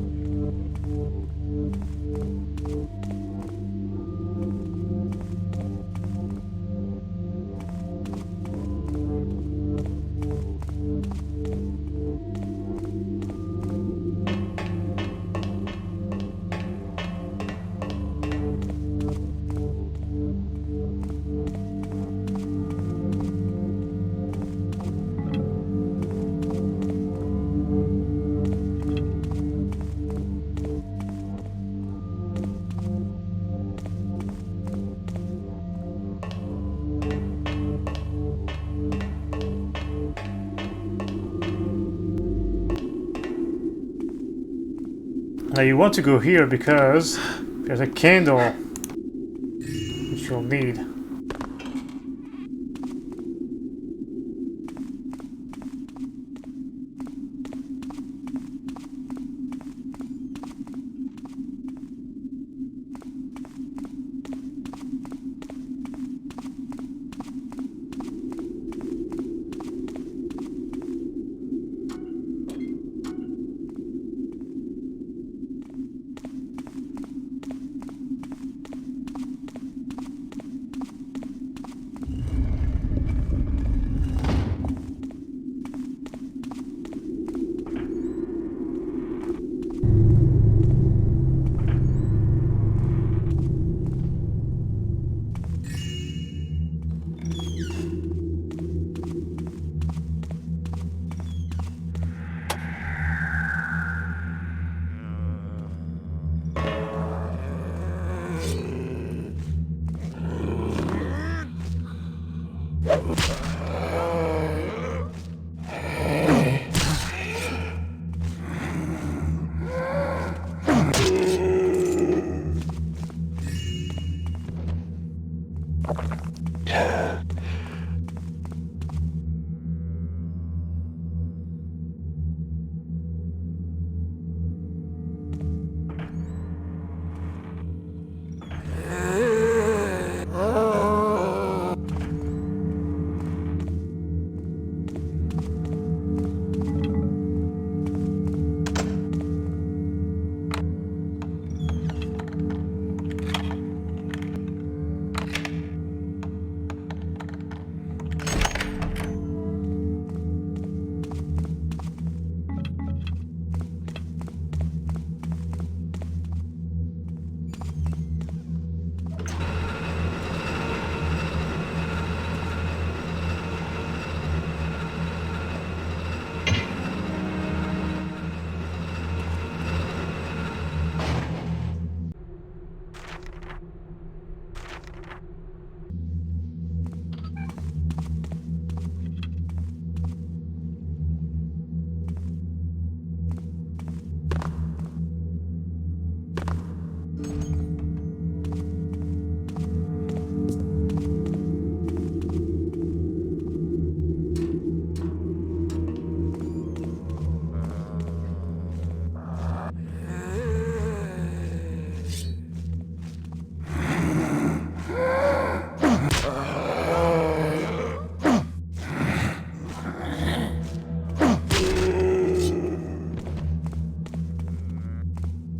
Now you want to go here because there's a candle which you'll need.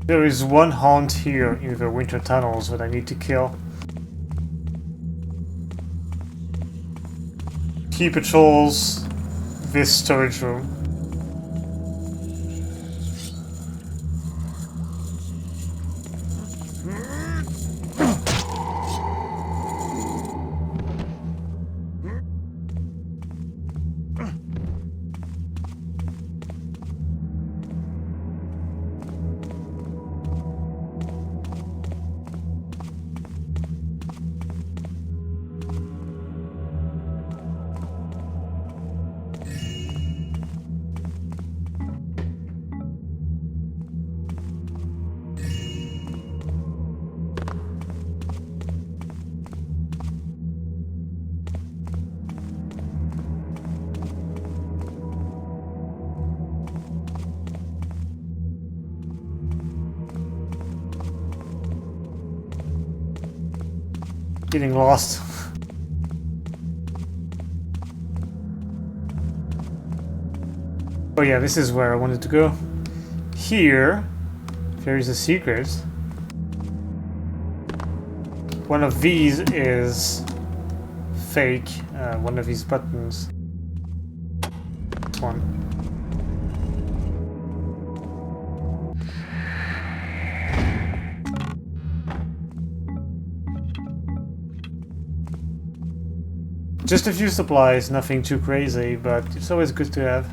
There is one haunt here in the winter tunnels that I need to kill. He patrols this storage room. Getting lost. Oh yeah, this is where I wanted to go. Here, there is a secret. One of these is fake. One of these buttons. This one. Just a few supplies, nothing too crazy, but it's always good to have.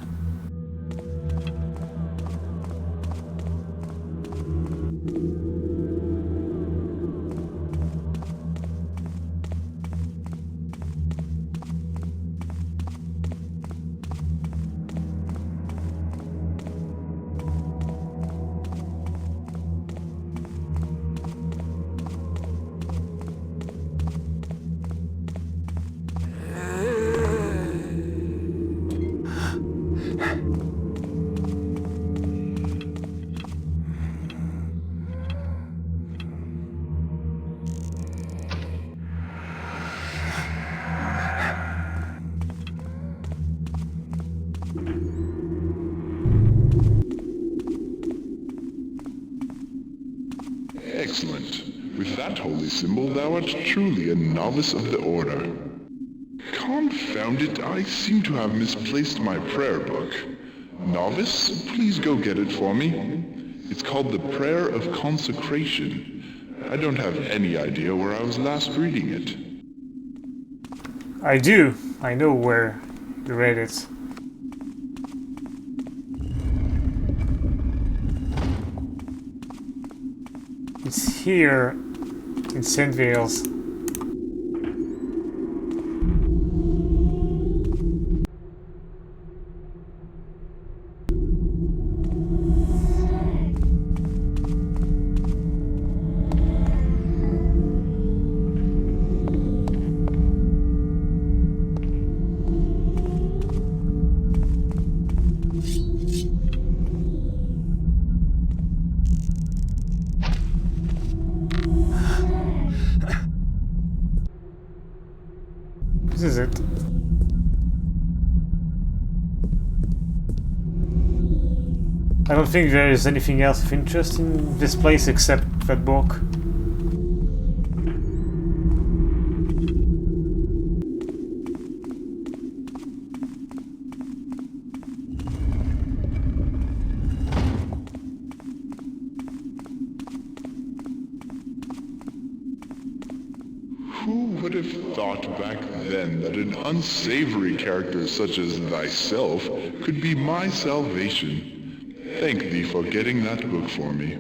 Excellent. With that holy symbol, thou art truly a novice of the order. Confound it, I seem to have misplaced my prayer book. Novice, please go get it for me. It's called the Prayer of Consecration. I don't have any idea where I was last reading it. I do. I know where you read it. It's here in St. Vales. This is it. I don't think there is anything else of interest in this place except that book. Who would have thought back then that an unsavory character such as thyself could be my salvation? Thank thee for getting that book for me.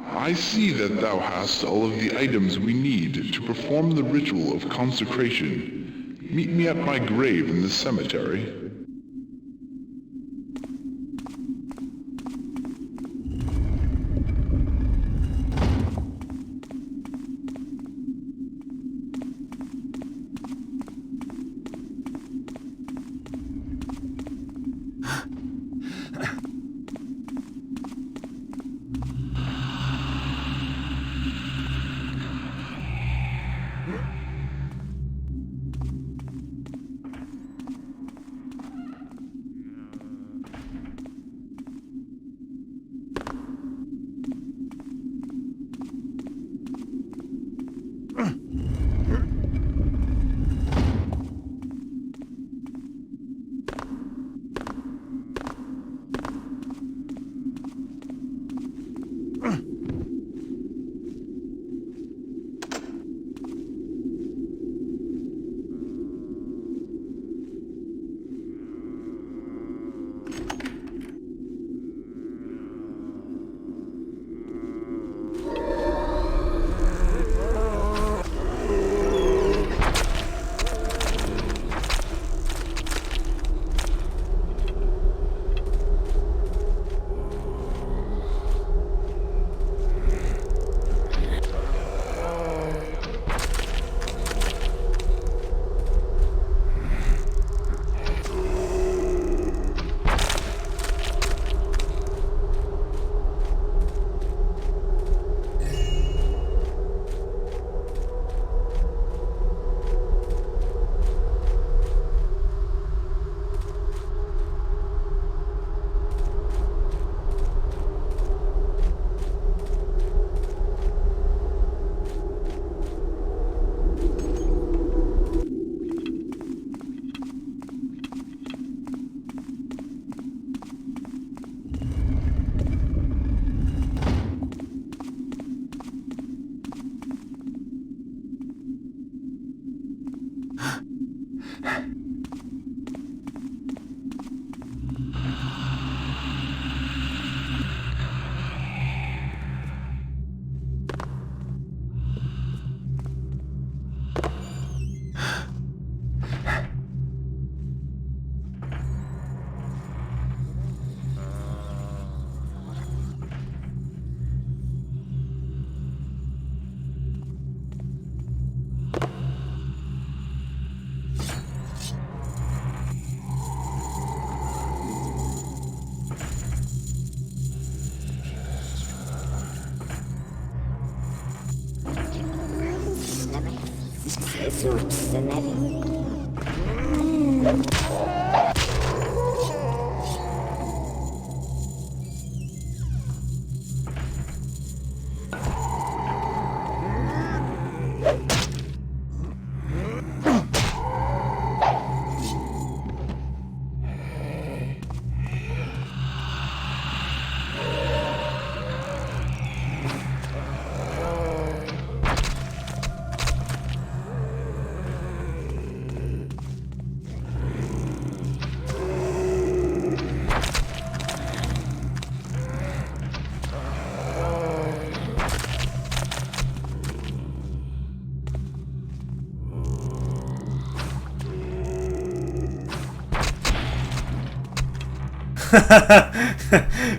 I see that thou hast all of the items we need to perform the ritual of consecration. Meet me at my grave in the cemetery.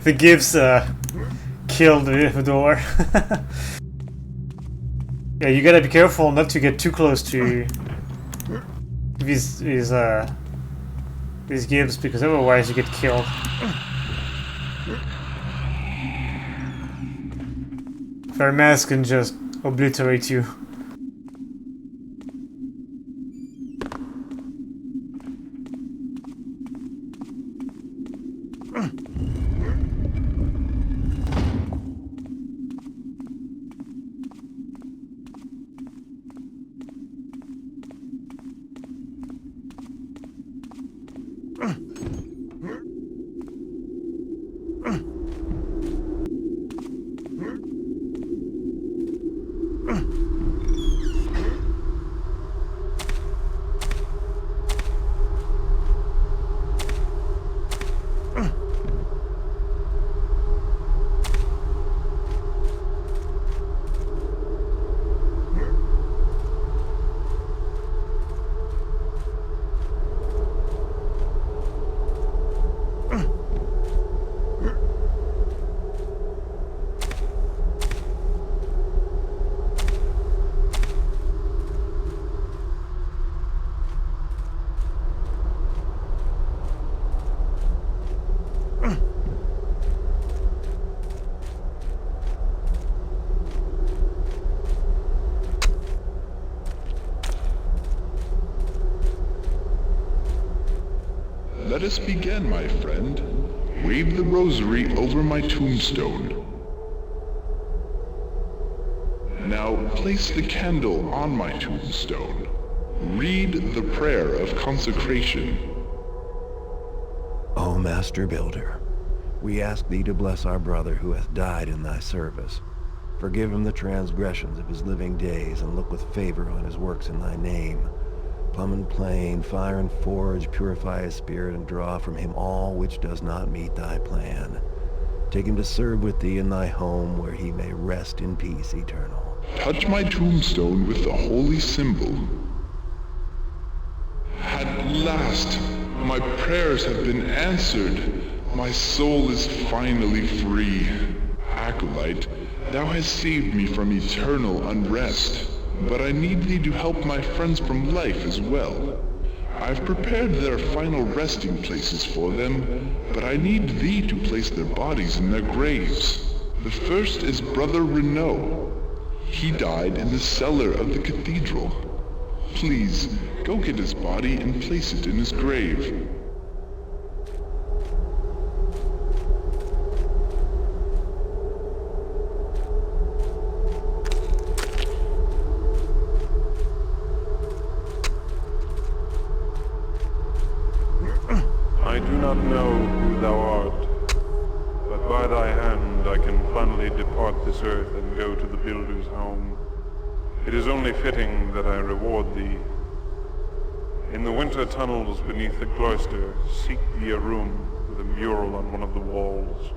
The Gibbs killed the door. Yeah, you gotta be careful not to get too close to these Gibbs, because otherwise you get killed. Their mask can just obliterate you. Let us begin, my friend. Wave the rosary over my tombstone. Now place the candle on my tombstone. Read the prayer of consecration. O Master Builder, we ask thee to bless our brother who hath died in thy service. Forgive him the transgressions of his living days, and look with favor on his works in thy name. Plumb and plain, fire and forge, purify his spirit, and draw from him all which does not meet thy plan. Take him to serve with thee in thy home, where he may rest in peace eternal. Touch my tombstone with the holy symbol. At last, my prayers have been answered. My soul is finally free. Acolyte, thou hast saved me from eternal unrest, but I need thee to help my friends from life as well. I've prepared their final resting places for them, but I need thee to place their bodies in their graves. The first is Brother Renaud. He died in the cellar of the Cathedral. Please, go get his body and place it in his grave. I do not know who thou art, but by thy hand I can finally depart this earth and go to the Builder's home. It is only fitting that I reward thee. In the winter tunnels beneath the cloister, seek thee a room with a mural on one of the walls.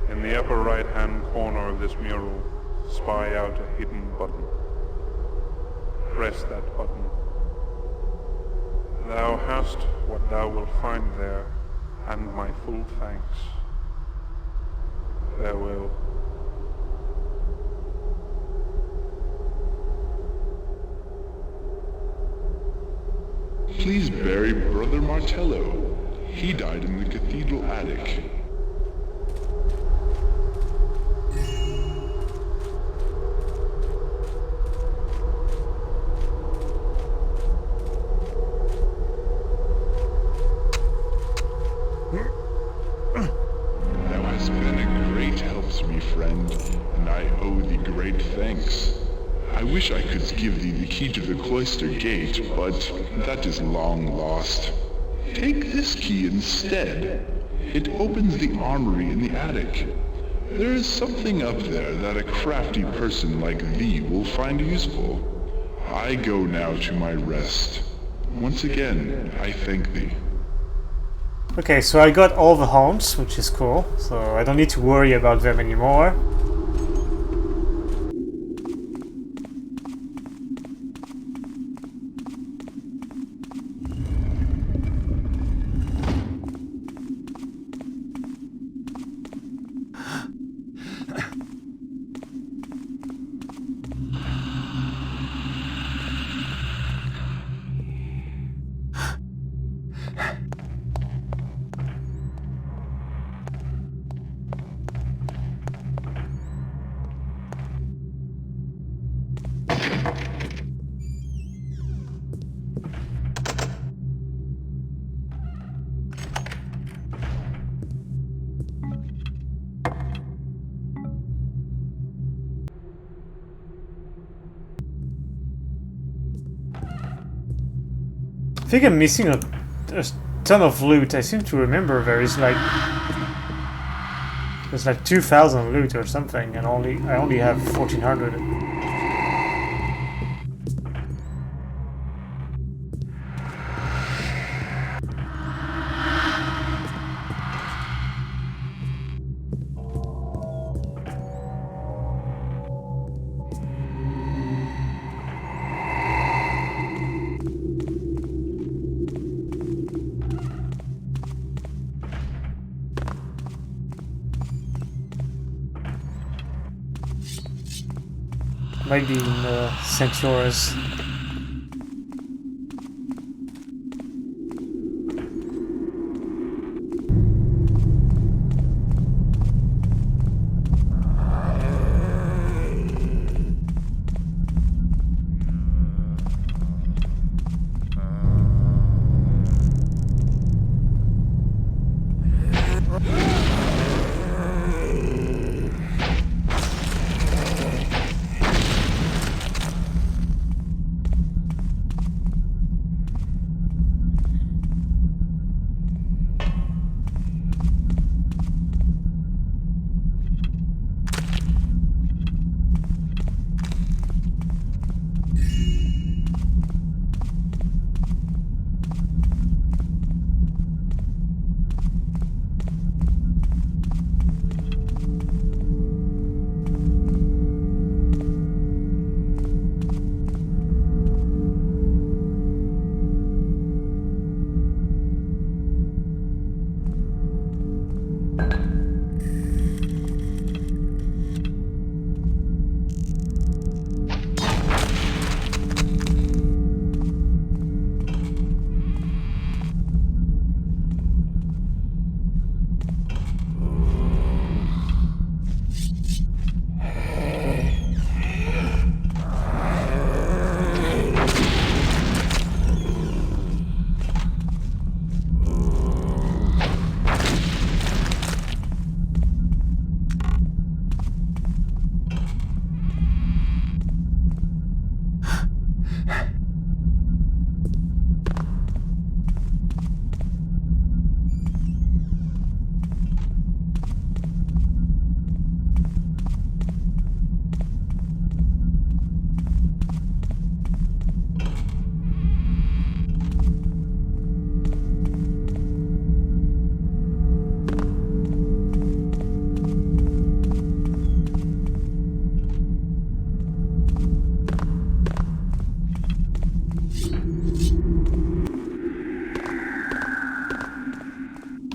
In the upper right-hand corner of this mural, spy out a hidden button. Press that button. Thou hast what thou wilt find there, and my full thanks. Farewell. Please bury Brother Martello. He died in the cathedral attic. Thou hast been a great help to me, friend, and I owe thee great thanks. I wish I could give thee the key to the cloister gate, but that is long lost. Take this key instead. It opens the armory in the attic. There is something up there that a crafty person like thee will find useful. I go now to my rest. Once again, I thank thee. Okay, so I got all the homes, which is cool, so I don't need to worry about them anymore. I think I'm missing a ton of loot. I seem to remember there's like 2,000 loot or something, and I only have 1,400. Might be in Centaurus.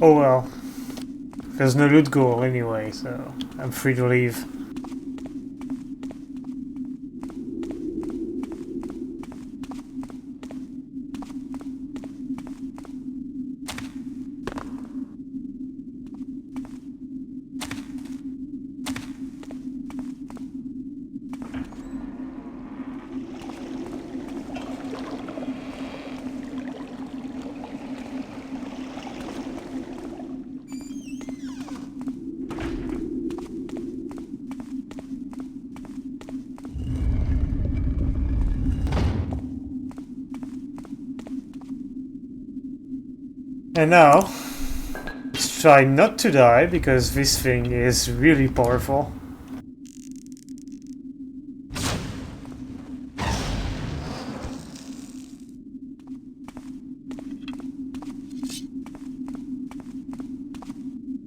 Oh well. There's no loot goal anyway, so I'm free to leave. And now, let's try not to die, because this thing is really powerful.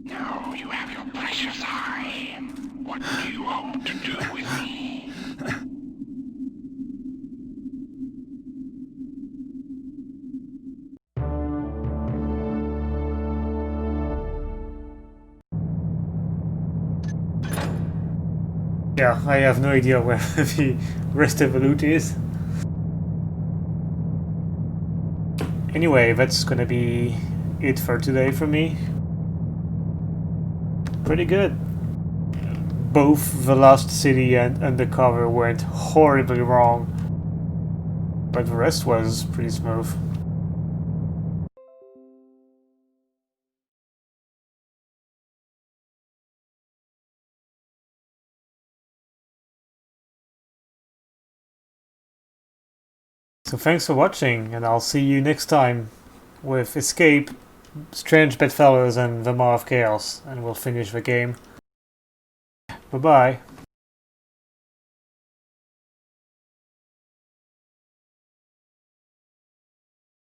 Now you have your precious eye. What do you hope to do with me? Yeah, I have no idea where the rest of the loot is. Anyway, that's gonna be it for today for me. Pretty good. Both the Lost City and Undercover went horribly wrong, but the rest was pretty smooth. So thanks for watching, and I'll see you next time with Escape, Strange Bedfellows and the Maw of Chaos, and we'll finish the game. Bye bye.